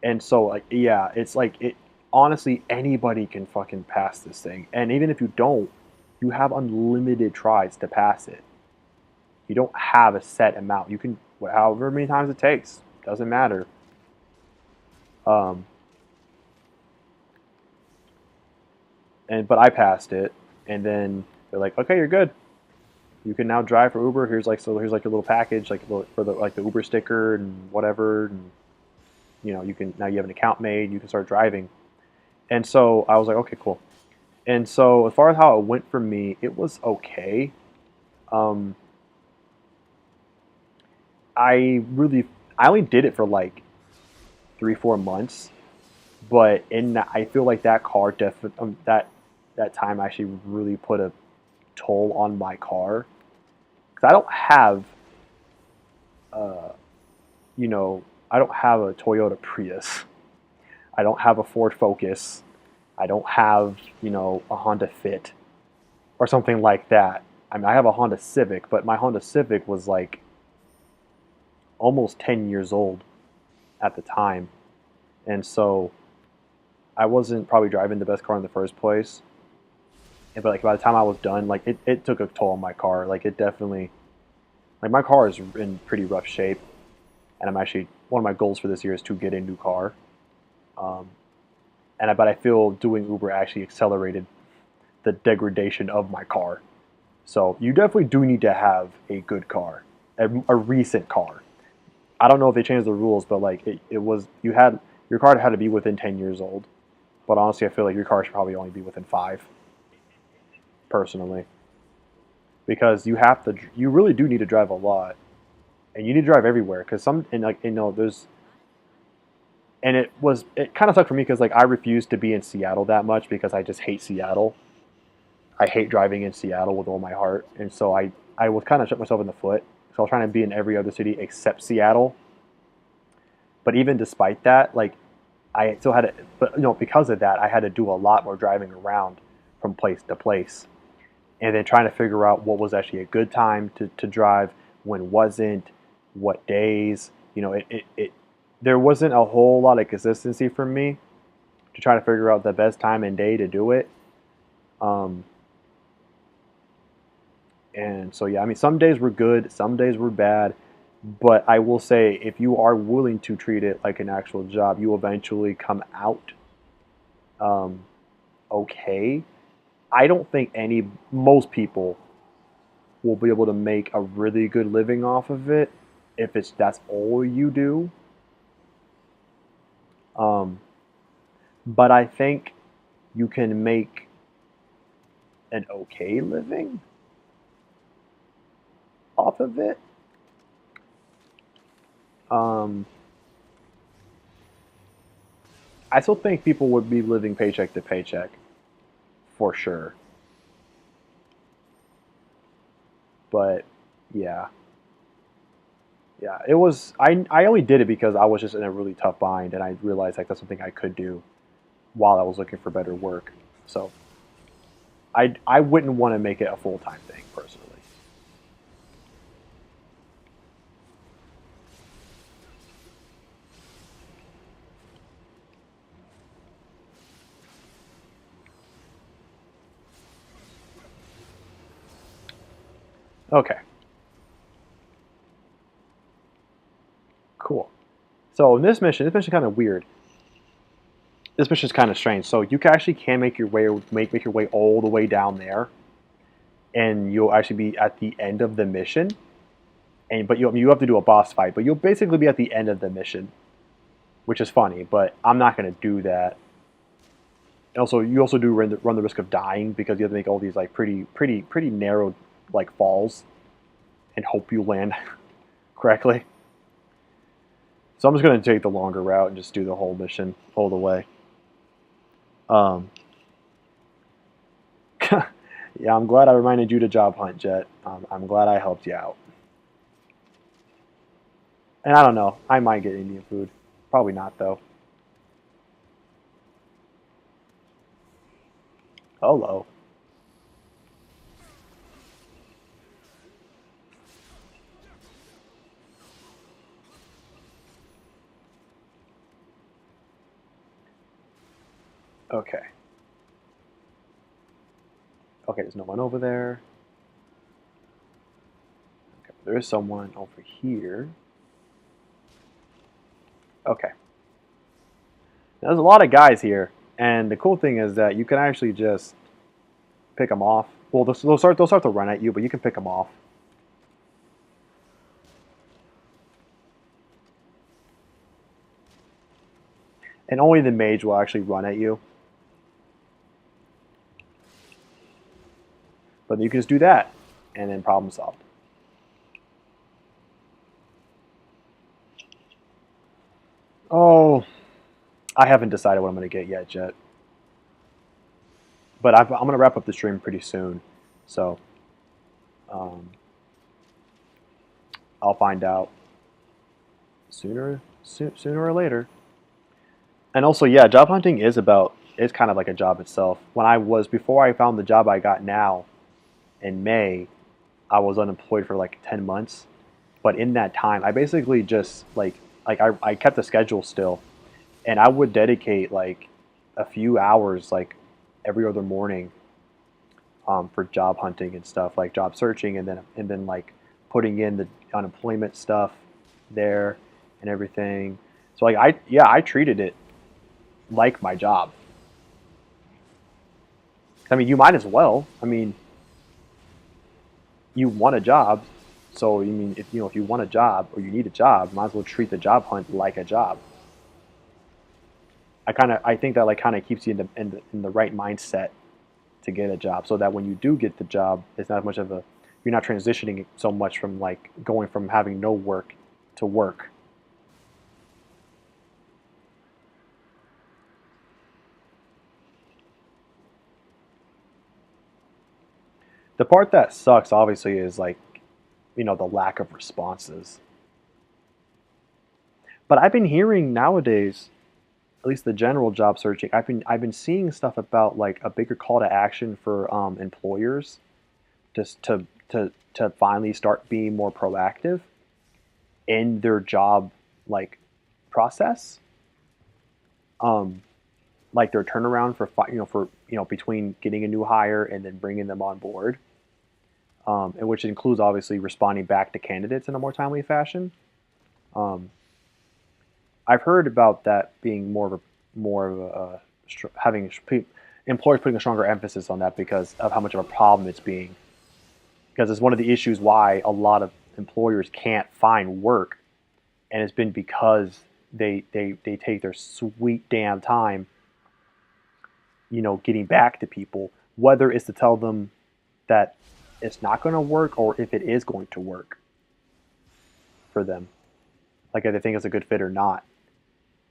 and so like yeah, it's like it. Honestly, anybody can fucking pass this thing, and even if you don't, you have unlimited tries to pass it. You don't have a set amount. You can however many times it takes. Doesn't matter. Um, and but I passed it, and then they're like, okay, you're good. You can now drive for Uber. Here's like your little package, like for the like the Uber sticker and whatever, and you can now you have an account made. You can start driving. And so I was like, okay, cool. And so as far as how it went for me, it was okay. Um, I really I only did it for like 3 4 months, but I feel like that car definitely that time actually really put a toll on my car because I don't have uh, you know I don't have a Toyota Prius. I don't have a Ford Focus. I don't have a Honda Fit or something like that. I mean, I have a Honda Civic, but my Honda Civic was like almost 10 years old at the time, and so I wasn't probably driving the best car in the first place. But like by the time I was done, like it took a toll on my car. Like it definitely, like my car is in pretty rough shape, and I'm actually one of my goals for this year is to get a new car. Um, but I feel doing Uber actually accelerated the degradation of my car. So you definitely do need to have a good car, a recent car. I don't know if they changed the rules, but like it was you had your car had to be within 10 years old. But honestly, I feel like your car should probably only be within 5, personally, because you really do need to drive a lot, and you need to drive everywhere because some and like there's and it kind of sucked for me because like I refused to be in Seattle that much because I just hate Seattle. I hate driving in Seattle with all my heart, and so I was kind of shot myself in the foot. So I was trying to be in every other city except Seattle. But even despite that, like I still had to, but because of that, I had to do a lot more driving around from place to place, and then trying to figure out what was actually a good time to drive, when wasn't, what days. There wasn't a whole lot of consistency for me to try to figure out the best time and day to do it. Um, and so yeah, I mean, some days were good, some days were bad, but I will say if you are willing to treat it like an actual job, you eventually come out um, okay. I don't think most people will be able to make a really good living off of it if that's all you do. Um, but I think you can make an okay living off of it. Um, I still think people would be living paycheck to paycheck for sure. But yeah, yeah, it was. I only did it because I was just in a really tough bind, and I realized like that's something I could do while I was looking for better work. So I wouldn't want to make it a full time thing personally. Okay, cool. So in this mission is kind of weird. This mission is kind of strange. So you can make your way make your way all the way down there, and you'll actually be at the end of the mission. And but you have to do a boss fight, but you'll basically be at the end of the mission, which is funny. But I'm not going to do that. And also, you also do run the risk of dying because you have to make all these like pretty narrow like falls and hope you land correctly. So I'm just going to take the longer route and just do the whole mission all the way. Um, yeah, I'm glad I reminded you to job hunt, Jet. I'm glad I helped you out. And I don't know, I might get Indian food. Probably not though. Hello. Okay. Okay, there's no one over there. Okay, there is someone over here. Okay. Now, there's a lot of guys here, and the cool thing is that you can actually just pick them off. Well, they'll start to run at you, but you can pick them off. And only the mage will actually run at you. But you can just do that, and then problem solved. Oh, I haven't decided what I'm going to get yet, Jet. But I'm going to wrap up the stream pretty soon, so um, I'll find out sooner or later. And also, yeah, job hunting it's kind of like a job itself. Before I found the job I got now in May, I was unemployed for like 10 months. But in that time, I basically just I kept the schedule still, and I would dedicate like a few hours like every other morning for job hunting and stuff, like job searching, and then like putting in the unemployment stuff there and everything. So like I treated it like my job. I mean, you might as well. I mean, you want a job, so you mean if if you want a job or you need a job, might as well treat the job hunt like a job. I think that like kind of keeps you in the right mindset to get a job, so that when you do get the job, it's not much of a you're not transitioning so much from like going from having no work to work. The part that sucks, obviously, is like the lack of responses. But I've been hearing nowadays, at least the general job searching, I've been seeing stuff about like a bigger call to action for employers just to finally start being more proactive in their job like process, um, like their turnaround for between getting a new hire and then bringing them on board, and which includes obviously responding back to candidates in a more timely fashion. Um, I've heard about that being more of a having employers putting a stronger emphasis on that because of how much of a problem it's being. Because it's one of the issues why a lot of employers can't find work, and it's been because they take their sweet damn time, getting back to people, whether it's to tell them that it's not going to work or if it is going to work for them, like if they think it's a good fit or not,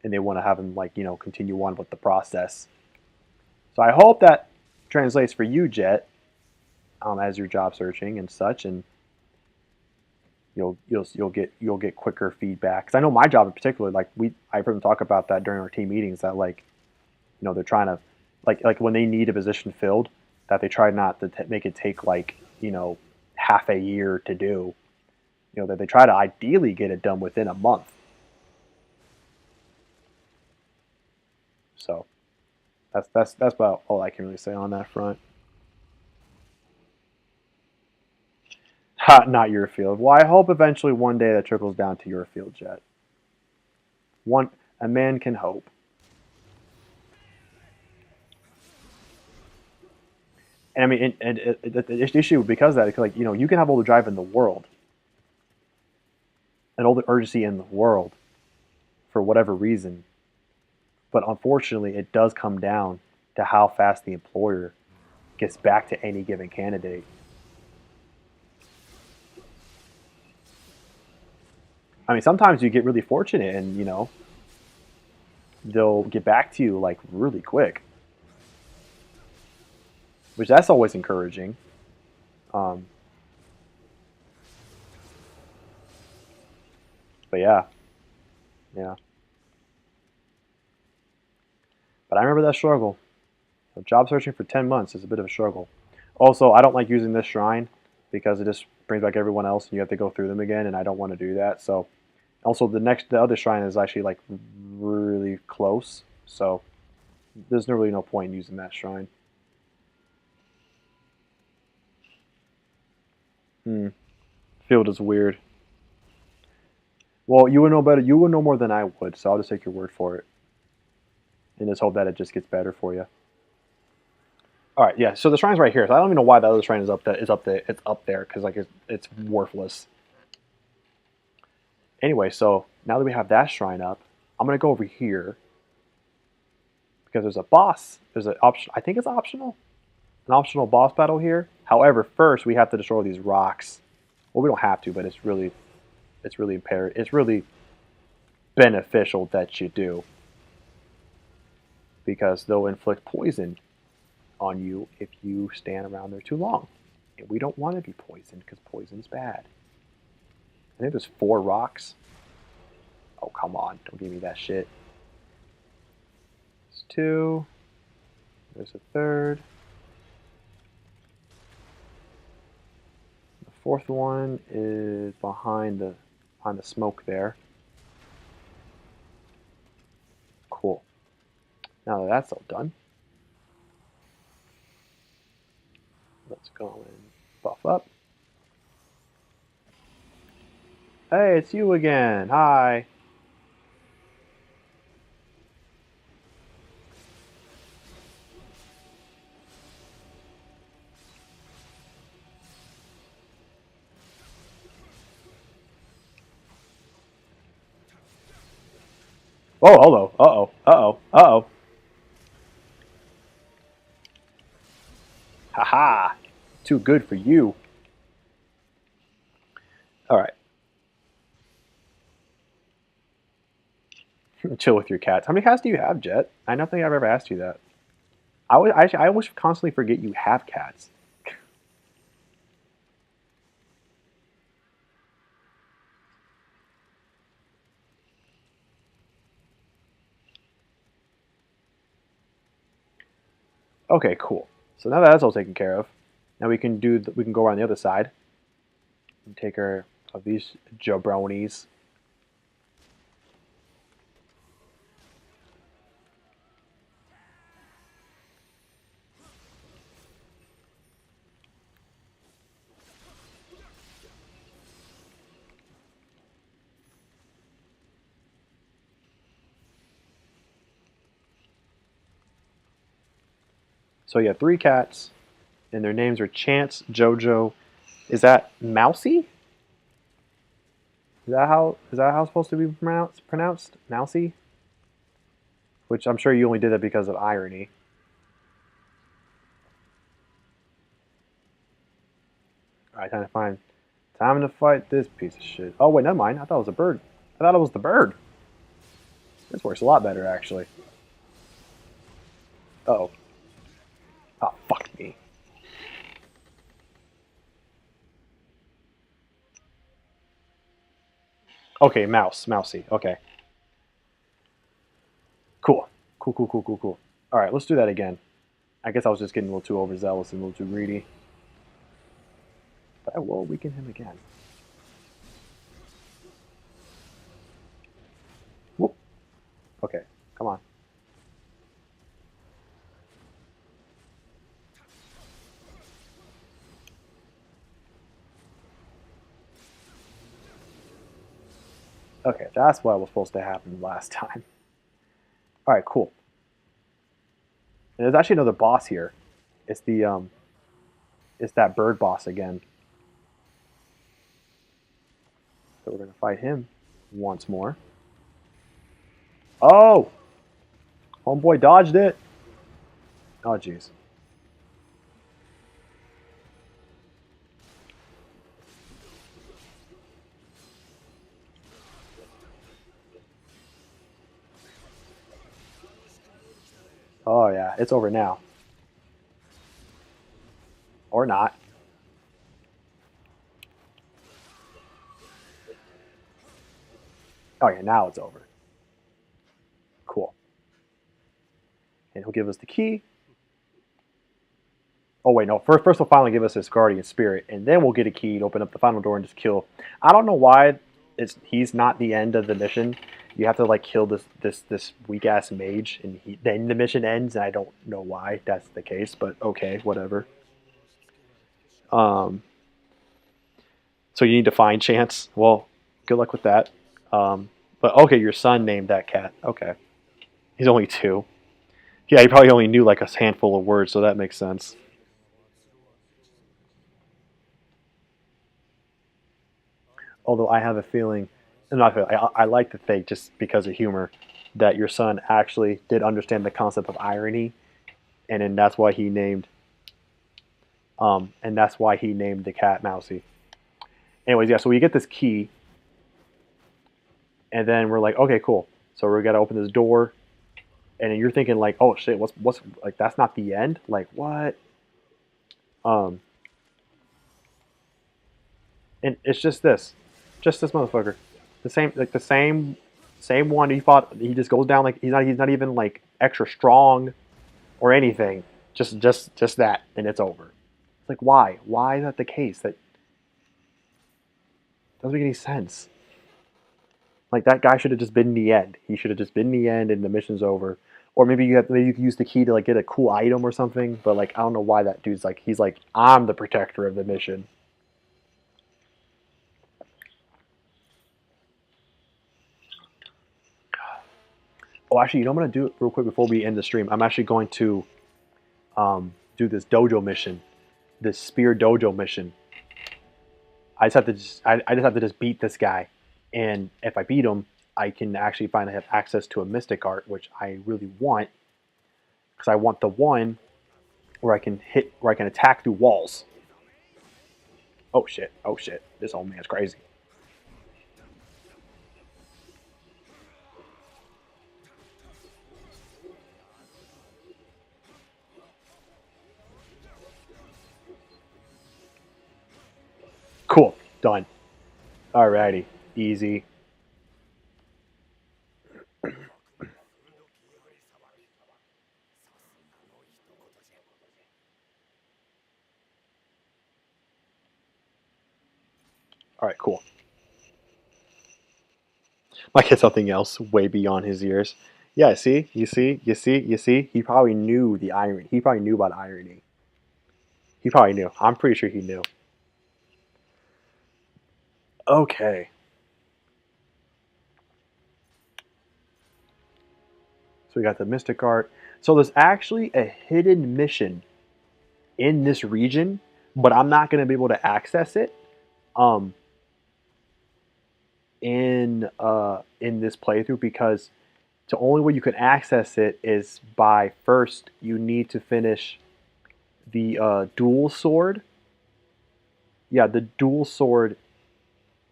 and they want to have them like continue on with the process. So I hope that translates for you, Jet, as you're job searching and such, and you'll get quicker feedback. Because I know my job in particular, like I've heard them talk about that during our team meetings, that like they're trying to like when they need a position filled, that they try not to make it take like half a year to do. That they try to ideally get it done within a month. So that's about all I can really say on that front. Not your field. Well, I hope eventually one day that trickles down to your field, Jet. One a man can hope. And I mean, the issue because of that, like you can have all the drive in the world and all the urgency in the world for whatever reason, but unfortunately, it does come down to how fast the employer gets back to any given candidate. I mean, sometimes you get really fortunate, and they'll get back to you like really quick, which that's always encouraging. Um, but yeah, yeah. But I remember that struggle. So job searching for 10 months is a bit of a struggle. Also, I don't like using this shrine because it just brings back everyone else, and you have to go through them again, and I don't want to do that. So, also the other shrine is actually like really close, so there's really no point in using that shrine. Hmm. Field is weird. Well, you would know better. You would know more than I would, so I'll just take your word for it, and just hope that it just gets better for you. All right, yeah. So the shrine's right here. So I don't even know why the other shrine is up there. Is up there. It's up there because like it's worthless. Anyway, so now that we have that shrine up, I'm gonna go over here because there's a boss. There's an option. I think it's optional. An optional boss battle here. However, first we have to destroy these rocks. Well, we don't have to, but it's really imperative. It's really beneficial that you do because they'll inflict poison on you if you stand around there too long. And we don't want to be poisoned because poison's bad. I think there's 4 rocks. Oh, come on. Don't give me that shit. There's 2. There's a 3rd. The 4th one is behind the smoke there. Cool. Now that that's all done, let's go and buff up. Hey, it's you again. Hi. Oh, hello. Uh-oh. Uh-oh. Uh-oh. Haha. Too good for you. All right. Chill with your cats. How many cats do you have, Jet? I don't think I've ever asked you that. I always constantly forget you have cats. Okay, cool. So now that's all taken care of. Now we can we can go around the other side and take care of these jabronis. So you have 3 cats, and their names are Chance, Jojo. Is that Mousy? Is that how it's supposed to be pronounced? Mousy? Which I'm sure you only did that because of irony. Alright, time to fight this piece of shit. Oh wait, never mind. I thought it was a bird. I thought it was the bird. This works a lot better actually. Uh oh. Oh fuck me. Okay, mousy. Okay. Cool. Cool. Alright, let's do that again. I guess I was just getting a little too overzealous and a little too greedy. But I will weaken him again. Whoop. Okay, come on. Okay, that's what was supposed to happen last time. Alright, cool. And there's actually another boss here. It's the it's that bird boss again. So we're gonna fight him once more. Oh! Homeboy dodged it. Oh jeez. Oh yeah, it's over now. Or not. Oh yeah, now it's over. Cool. And he'll give us the key. Oh wait, no. First he'll finally give us his guardian spirit, and then we'll get a key to open up the final door and just kill. I don't know why he's not the end of the mission. You have to like kill this weak ass mage, and then the mission ends. And I don't know why that's the case, but okay, whatever. Um, so you need to find Chance. Well, good luck with that. But okay, your son named that cat. Okay, he's only 2. Yeah, he probably only knew like a handful of words, so that makes sense. Although I have a feeling, not feeling, I like to think just because of humor that your son actually did understand the concept of irony, and then that's why he named the cat Mousy. Anyways, yeah. So we get this key, and then we're like, okay, cool. So we got to open this door, and then you're thinking like, oh shit, what's like that's not the end. Like what? Um, and it's just this motherfucker, the same one he fought. He just goes down like he's not even like extra strong or anything. Just that, and it's over. It's like why? Why is that the case? That doesn't make any sense. Like that guy should have just been the end. He should have just been the end, and the mission's over. Or maybe maybe you could use the key to like get a cool item or something. But like I don't know why that dude's like he's like I'm the protector of the mission. Oh, actually, you know what I'm gonna do real quick before we end the stream. I'm actually going to do this dojo mission, this spear dojo mission. I just have to I just have to just beat this guy, and if I beat him, I can actually finally have access to a mystic art, which I really want, because I want the one where I can attack through walls. Oh shit! Oh shit! This old man's crazy. Cool, done. Alrighty, easy. All right, cool. Might get something else way beyond his ears. Yeah, see, you see, you see, you see. He probably knew the irony. He probably knew about irony. He probably knew. I'm pretty sure he knew. Okay. So we got the Mystic Art. So there's actually a hidden mission in this region, but I'm not going to be able to access it um, in this playthrough because the only way you can access it is by first you need to finish the dual sword. Yeah, the dual sword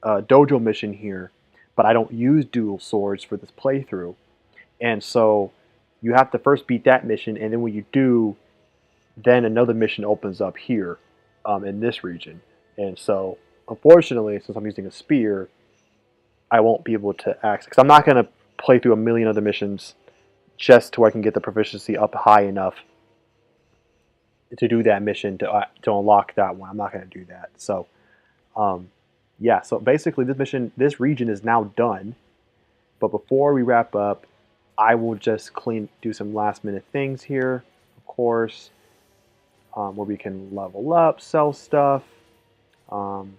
dojo mission here, but I don't use dual swords for this playthrough. And so you have to first beat that mission, and then when you do, then another mission opens up here in this region. And so, unfortunately, since I'm using a spear, I won't be able to access, because I'm not going to play through a million other missions just so I can get the proficiency up high enough to do that mission to unlock that one. I'm not going to do that. So, yeah. So basically, this region is now done. But before we wrap up, I will just do some last minute things here, of course, where we can level up, sell stuff, um,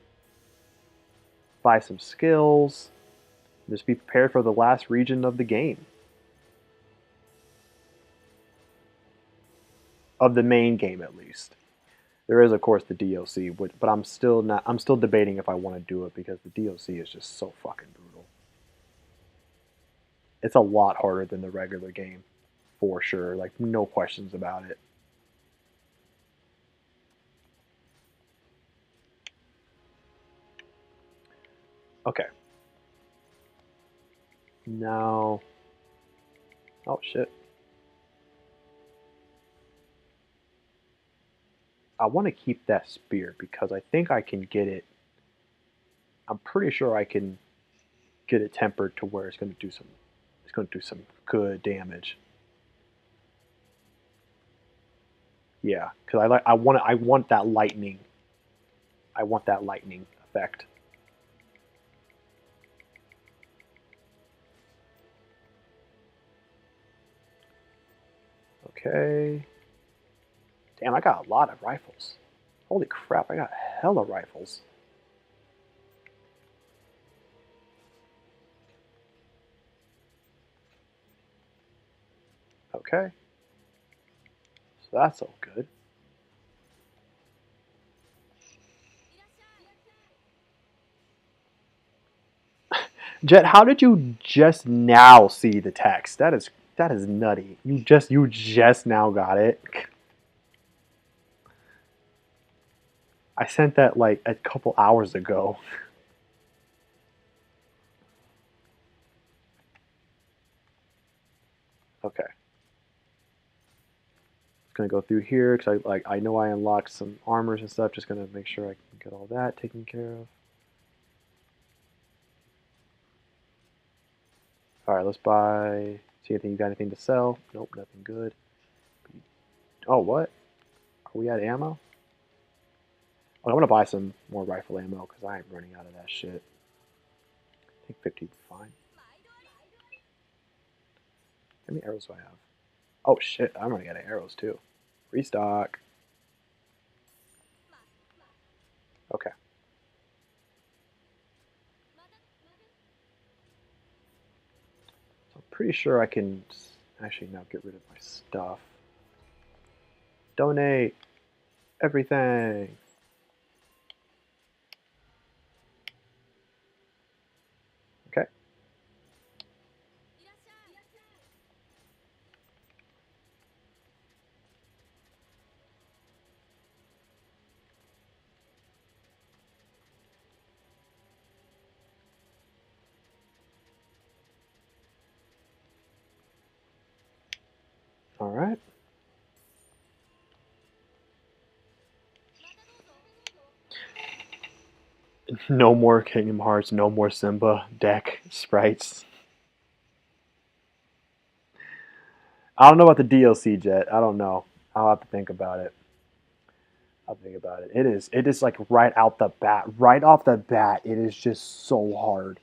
buy some skills, just be prepared for the last region of the game, of the main game at least. There is, of course, the DLC, but I'm still not. I'm still debating if I want to do it because the DLC is just so fucking brutal. It's a lot harder than the regular game, for sure. Like no questions about it. Okay. Now, oh shit. I want to keep that spear because I think I can get it. I'm pretty sure I can get it tempered to where it's going to do some. It's going to do some good damage. Yeah, because I want that lightning. I want that lightning effect. Okay. Damn, I got a lot of rifles. Holy crap, I got hella rifles. Okay. So that's all good. Jet, how did you just now see the text? That is nutty. You just now got it. I sent that like a couple hours ago. Okay. Just gonna go through here because I know I unlocked some armors and stuff. Just gonna make sure I can get all that taken care of. All right, let's buy. See anything? You got anything to sell? Nope, nothing good. Oh, what? Are we out of ammo? Oh, I want to buy some more rifle ammo because I am running out of that shit. I think 50 would be fine. How many arrows do I have? Oh shit, I'm running out of arrows too. Restock. Okay. So I'm pretty sure I can actually now get rid of my stuff. Donate everything. Okay. All right. No more Kingdom Hearts, no more Simba deck sprites. I don't know about the DLC jet. I don't know. I'll have to think about it. I'll think about it. It is like right out the bat, right off the bat, it is just so hard.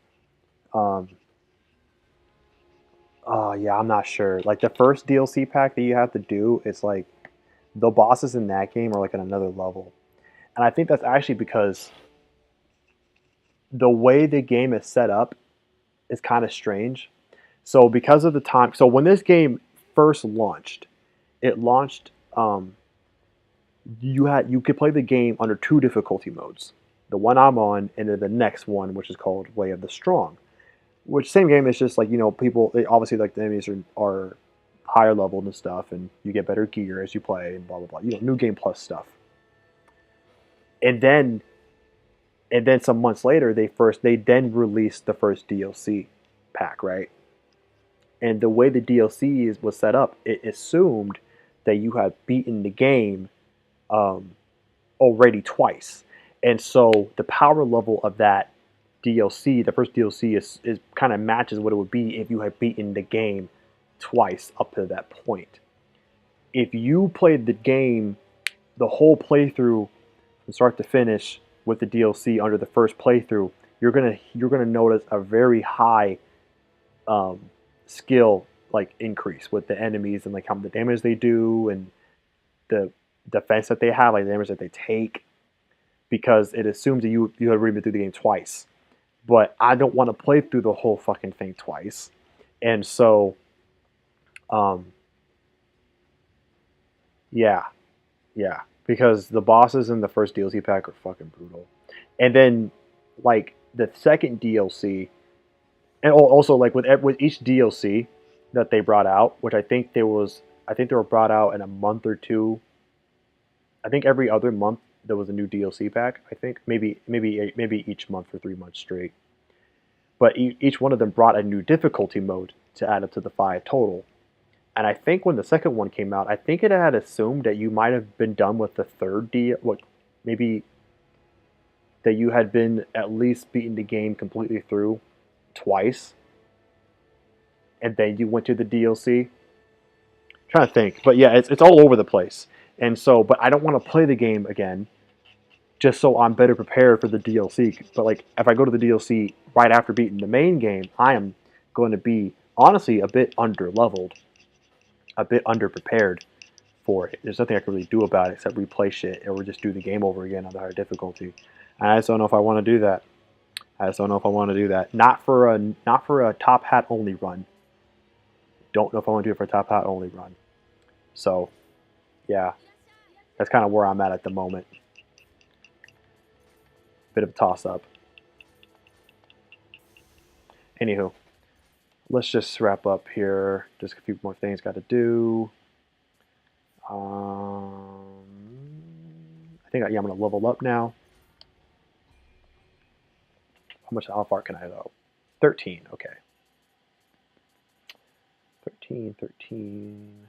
Um, oh yeah, I'm not sure. Like the first DLC pack that you have to do, it's like the bosses in that game are like on another level, and I think that's actually because the way the game is set up is kind of strange. So because of the time, so when this game first launched, it launched. You could play the game under two difficulty modes. The one I'm on, and then the next one, which is called Way of the Strong. Which same game is just like people. They obviously like the enemies are higher leveled and stuff, and you get better gear as you play, and blah blah blah. New game plus stuff. And then some months later, they then released the first DLC pack, right? And the way the DLC was set up, it assumed that you had beaten the game um, already twice. And so the power level of that DLC, the first DLC, is kind of matches what it would be if you had beaten the game twice up to that point. If you played the game, the whole playthrough from start to finish with the DLC under the first playthrough, you're gonna notice a very high um, skill like increase with the enemies and like how the damage they do and the defense that they have, like the damage that they take, because it assumes that you had already been through the game twice. But I don't want to play through the whole fucking thing twice, and so um, yeah, yeah, because the bosses in the first DLC pack are fucking brutal, and then like the second DLC, and also like with each DLC that they brought out, which I think they were brought out in a month or two. I think every other month there was a new DLC pack. I think maybe each month for 3 months straight. But each one of them brought a new difficulty mode to add up to the five total. And I think when the second one came out, I think it had assumed that you might have been done with the third D. What maybe that you had been at least beaten the game completely through twice, and then you went to the DLC. Trying to think, but yeah, it's all over the place. And so, but I don't want to play the game again, just so I'm better prepared for the DLC. But like, if I go to the DLC right after beating the main game, I am going to be honestly a bit under leveled, a bit underprepared for it. There's nothing I can really do about it except replay shit or just do the game over again on the higher difficulty. And I just don't know if I want to do that. I just don't know if I want to do that. Not for a top hat only run. Don't know if I want to do it for a top hat only run. So yeah, that's kind of where I'm at the moment. Bit of a toss up. Anywho, let's just wrap up here. Just a few more things got to do. I think I'm gonna level up now. How far can I go? 13. Okay. 13, 13.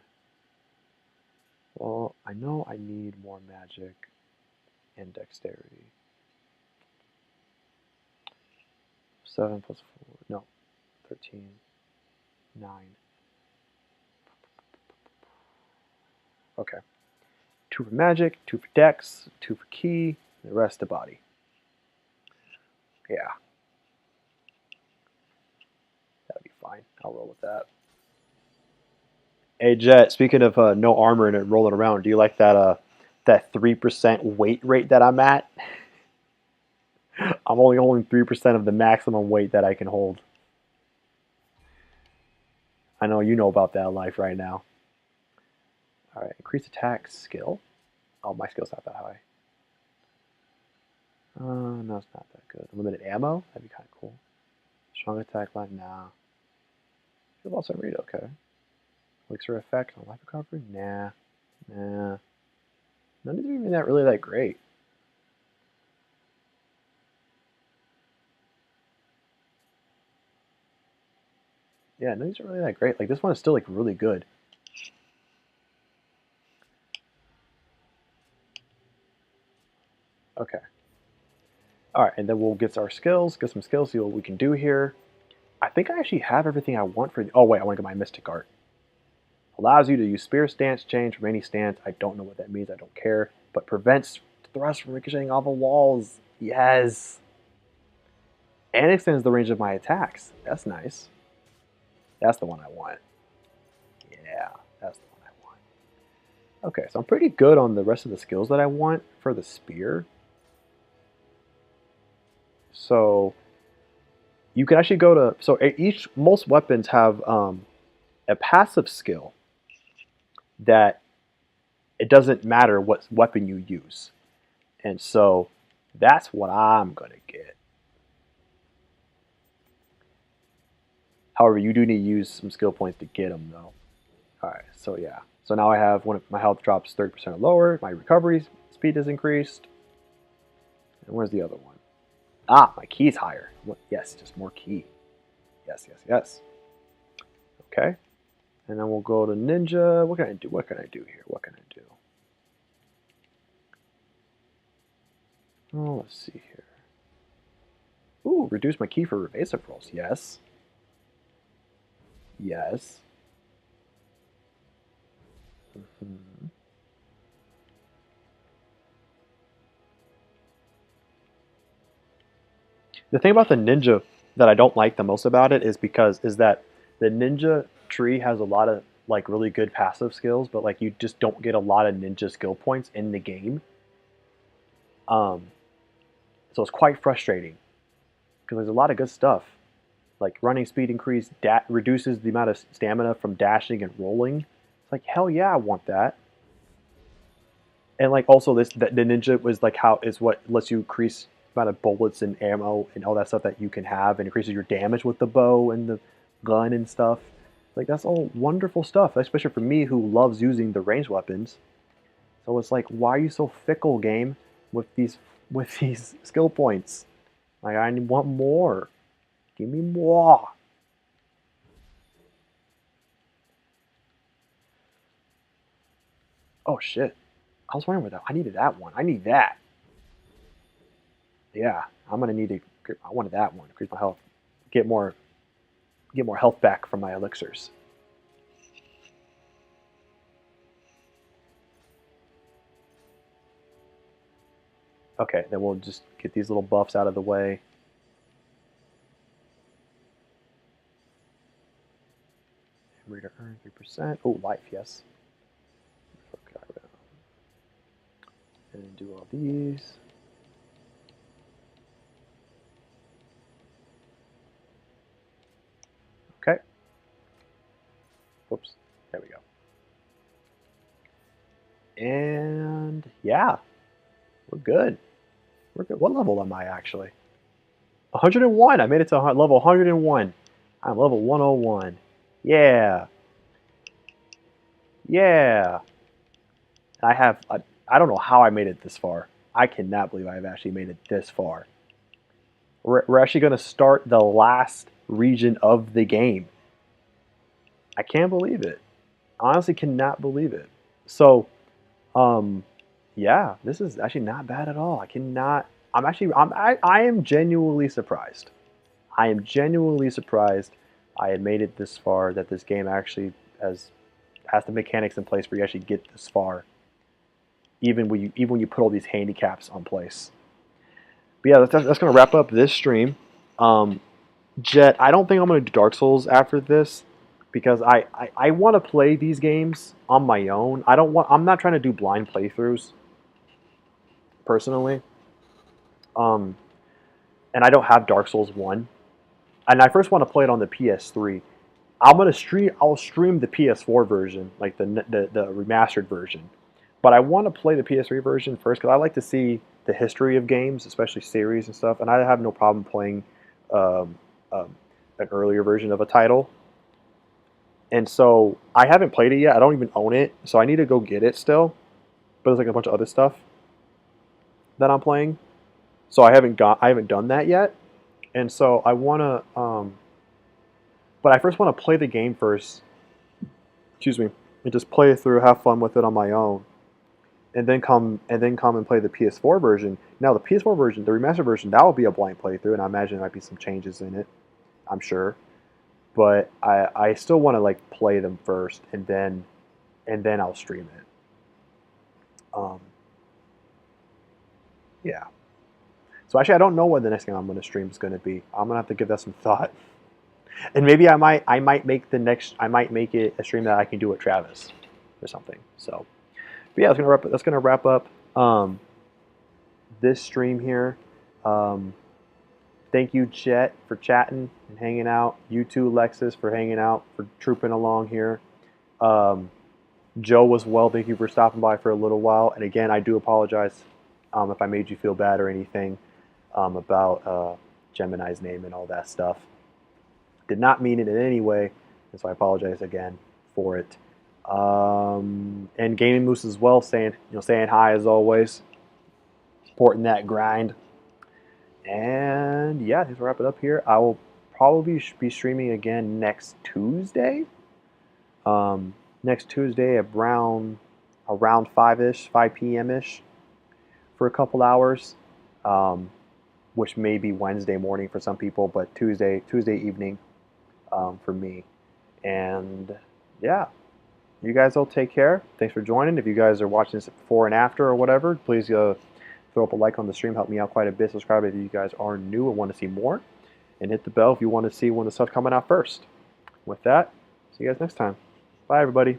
Well, I know I need more magic and dexterity. 7 plus 4. No. 13. 9. Okay. 2 for magic, 2 for dex, 2 for key, the rest the body. Yeah. That'll be fine. I'll roll with that. Hey Jet, speaking of no armor and it rolling around, do you like that 3% weight rate that I'm at? I'm only holding 3% of the maximum weight that I can hold. I know you know about that life right now. All right, increase attack skill. Oh, my skill's not that high. No, it's not that good. Limited ammo? That'd be kind of cool. Strong attack line? Nah. Field also read, okay. Elixir effect on life recovery? Nah. Nah. None of these are even really that great. Yeah, none of these are really that great. Like, this one is still, like, really good. Okay. Alright, and then we'll get some skills, see what we can do here. I think I actually have everything I want for the... Oh, wait, I want to get my Mystic Art. Allows you to use Spear stance change from any stance. I don't know what that means. I don't care. But prevents thrust from ricocheting off of walls. Yes! And extends the range of my attacks. That's nice. That's the one I want. Yeah, that's the one I want. Okay, so I'm pretty good on the rest of the skills that I want for the spear. So you can actually go to... So most weapons have a passive skill that it doesn't matter what weapon you use. And so that's what I'm going to get. However, you do need to use some skill points to get them, though. Alright, so yeah. So now I have, when my health drops 30% or lower, my recovery speed is increased. And where's the other one? Ah, my key's higher. Yes, just more key. Yes, yes, yes. Okay. And then we'll go to Ninja. What can I do? What can I do here? What can I do? Oh, let's see here. Ooh, reduce my key for evasive rolls. Yes. Yes. Mm-hmm. The thing about the ninja that I don't like the most about it is that the ninja tree has a lot of like really good passive skills, but like you just don't get a lot of ninja skill points in the game. Um, so it's quite frustrating because there's a lot of good stuff. Like running speed increase reduces the amount of stamina from dashing and rolling. It's like hell yeah, I want that. And like also the ninja was like how is what lets you increase amount of bullets and ammo and all that stuff that you can have and increases your damage with the bow and the gun and stuff. Like that's all wonderful stuff, especially for me who loves using the ranged weapons. So it's like, why are you so fickle, game, with these skill points? Like I want more. Give me more. Oh shit. I was wondering what that. I needed that one. I need that. Yeah, I'm gonna need to. I wanted that one. Increase my health. Get more health back from my elixirs. Okay, then we'll just get these little buffs out of the way. Rate to earn 3%. Oh, life, yes. And then do all these. Okay. Whoops. There we go. And yeah, we're good. We're good. What level am I actually? 101. I made it to level 101. I'm level 101. Yeah. Yeah. I don't know how I made it this far. I cannot believe I've actually made it this far. We're actually going to start the last region of the game. I can't believe it. Honestly, cannot believe it. So, yeah, this is actually not bad at all. I am genuinely surprised. I am genuinely surprised I had made it this far, that this game actually has the mechanics in place where you actually get this far, even when you put all these handicaps on place. But yeah, that's going to wrap up this stream. Jet, I don't think I'm going to do Dark Souls after this. because I want to play these games on my own. I'm not trying to do blind playthroughs personally. Um, and I don't have Dark Souls 1. And I first want to play it on the PS3. I'll stream the PS4 version, like the remastered version. But I want to play the PS3 version first because I like to see the history of games, especially series and stuff. And I have no problem playing um, um, an earlier version of a title. And so I haven't played it yet. I don't even own it, so I need to go get it still. But there's like a bunch of other stuff that I'm playing, so I haven't done that yet. And so I want to, but I first want to play the game first. Excuse me, and just play it through, have fun with it on my own, and then come and play the PS4 version. Now the PS4 version, the remastered version, that will be a blind playthrough, and I imagine there might be some changes in it. I'm sure, but I still want to like play them first, and then I'll stream it. Um, yeah. So actually, I don't know what the next game I'm going to stream is going to be. I'm going to have to give that some thought, and maybe I might make I might make it a stream that I can do with Travis or something. So, but yeah, that's gonna wrap up this stream here. Um, Thank you, Chet, for chatting and hanging out. You too, Lexus, for hanging out, for trooping along here. Um, Joe as well, thank you for stopping by for a little while. And again, I do apologize if I made you feel bad or anything about Gemini's name and all that stuff. Did not mean it in any way, and so I apologize again for it. And Gaming Moose as well, saying hi as always, supporting that grind. And yeah, let's wrap it up here. I will probably be streaming again next Tuesday. Next Tuesday around 5-ish, 5 p.m.-ish for a couple hours, which may be Wednesday morning for some people, but Tuesday evening for me. And yeah, you guys all take care. Thanks for joining. If you guys are watching this before and after or whatever, please throw up a like on the stream. Help me out quite a bit. Subscribe if you guys are new and want to see more. And hit the bell if you want to see when the stuff's coming out first. With that, see you guys next time. Bye, everybody.